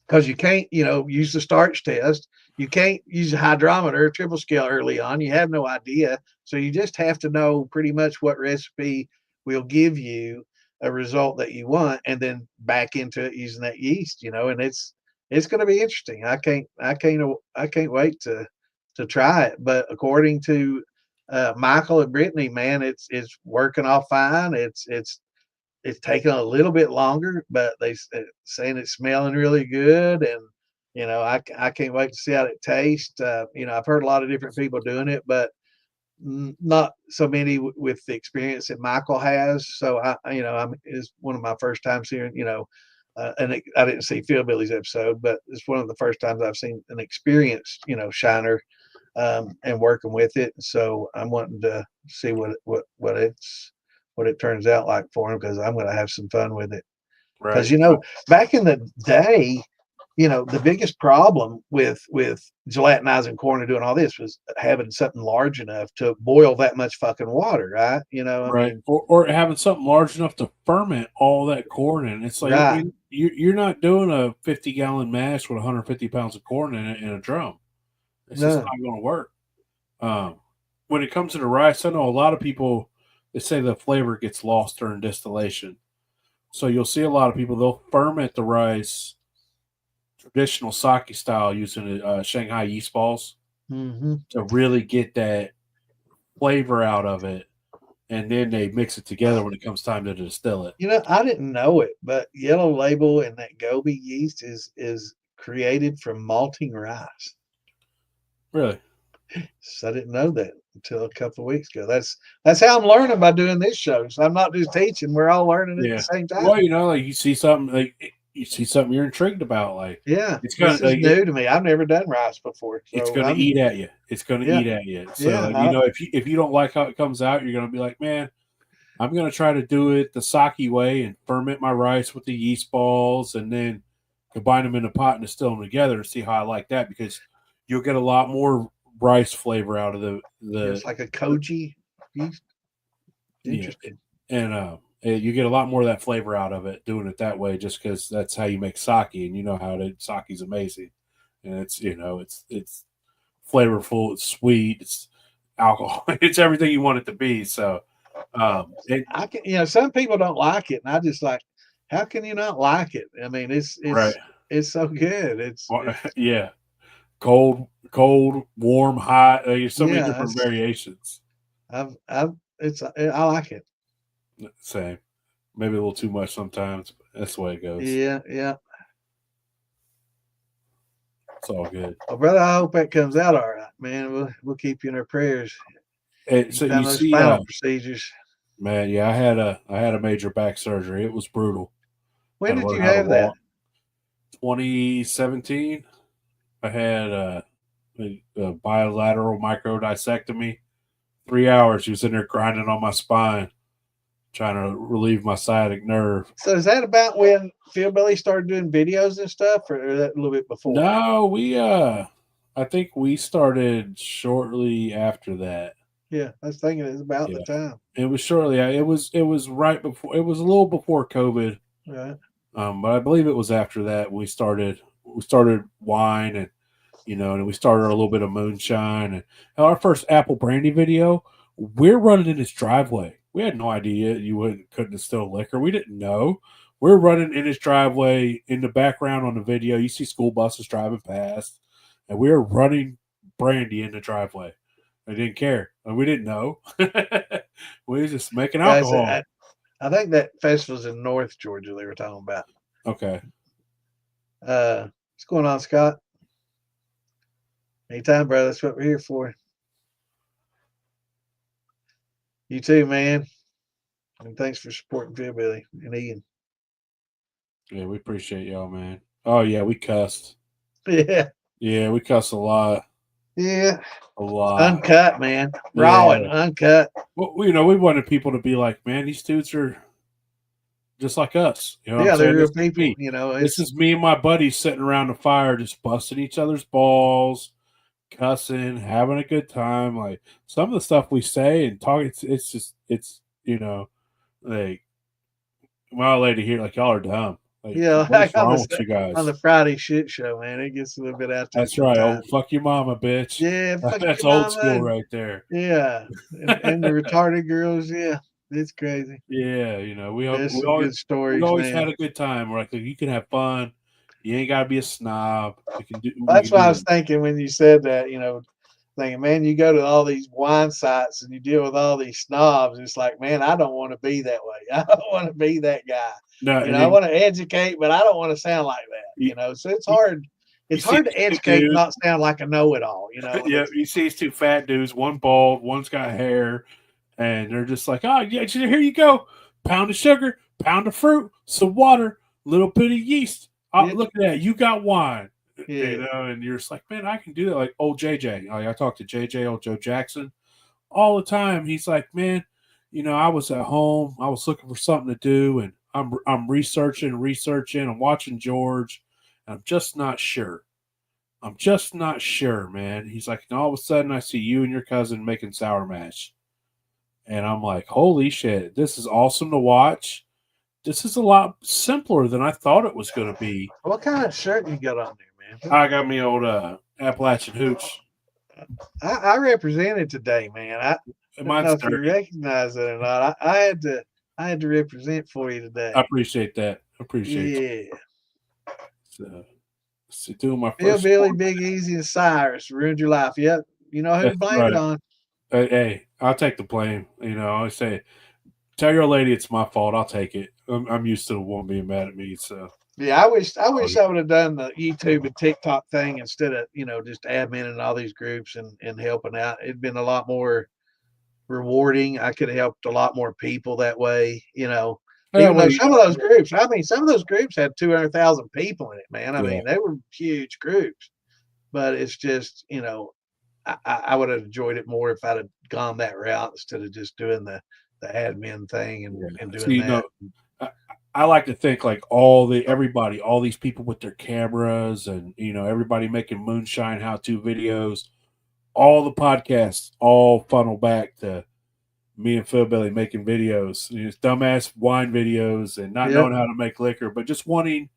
because you can't, use the starch test. You can't use a hydrometer, triple scale early on. You have no idea. So you just have to know pretty much what recipe will give you a result that you want, and then back into it using that yeast, and it's going to be interesting. I can't wait to try it. But according to Michael and Brittany, man, it's working off fine. It's taking a little bit longer, but they saying it's smelling really good, and I can't wait to see how it tastes. I've heard a lot of different people doing it, but not so many with the experience that Michael has. So it's one of my first times hearing, I didn't see Phil Billy's episode, but it's one of the first times I've seen an experienced, shiner, and working with it. So I'm wanting to see what it turns out like for him, because I'm going to have some fun with it. Because Right. back in the day, the biggest problem with gelatinizing corn and doing all this was having something large enough to boil that much fucking water, right? I Right. mean, Or having something large enough to ferment all that corn in. It's like, I right? mean, you're not doing a 50-gallon mash with 150 pounds of corn in it in a drum. It's just No, not going to work. Um, when it comes to the rice, I know a lot of people, they say the flavor gets lost during distillation. So you'll see a lot of people, they'll ferment the rice traditional sake style using Shanghai yeast balls hmm to really get that flavor out of it, and then they mix it together when it comes time to distill it. I didn't know it, but Yellow Label and that Gobi yeast is created from malting rice. Really? So I didn't know that until a couple of weeks ago. That's how I'm learning by doing this show. So I'm not just teaching; we're all learning at the Yeah. same time. Well, like you see something you're intrigued about, like Yeah, it's gonna this is new to me. I've never done rice before, it's so gonna I'm eat at you. It's gonna yeah, eat at you. So yeah, if you don't like how it comes out, you're gonna be like, man, I'm gonna try to do it the sake way and ferment my rice with the yeast balls, and then combine them in a pot and distill them together and see how I like that, because you'll get a lot more rice flavor out of the it's like a koji yeast. yeah, Interesting. and you get a lot more of that flavor out of it doing it that way, just because that's how you make sake, and you know how sake is amazing, and it's flavorful, it's sweet, it's alcohol, it's everything you want it to be. So, it I can, some people don't like it, and I just like, how can you not like it? I mean, right, it's so good. It's yeah, cold, warm, hot. There's so many yeah, different variations. I like it. Same, maybe a little too much sometimes, but that's the way it goes. Yeah, yeah. It's all good. Well, brother, I hope that comes out all right, man. We'll keep you in our prayers. So Time you those see, final procedures. man, yeah, I had a major back surgery. It was brutal. When Had to did learn you how to have that? walk. 2017, I had a bilateral microdiscectomy. 3 hours. He was in there grinding on my spine, trying to relieve my sciatic nerve. So is that about when Phil Billy started doing videos and stuff, or that a little bit before? No, I think we started shortly after that. Yeah, I was thinking it's about the Yeah, time. it was shortly. It was right before. It was a little before COVID. Right. But I believe it was after that we started wine, and we started a little bit of moonshine, and our first apple brandy video, we're running in his driveway. We had no idea couldn't distill liquor. We didn't know. We're running in his driveway. In the background on the video, you see school buses driving past, and we were running brandy in the driveway. I didn't care. And we didn't know. We was just making Guys, alcohol. I think that festival's in North Georgia they were talking about. Okay. What's going on, Scott? Anytime, brother. That's what we're here for. You too, man. And thanks for supporting Phil Billy and Ian. Yeah, we appreciate y'all, man. Oh yeah, we cussed. Yeah. Yeah, we cussed a lot. Yeah. A lot. Uncut, man. Raw Yeah. and uncut. Well, we wanted people to be like, man, these dudes are just like us. You know what I'm Yeah, they're saying? real This is people. me. You know, This it's is me and my buddies sitting around the fire, just busting each other's balls, cussing, having a good time. Like some of the stuff we say and talk, it's just like my old lady here, like y'all are dumb. Like yeah, what is like wrong with you on guys? the Friday shit show, man. It gets a little bit out there That's right. Oh, sometimes. fuck your mama, bitch. Yeah, fuck That's your old mama. school right there. Yeah. And the retarded girls, yeah. It's crazy. Yeah, There's some good we stories, always man. had a good time. We're like, you can have fun. You ain't gotta be a snob. We That's can what I do was that. thinking when you said that, thinking, man, you go to all these wine sites and you deal with all these snobs. It's like, man, I don't want to be that way. I don't want to be that guy. No, and I then want to educate, but I don't want to sound like that. you, So it's you, hard. you It's see hard these to two educate and dudes. not sound like a know-it-all. And Yeah, it's you see these two fat dudes, one bald, one's got hair, and they're just like, oh yeah, here you go. Pound of sugar, pound of fruit, some water, little bit of yeast. Oh, yeah, look at that. You got wine. yeah, And you're just like, man, I can do that. Like old JJ. Like I talked to JJ, old Joe Jackson, all the time. He's like, man, I was at home, I was looking for something to do, and I'm researching, I'm watching George, and I'm just not sure. I'm just not sure, man. He's like, and all of a sudden I see you and your cousin making sour mash. And I'm like, holy shit, this is awesome to watch. This is a lot simpler than I thought it was going to be. What kind of shirt you got on there, man? I got me old Appalachian Hooch. I represented today, man. I don't know Mine's if you dirty. recognize it or not. I had to represent for you I today. appreciate that. I appreciate you. Yeah. So doing my Bill, first Billy, sport. Big Easy, and Cyrus ruined your life. Yep. You know who to That's blame it right. on. Hey, I'll take the blame. I always say, tell your lady it's my fault. I'll take it. I'm used to the woman being mad at me. So, Yeah, I wish I would have done the YouTube and TikTok thing instead of, just adminning all these groups and helping out. It'd been a lot more rewarding. I could have helped a lot more people that way. yeah, Even well, though some of those groups had 200,000 people in it, man. I yeah, mean, they were huge groups, but it's just, I would have enjoyed it more if I'd have gone that route instead of just doing the admin thing and, yeah. and So, doing that. I, I like to think like everybody, all these people with their cameras and, everybody making moonshine how-to videos, all the podcasts all funnel back to me and Phil Billy making videos, dumbass wine videos, and not Yep, knowing how to make liquor, but just wanting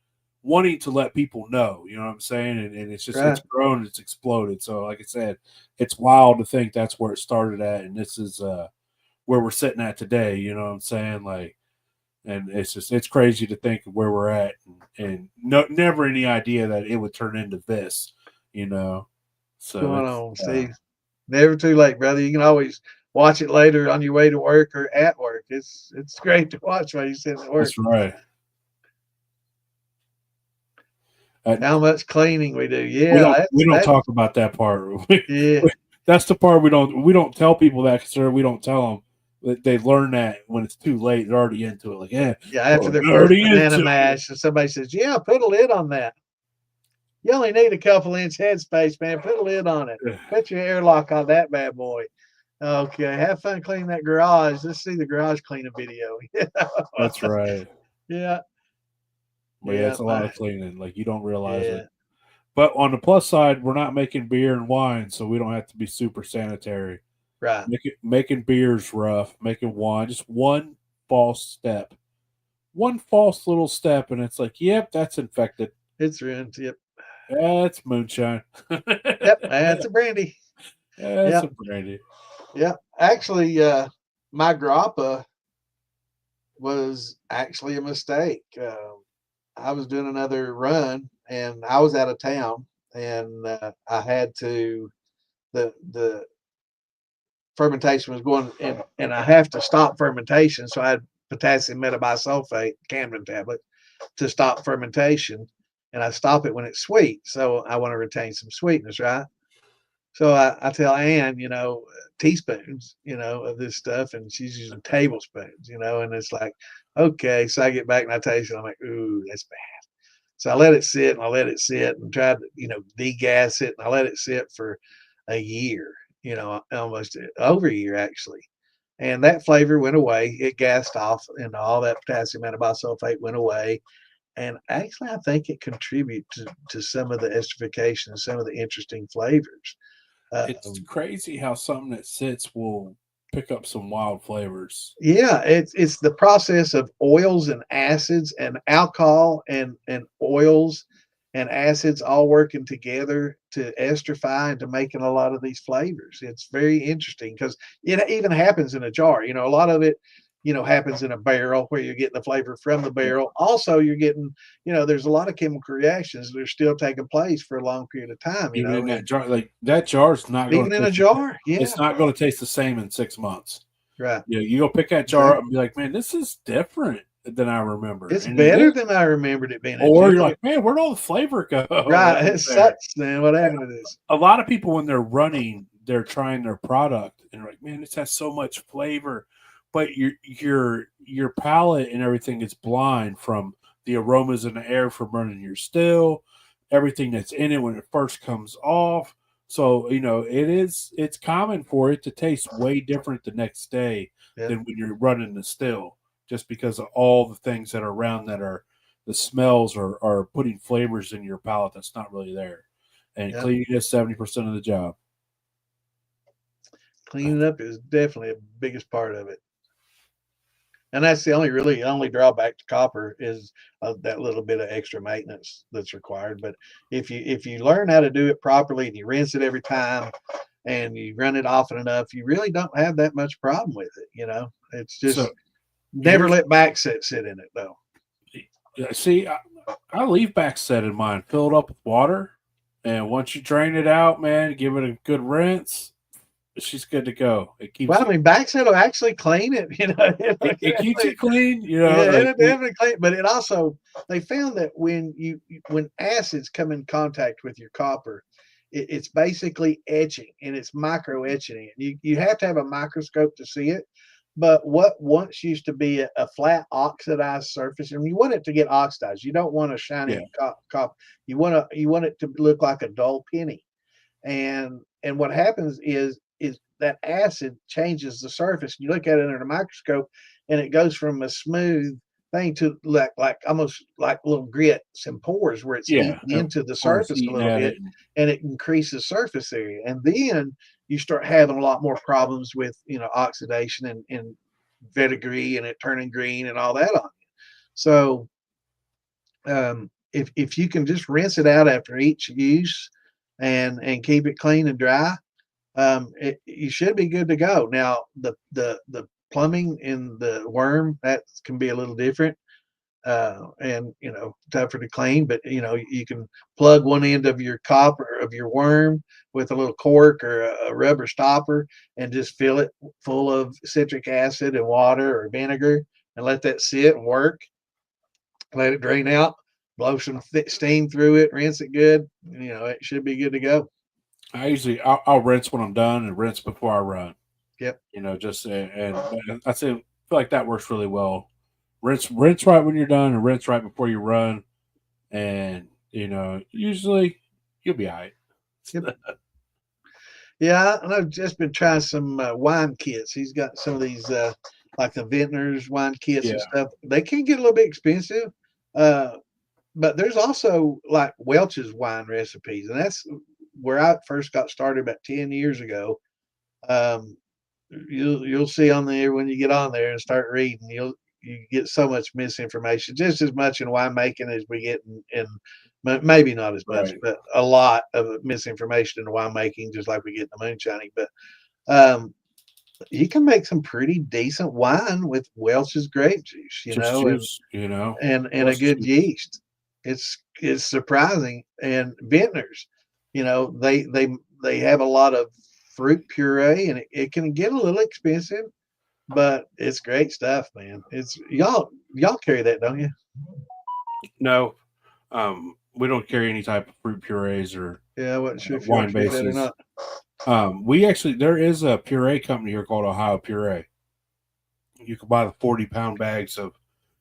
to let people know. You know what I'm saying? And it's right. grown, it's exploded. So, like I said, it's wild to think that's where it started at, and this is where we're sitting at today. You know what I'm saying? Like, and it's crazy to think of where we're at, and no, never any idea that it would turn into this. You know, What's so going it's on, Steve? Never too late, brother. You can always watch it later on your way to work or at work. It's great to watch while you're sitting at work. that's right. How much cleaning we do. We Yeah, don't we that's don't that's talk about that part. yeah. That's the part we don't tell people that because we don't tell them that they learn that when it's too late. They're already into it. Like, yeah, Yeah, after oh, their they're first already banana into it. mash and somebody says, yeah, put a lid on that. You only need a couple inch headspace, man. Put a lid on it. Put your airlock on that bad boy. Okay, have fun cleaning that garage. Let's see the garage cleaning video. That's right. Yeah, But yeah, yeah, it's a lot of cleaning. Like you don't realize it. yeah, But on the plus side, we're not making beer and wine, so we don't have to be super sanitary. right. Making beers rough, making wine just one false step, one false little step, and it's like, yep, that's infected. It's ruined. Yep, That's moonshine. yep. That's a brandy. That's a Yep, brandy. yep. Actually, my grappa was actually a mistake. I was doing another run and I was out of town and I had to the fermentation was going and I have to stop fermentation. So I had potassium metabisulfate Camden tablet to stop fermentation and I stop it when it's sweet. So I want to retain some sweetness, right? So I tell Ann, teaspoons, of this stuff, and she's using tablespoons, and it's like, okay. So I get back and I taste it. I'm like, ooh, that's bad. So I let it sit and I let it sit and tried to, degas it, and I let it sit for a year, almost over a year actually. And that flavor went away. It gassed off, and all that potassium metabisulfate went away. And actually, I think it contributed to some of the esterification and some of the interesting flavors. It's crazy how something that sits will pick up some wild flavors. Yeah, it's the process of oils and acids and alcohol and oils and acids all working together to esterify and to making a lot of these flavors. It's very interesting because it even happens in a jar. A lot of it, happens in a barrel where you're getting the flavor from the Yeah. barrel. Also, you're getting, there's a lot of chemical reactions that are still taking place for a long period of time. Even in that And jar, like that jar's not going even to in a taste. jar, yeah, It's not going to taste the same in 6 months. right, Yeah, you go pick that jar up exactly. and be like, man, this is different than I remember, It's and it better is. than I remembered it being. It Or you're generally. like, man, where'd all the flavor go that Right, was it there? sucks, man. What happened to this? A lot of people when they're running, they're trying their product and they're like, man, this has so much flavor, but your palate and everything is blind from the aromas in the air from running your still, everything that's in it when it first comes off. So it's common for it to taste way different the next day Yeah, than when you're running the still, just because of all the things that are around that are the smells are putting flavors in your palate that's not really there, and yeah. cleaning is 70% of the job. Cleaning up is definitely the biggest part of it, and that's the only drawback to copper is that little bit of extra maintenance that's required. But if you learn how to do it properly and you rinse it every time and you run it often enough, you really don't have that much problem with it. It's So just never here's let back sit in it though. yeah, see, I leave back set in mine, fill it up with water, and once you drain it out, man, give it a good rinse. She's good to go. It keeps Well, I mean, backset will actually clean it. it keeps it clean. Yeah, Like it'll definitely clean. But it also they found that when acids come in contact with your copper, it's basically etching and it's micro etching it. You have to have a microscope to see it. But what once used to be a flat oxidized surface, and you want it to get oxidized. You don't want a yeah, shiny copper. You want it to look like a dull penny. And what happens is that acid changes the surface. You look at it under a microscope, and it goes from a smooth thing to like almost like little grits and pores where it's yeah. eating into the Or it's surface a eating little at bit, it. and it increases surface area. And then you start having a lot more problems with oxidation and verdigris and it turning green and all that on you. So if you can just rinse it out after each use and keep it clean and dry, you should be good to go. Now the plumbing in the worm that can be a little different, and tougher to clean. But you can plug one end of your copper of your worm with a little cork or a rubber stopper and just fill it full of citric acid and water or vinegar and let that sit and work. Let it drain out, blow some steam through it, rinse it good. It should be good to go. I'll rinse when I'm done and rinse before I run. Yep. Just and I feel like that works really well. Rinse right when you're done, and rinse right before you run, and usually you'll be all right. Yep. Yeah, and I've just been trying some wine kits. He's got some of these like the vintners wine kits and Yeah, stuff. They can get a little bit expensive, uh, but there's also like Welch's wine recipes, and that's where I first got started about 10 years ago. Um, you'll see on there when you get on there and start reading, you get so much misinformation, just as much in winemaking as we get in maybe not as much, right. but a lot of misinformation in winemaking, just like we get in the moonshining. But um, you can make some pretty decent wine with Welch's grape juice, Just and juice, and a less good juice. yeast. It's surprising. And vintners, they have a lot of fruit puree, and it can get a little expensive, but it's great stuff, man. It's y'all carry that, don't you? No, we don't carry any type of fruit purees or Yeah, I wasn't sure if y'all wine carry that or bases. not. There is a puree company here called Ohio Puree. You can buy the 40-pound bags of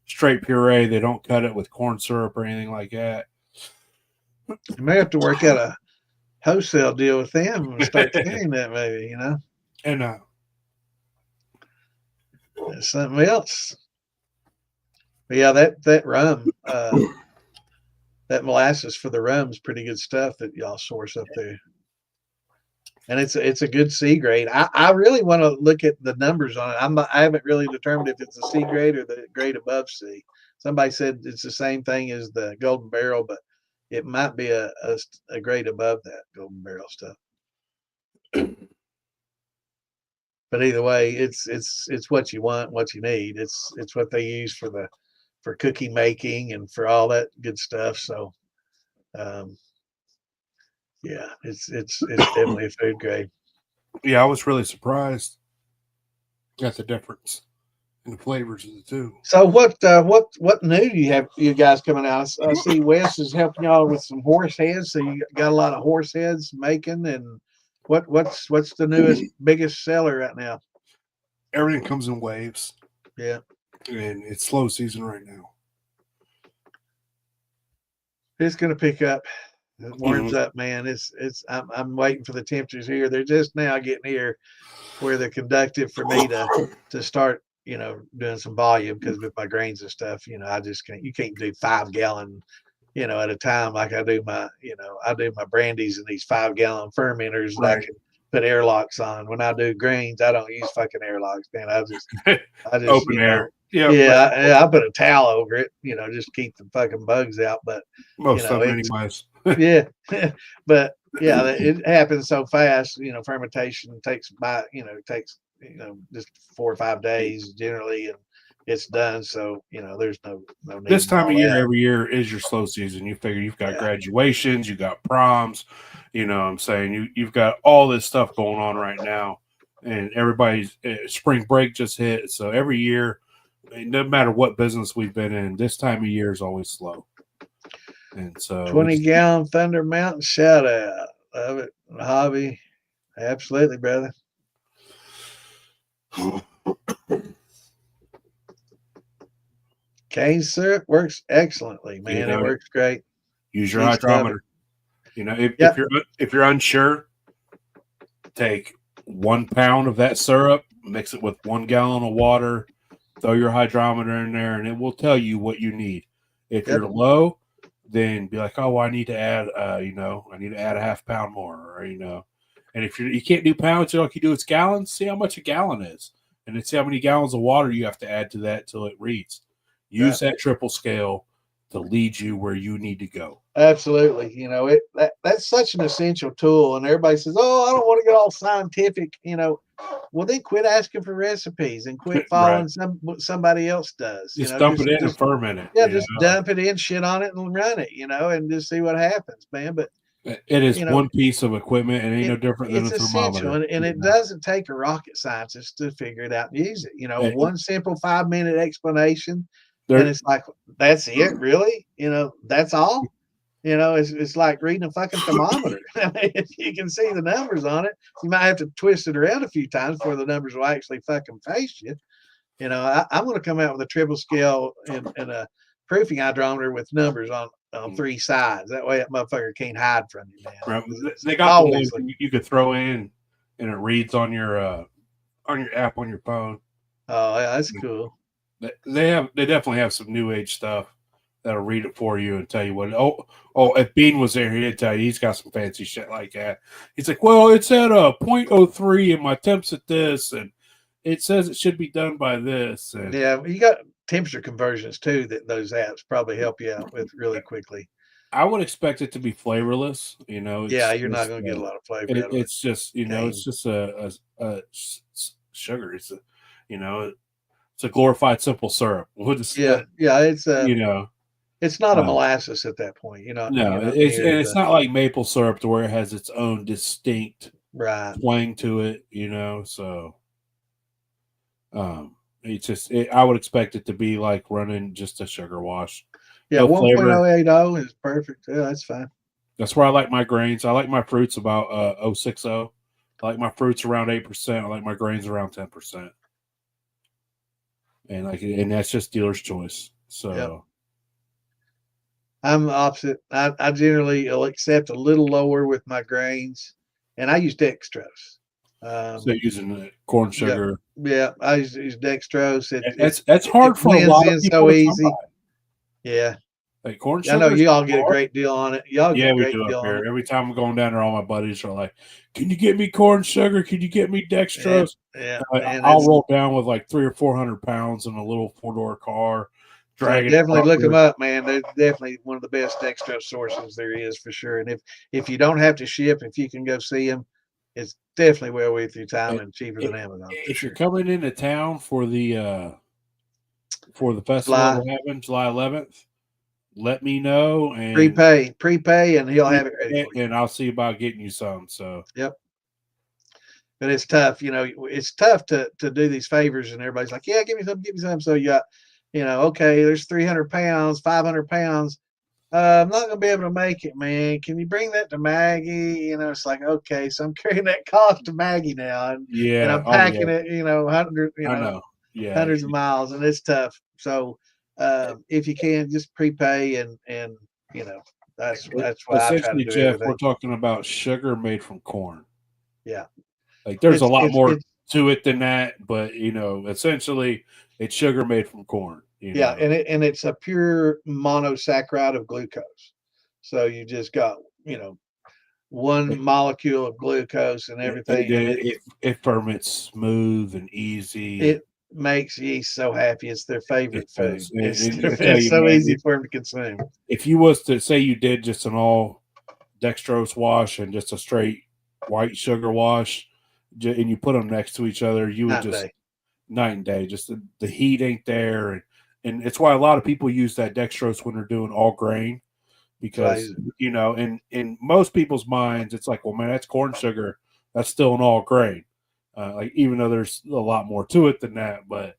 straight puree. They don't cut it with corn syrup or anything like that. You may have to work out a wholesale deal with them and start carrying that, maybe, you know. And That's something else. But yeah, that rum, that molasses for the rum's pretty good stuff that y'all source up there. And it's a good C grade. I really want to look at the numbers on it. I haven't really determined if it's a C grade or the grade above C. Somebody said it's the same thing as the Golden Barrel, but it might be a grade above that Golden Barrel stuff. But either way, it's what you want, what you need. It's what they use for cookie making and for all that good stuff. So, yeah, it's definitely a food grade. yeah, I was really surprised at the difference in the flavors of the two. So what new do you guys coming out? I see Wes is helping y'all with some horse heads. So you got a lot of horse heads making, and what's the newest biggest seller right now? Everything comes in waves. Yeah, and it's slow season right now. it's gonna pick up. It warms up, man. I'm waiting for the temperatures here. They're just now getting here where they're conductive for me to start, doing some volume, because with my grains and stuff, I just can't. You can't do 5 gallon, at a time like I do I do my brandies in these 5 gallon fermenters that I can put airlocks on. When I do grains, I don't use fucking airlocks, man. I just open air. Yeah, I put a towel over it, just keep the fucking bugs out. But most of them anyways. yeah, but yeah, it happens so fast. Fermentation takes just 4 or 5 days generally, and it's done. So there's no need. This time of year, every year is your slow season. You figure you've got graduations, you got proms. What I'm saying, you've got all this stuff going on right now, and everybody's spring break just hit. So every year, no matter what business we've been in, this time of year is always slow. And so 20-gallon Thunder Mountain shout out. Love it. Hobby. Absolutely, brother. Cane syrup works excellently, man. It works great. Use your hydrometer. If you're unsure, take 1 pound of that syrup, mix it with 1 gallon of water, throw your hydrometer in there, and it will tell you what you need. If you're low, then be like, oh, I need to add, I need to add a half pound more, or And if you can't do pounds, you do it's gallons. See how much a gallon is, and then see how many gallons of water you have to add to that till it reads. Use that triple scale to lead you where you need to go. Absolutely. That's such an essential tool, and everybody says, oh, I don't want to get all scientific. Well, then quit asking for recipes and quit following what somebody else does. Just dump it in and ferment it. Yeah, just dump it in, shit on it, and run it. And just see what happens, man. But it is one piece of equipment, and it ain't no different than a thermometer. And it doesn't take a rocket scientist to figure it out and use it. One simple 5-minute explanation, and it's like, that's it, really? That's all. It's like reading a fucking thermometer. If you can see the numbers on it, you might have to twist it around a few times before the numbers will actually fucking face you. I'm going to come out with a triple scale and a proofing hydrometer with numbers on 3 sides. That way that motherfucker can't hide from you, man. Right. They got the ones you could throw in, and it reads on your app on your phone. Oh, yeah, that's cool. They definitely have some new age stuff that'll read it for you and tell you what. If Bean was there, he'd tell you. He's got some fancy shit like that. He's like, well, it's at 0.03 and my temp's at this, and it says it should be done by this. And yeah, you got temperature conversions too that those apps probably help you out with really quickly. I would expect it to be flavorless. You're not going to get a lot of flavor out of it. It's just it's just a sugar. It's it's a glorified simple syrup. It's not a molasses at that point, it's not like maple syrup to where it has its own distinct twang to it, So, I would expect it to be like running just a sugar wash. Yeah, 1.080 is perfect. Yeah, that's fine. That's where I like my grains. I like my fruits about 060. I like my fruits around 8%. I like my grains around 10%. And that's just dealer's choice. So Yep. I'm the opposite. I generally will accept a little lower with my grains, and I use dextrose. so using corn Yeah, sugar. yeah. I use dextrose. That's It hard for a blends lot of in people so to come easy. by. Yeah, Like corn I know sugar is you all get a hard. great deal on it. Y'all get Yeah, a we great do up deal on here. it. Every time I'm going down there, all my buddies are like, "Can you get me corn sugar? Can you get me Yeah, dextrose?" yeah, And man. I'll That's roll down with like 300 or 400 pounds in a little 4-door car, so dragging it definitely up look them here. up, man. They're definitely one of the best dextrose sources there is for sure. And if you don't have to ship, if you can go see them, it's definitely well worth your time And and cheaper i- than Amazon for if you're sure. coming into town for the festival July we're having July 11th, let me know prepay, and he'll have it ready for you. and I'll see about getting you some. So Yep. But it's tough, it's tough to do these favors, and everybody's like, yeah, give me some. So you got, okay, there's 300 pounds, 500 pounds. I'm not gonna be able to make it, man. Can you bring that to Maggie? It's like, okay, so I'm carrying that cost to Maggie now, and yeah, I'm oh yeah, packing it, I know. Yeah, hundreds of miles, and it's tough. So if you can, just prepay, and you know that's why I try to essentially, do Jeff, everything. we're talking about sugar made from corn. Yeah, Like there's a lot more it's to it than that, but essentially it's sugar made from corn, yeah, and it's a pure monosaccharide of glucose. So you just got one It, molecule of glucose and it, everything, and it ferments smooth and easy, and it makes yeast so happy. It's their it favorite food. does. It's And I tell it's you, so man, easy for them to consume. if you was to say you did just an all dextrose wash and just a straight white sugar wash, and you put them next to each other, you would Night and just day. night and day. Just the heat ain't there, and it's why a lot of people use that dextrose when they're doing all grain That's why I use because it. in most people's minds, it's like, well, man, that's corn sugar. That's still an all grain. Like even though there's a lot more to it than that, but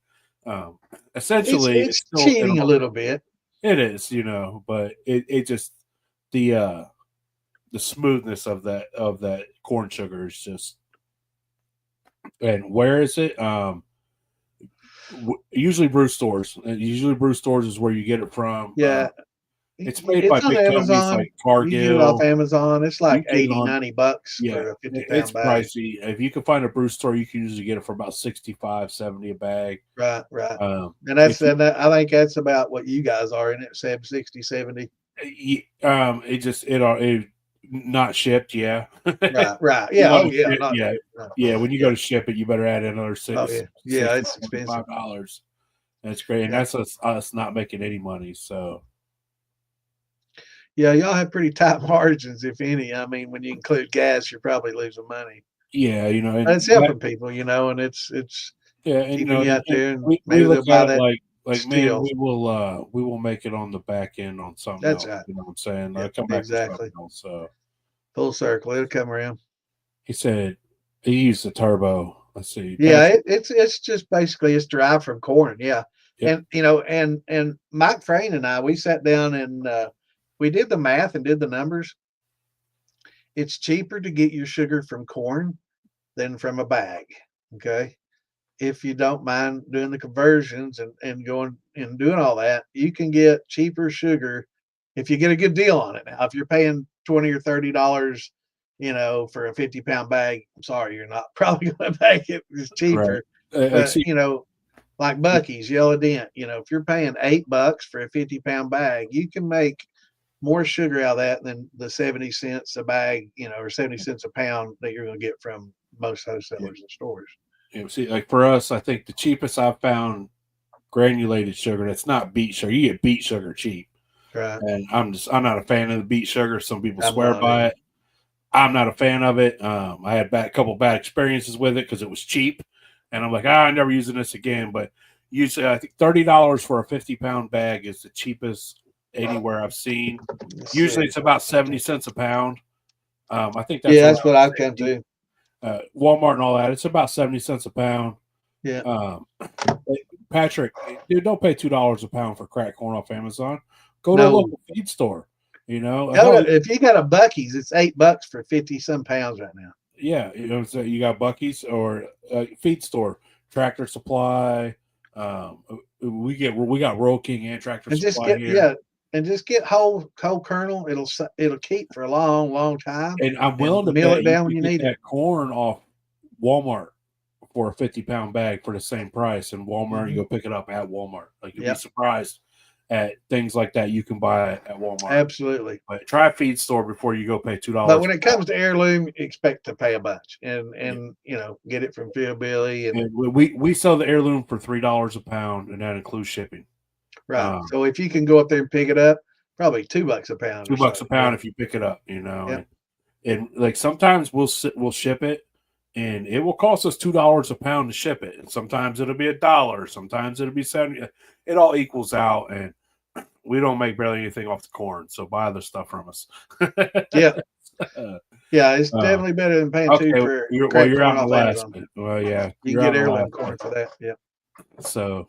essentially it's It's still an cheating a all. little bit. It is, but it just the smoothness of that corn sugar is just. And where is it? Usually brew stores. Usually brew stores is where you get it from. Yeah, It's made by it's on big companies Amazon. like You can get it off Cargill. Amazon. It's like You get it 80, on, 90 bucks yeah, for a 50 it's pound bag. pricey. If you can find a brew store, you can usually get it for about 65, 70 a bag. Right, right. Um, And if you, I think that's about what you guys are in it, 60, 70. it not shipped, yeah. Right, right. You Yeah. want Oh, to yeah. ship, Not yeah, shipped. No. yeah. When you go Yeah. to ship it, you better add another Oh, six, yeah. Yeah. 60 It's expensive. $75. That's great, and Yeah. that's us not making any money. So Yeah. Y'all have pretty tight margins, if any. I mean, when you include gas, you're probably losing money. yeah, But and it's that, helping people, it's yeah, and keeping you out and there, and we maybe look they'll at buy it that like man, still. we will make it on the back end on something That's else. right. You know what I'm saying? Yep. Come back with something Exactly. else. So Full circle. It'll come around. he said he used the turbo. Let's see, Yeah, Patrick. it's just basically it's derived from corn. Yeah, Yep. and Mike Frayne and I, we sat down and we did the math and did the numbers. It's cheaper to get your sugar from corn than from a bag. Okay, if you don't mind doing the conversions and going and doing all that, you can get cheaper sugar if you get a good deal on it. Now, if you're paying $20 or $30, for a 50-pound bag, I'm sorry, you're not probably going to make it. It's Right. cheaper, Like, but see, like Bucky's Yellow Dent, if you're paying $8 for a 50-pound bag, you can make more sugar out of that than the 70 cents a bag, or 70 cents a pound that you're going to get from most yeah, wholesalers and stores. see, like for us, I think the cheapest I've found granulated sugar that's not beet sugar. You get beet sugar cheap, Right. and I'm not a fan of the beet sugar. Some people I'm swear not by either. it. I'm not a fan of it. I had a couple bad experiences with it because it was cheap, and I'm like, I'm never using this again. But usually, I think $30 for a 50-pound bag is the cheapest anywhere I've seen. Let's Usually, see. it's about 70 cents a pound. I think that's Yeah, around that's what I've come safety. to. Walmart and all that. It's about 70 cents a pound. Yeah. Patrick, dude, don't pay $2 a pound for cracked corn off Amazon. Go to a No. local feed store. If you got a Bucky's, it's $8 for 50 some pounds right now. Yeah, so you got Bucky's or feed store, Tractor Supply. We got Royal King and Tractor And just Supply get here, and just get whole kernel. It'll keep for a long time, and I'm and willing to mill bet it you down when could you get need it. that corn off Walmart for a 50-pound bag for the same price. And Walmart, you Mhm. go pick it up at Walmart. Like you'll be Yep, surprised at things like that you can buy at Walmart. absolutely. But try a feed store before you go pay But $2 when a it pound. comes to heirloom, expect to pay a bunch, Yeah. and get it from Phil Billy and And we sell the heirloom for $3 a pound, and that includes shipping. right. Um, So if you can go up there and pick it up, probably $2 a pound or so. $2 a pound if you pick it up, you know. Yep. And like sometimes we'll ship it, and it will cost us $2 a pound to ship it. And sometimes it'll be $1, sometimes it'll be 70. It all equals out, and we don't make barely anything off the corn. So buy the stuff from us. Yeah. Yeah. It's uh, definitely better than paying two okay, for you're crack you're corn out in off Amazon. Alaska. Well, yeah, You can you're out get in heirloom Alaska. corn for that. Yeah. So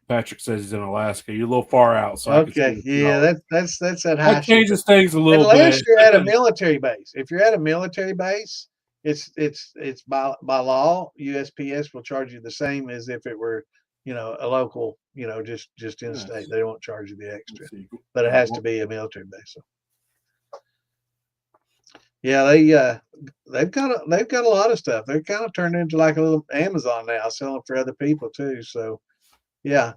Patrick says he's in Alaska. You're a little far out, so I can see Okay. the Yeah. $2. That's that high That shipping. changes things a little Unless bit. you're at a military base. If you're at a military base, it's by law, USPS will charge you the same as if it were, a local, just in state. Yes. They won't charge you the extra, Let's see. but it has to be a military base. So yeah, they've got a lot of stuff. They're kind of turned into like a little Amazon now, selling for other people too. So yeah,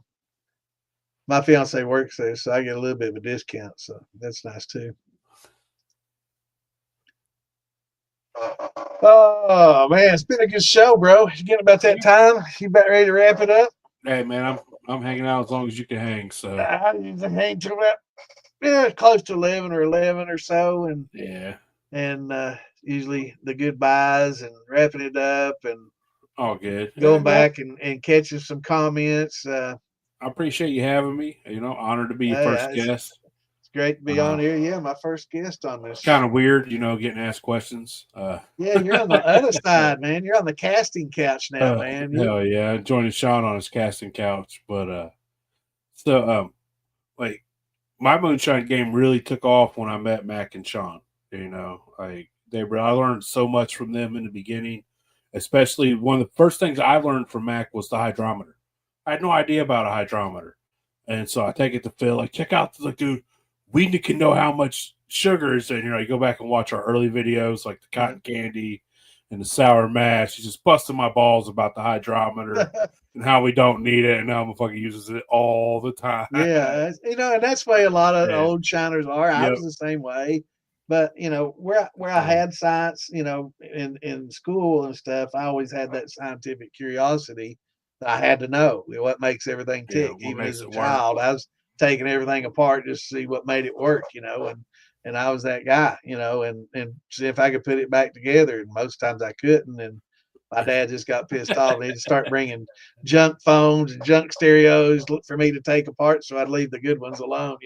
my fiance works there, so I get a little bit of a discount. So that's nice too. Oh man, it's been a good show, bro. It's getting about that time. You about ready to wrap it up? Hey man, I'm hanging out as long as you can hang. So I usually hang till about close to 11 or so, and yeah, and usually the goodbyes and wrapping it up and all good. going No, back and catching some comments. I appreciate you having me. You know, honored to be your Hey, first guest. it's great to be on here. Yeah, my first guest on this. Kind of weird, getting asked questions. Yeah, you're on the other side, man. You're on the casting couch now, man. Hell yeah, joining Sean on his casting couch. But like my moonshine game really took off when I met Mac and Sean. Like I learned so much from them in the beginning. Especially one of the first things I learned from Mac was the hydrometer. I had no idea about a hydrometer, and so I take it to Phil. Like, check out, like, dude, we can know how much sugar is in. You go back and watch our early videos, like the cotton candy and the sour mash. He's just busting my balls about the hydrometer and how we don't need it, and how motherfucker uses it all the time. Yeah, and that's the way a lot of Yeah. old shiners are. I Yep. was the same way, but where I had science, in school and stuff, I always had that scientific curiosity that I had to know what makes everything Yeah. tick. What Even makes as a it work? child, I was taking everything apart just to see what made it work, and I was that guy, and see if I could put it back together. And most times I couldn't, and my dad just got pissed off. He'd start bringing junk phones and junk stereos for me to take apart, so I'd leave the good ones alone.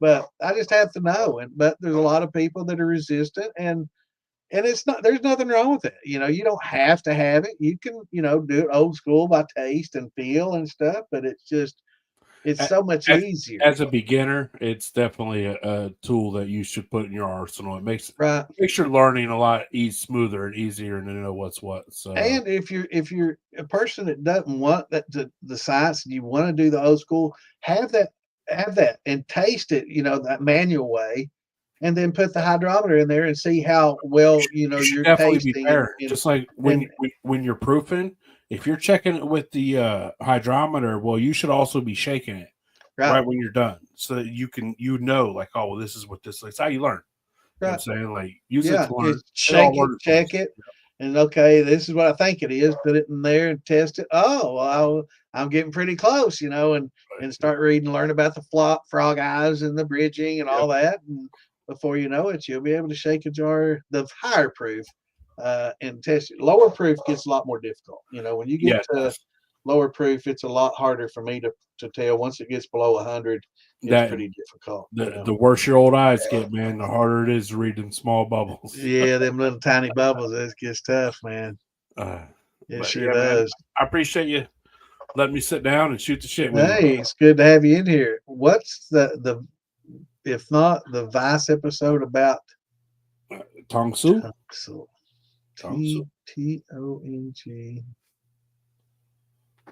But I just have to know. But there's a lot of people that are resistant, and it's not. There's nothing wrong with it. You don't have to have it. You can, do it old school by taste and feel and stuff. But it's so much As, easier, as a beginner, it's definitely a tool that you should put in your arsenal. right? Makes your learning a lot smoother and easier, and to know what's what. So And if you're a person that doesn't want the science and you want to do the old school, have that and taste it, that manual way, and then put the hydrometer in there and see how well you should you're definitely be tasting and fair. Just like and when you're proofing, if you're checking it with the hydrometer, well, you should also be shaking it right, right when you're done, so that you can like, oh, well, this is what this is. It's how you learn. You know what right. I'm saying? Like, use it Yeah, to learn. just It all shake it, learning check tools. it, and okay, this is what I think it is. Put it in there and test it. Oh, well, I'm getting pretty close, and start reading, learn about the frog eyes and the bridging and Yep. all that. And before you know it, you'll be able to shake a jar, the higher proof, and test it. Lower proof gets a lot more difficult. When you get Yeah. to lower proof, it's a lot harder for me to tell. Once it gets below 100, it's That pretty difficult. the worse your old eyes get, man, the harder it is to read in small bubbles. Yeah, them little tiny bubbles, it gets tough, man. It But sure yeah, man, does. I appreciate you letting me sit down and shoot the shit with you. Hey, it's good to have you in here. What's the if not the Vice episode about? Tong Su? So T-O-N-G.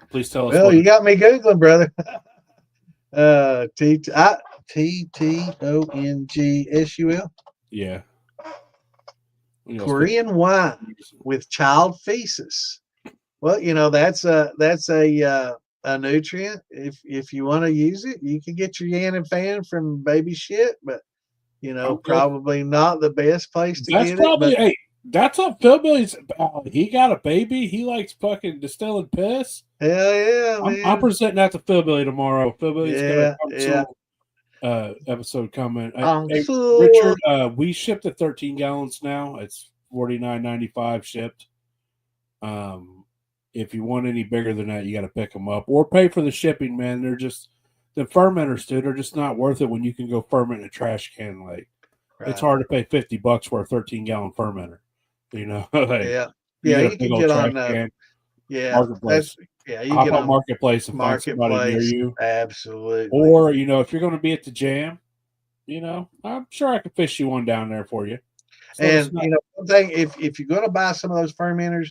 Please tell us. Well, you got me Googling, brother. T-T-O-N-G-S-U-L. Yeah. Korean wine with child feces. Well, that's a nutrient. If you want to use it, you can get your yan and fan from baby shit, but probably not the best place to That's get probably it. But that's what Philbilly's about. He got a baby. He likes fucking distilling piss. Hell yeah, man. I'm presenting that to Philbilly tomorrow. Philbilly's got a episode coming. Hey, Richard, we shipped at 13 gallons now. It's $49.95 shipped. If you want any bigger than that, you got to pick them up or pay for the shipping, man. They're just the fermenters, dude. They're just not worth it when you can go ferment in a trash can. Like it's hard to pay $50 for a 13-gallon fermenter. You know, you can get on Marketplace. You hop get on Marketplace and find somebody near you. Absolutely. Or if you're going to be at the jam, I'm sure I could fish you one down there for you. And one thing, if you're going to buy some of those fermenters,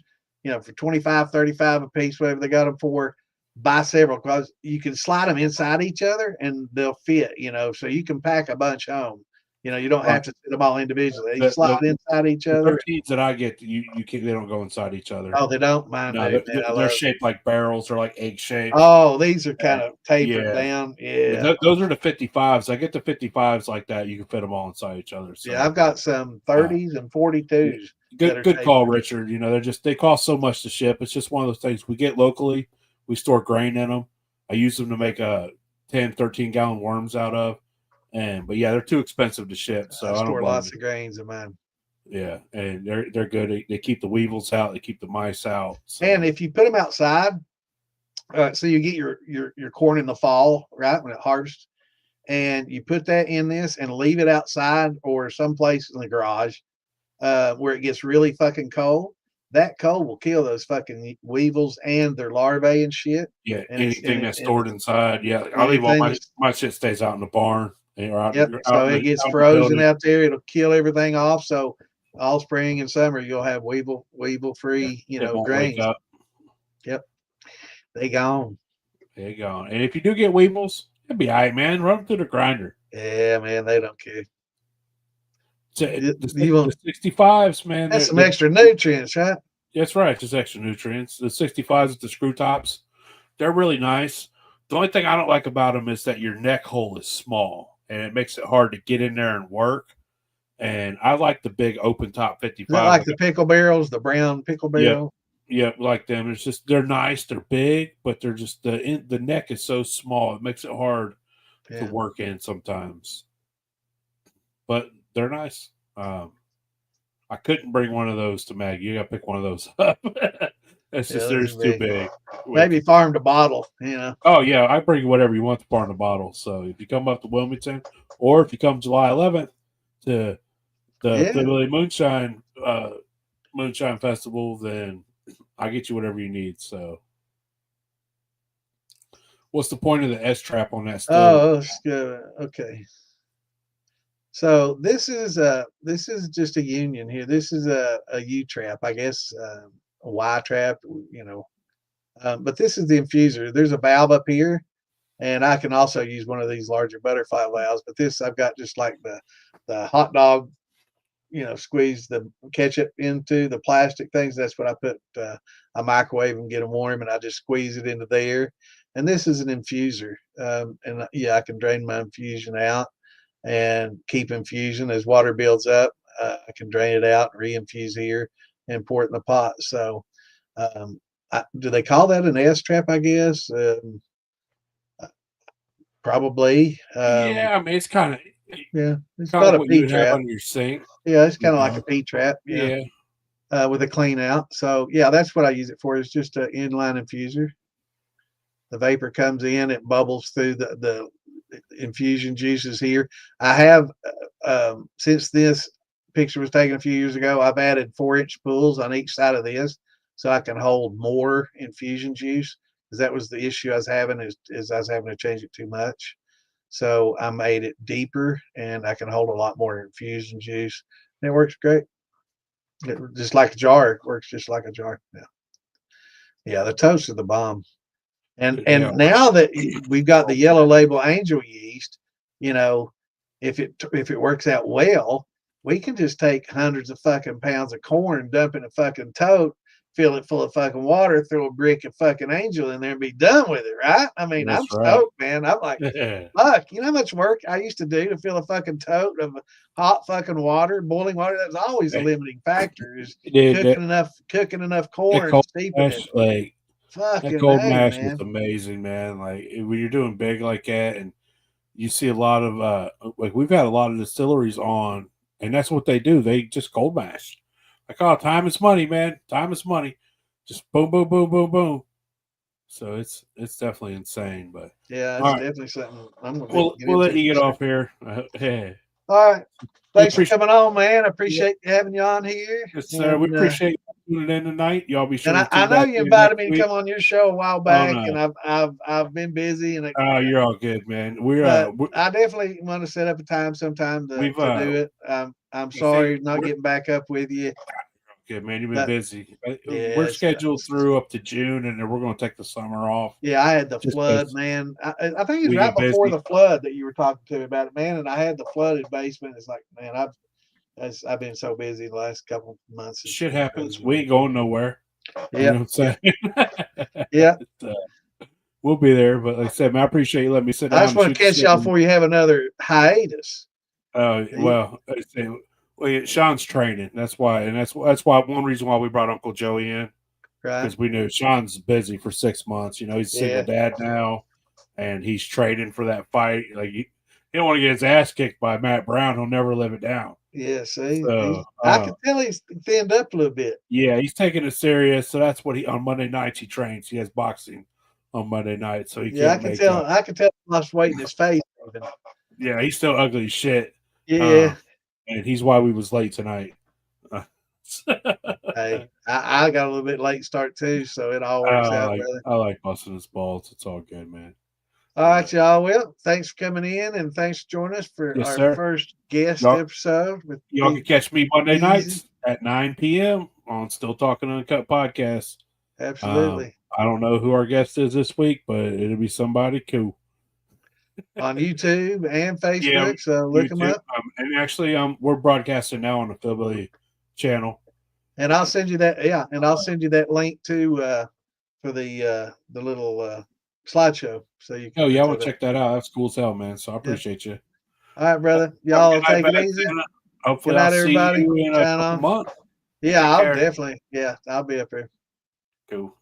for 25, 35 a piece, whatever they got them for, buy several because you can slide them inside each other and they'll fit. So you can pack a bunch home. You don't have to set them all individually. They slide inside each other. The 13s that I get, you can't. They don't go inside each other. Oh, they don't. Mine do. They're shaped like barrels. They're like egg shaped. Oh, these are kind of tapered down. Yeah. Those are the 55s. I get the 55s like that. You can fit them all inside each other. So. Yeah, I've got some 30s and 42s. Good call, Richard. They cost so much to ship. It's just one of those things we get locally. We store grain in them. I use them to make 10, 13-gallon worms out of. But they're too expensive to ship. So I store lots of grains in mine. Yeah, and they're good. They keep the weevils out. They keep the mice out. So. And if you put them outside, so you get your corn in the fall, right, when it harvests, and you put that in this and leave it outside or someplace in the garage where it gets really fucking cold, that cold will kill those fucking weevils and their larvae and shit. Yeah, anything that's stored inside. Yeah, I leave all my shit stays out in the barn. So it gets frozen out there. It'll kill everything off. So all spring and summer you'll have weevil free, grains. Yep, they gone. They gone. And if you do get weevils, it'll be all right, man. Run them through the grinder. Yeah, man, they don't care. The 65s, man. That's some extra nutrients, right? That's right. Just extra nutrients. The 65s with the screw tops, they're really nice. The only thing I don't like about them is that your neck hole is small. And it makes it hard to get in there and work. And I like the big open top 55. Is that like the pickle barrels, the brown pickle barrel? Yeah, like them. It's just they're nice, they're big, but they're just the neck is so small. It makes it hard to work in sometimes. But they're nice. I couldn't bring one of those to Maggie. You got to pick one of those up. It's just they're just too big. Maybe farm to bottle, Oh yeah, I bring whatever you want to farm to bottle. So if you come up to Wilmington, or if you come July 11th to the Philly Moonshine Festival, then I get you whatever you need. So, what's the point of the S trap on that stove? Okay. So this is just a union here. This is a U trap, I guess. A Y trap, but this is the infuser. There's a valve up here, and I can also use one of these larger butterfly valves. But this I've got just like the hot dog, squeeze the ketchup into the plastic things. That's what I put. I microwave and get them warm, and I just squeeze it into there. And this is an infuser, and I can drain my infusion out and keep infusion as water builds up. I can drain it out and re-infuse here and pour it in the pot. So do they call that an S trap, I guess? Probably. I mean, it's kind of it's kind of a P trap on your sink. Yeah, it's kind of like a P trap. With a clean out. So that's what I use it for. It's just an inline infuser. The vapor comes in, it bubbles through the infusion juices here. I have since this picture was taken a few years ago, I've added 4-inch pools on each side of this so I can hold more infusion juice, because that was the issue I was having is I was having to change it too much. So I made it deeper and I can hold a lot more infusion juice, and it works great. just like a jar. It works just like a jar. Yeah. Yeah, the toast is the bomb. And Yeah. now that we've got the yellow label angel yeast, you know, if it works out well, we can just take hundreds of fucking pounds of corn, dump in a fucking tote, fill it full of fucking water, throw a brick of fucking angel in there, and be done with it, right? I mean, I'm That's right. stoked, man. I'm like, fuck, you know how much work I used to do to fill a fucking tote of hot fucking water, boiling water? That's always a limiting factor, is Dude, cooking enough that corn, cold steeping it. mash, like that Fucking cold A, mash is man. amazing, man. Like when you're doing big like that, and you see a lot of like we've had a lot of distilleries on, and that's what they do. They just cold mash. Like, oh, time is money, man. Time is money. Just boom, boom, boom, boom, boom. So it's definitely insane. But Yeah, all it's right, definitely something I'm gonna get we'll let into you for get sure. off here. Yeah, All right. we Thanks for appreciate coming on, man. I it. appreciate having you on here. Yes, sir. We And appreciate you tuning in tonight. Y'all be sure to I tune know back you in invited next me to week. come on your show a while Oh back, no, and I've been busy, and you're all good, man. but I definitely want to set up a time sometime We've to do it. I'm I say sorry not we're getting back up with you, good, man. You've been but busy. yeah, We're scheduled through up to June, and then we're going to take the summer off. yeah, I had the Just flood, because man. I think it's we right get before busy. the flood that you were talking to me about it, man. And I had the flooded basement. It's like, man, I've been so busy the last couple of months. It's Shit been happens. crazy, We man. ain't going nowhere. You Yeah, know what I'm saying? yeah. We'll be there. But like I said, man, I appreciate you letting me sit I down just and want shoot to the catch shit. y'all before you have another hiatus. Well, I say, Sean's training. That's why, and that's why one reason why we brought Uncle Joey in, Right? because we knew Sean's busy for 6 months. You know, he's a single Yeah, dad now, and he's training for that fight. Like he don't want to get his ass kicked by Matt Brown. He'll never live it down. yeah. See, So I can tell he's thinned up a little bit. yeah, he's taking it serious. So that's what he on Monday nights he trains. He has boxing on Monday night, so he Yeah, can't make. I can tell he lost weight in his face. Even. Yeah, he's still ugly as shit. Yeah. And he's why we was late tonight. Hey, I got a little bit late start too, so it all works out, brother. I like busting his balls. It's all good, man. All right, y'all. Well, thanks for coming in, and thanks for joining us for Yes, our sir. first guest Y'all, episode with y'all can catch me Monday Eaze. nights at 9 p.m. on Still Talking Uncut podcast. Absolutely. I don't know who our guest is this week, but it'll be somebody cool. On YouTube and Facebook, Yeah, so look them YouTube. up. And actually, we're broadcasting now on the Philly channel. And I'll send you that. Yeah, and I'll send you that link to for the little slideshow, so you can. Oh yeah, I want to check that out. That's cool as hell, man. So I Yeah. appreciate you. All right, brother. Have a Y'all good night, take it back easy. then. Hopefully, Good night, I'll see everybody. you in a Sign couple off. months. Yeah, Take I'll care. definitely. Yeah, I'll be up here. Cool.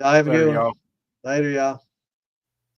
Y'all have a Later, good one. y'all. Later, y'all.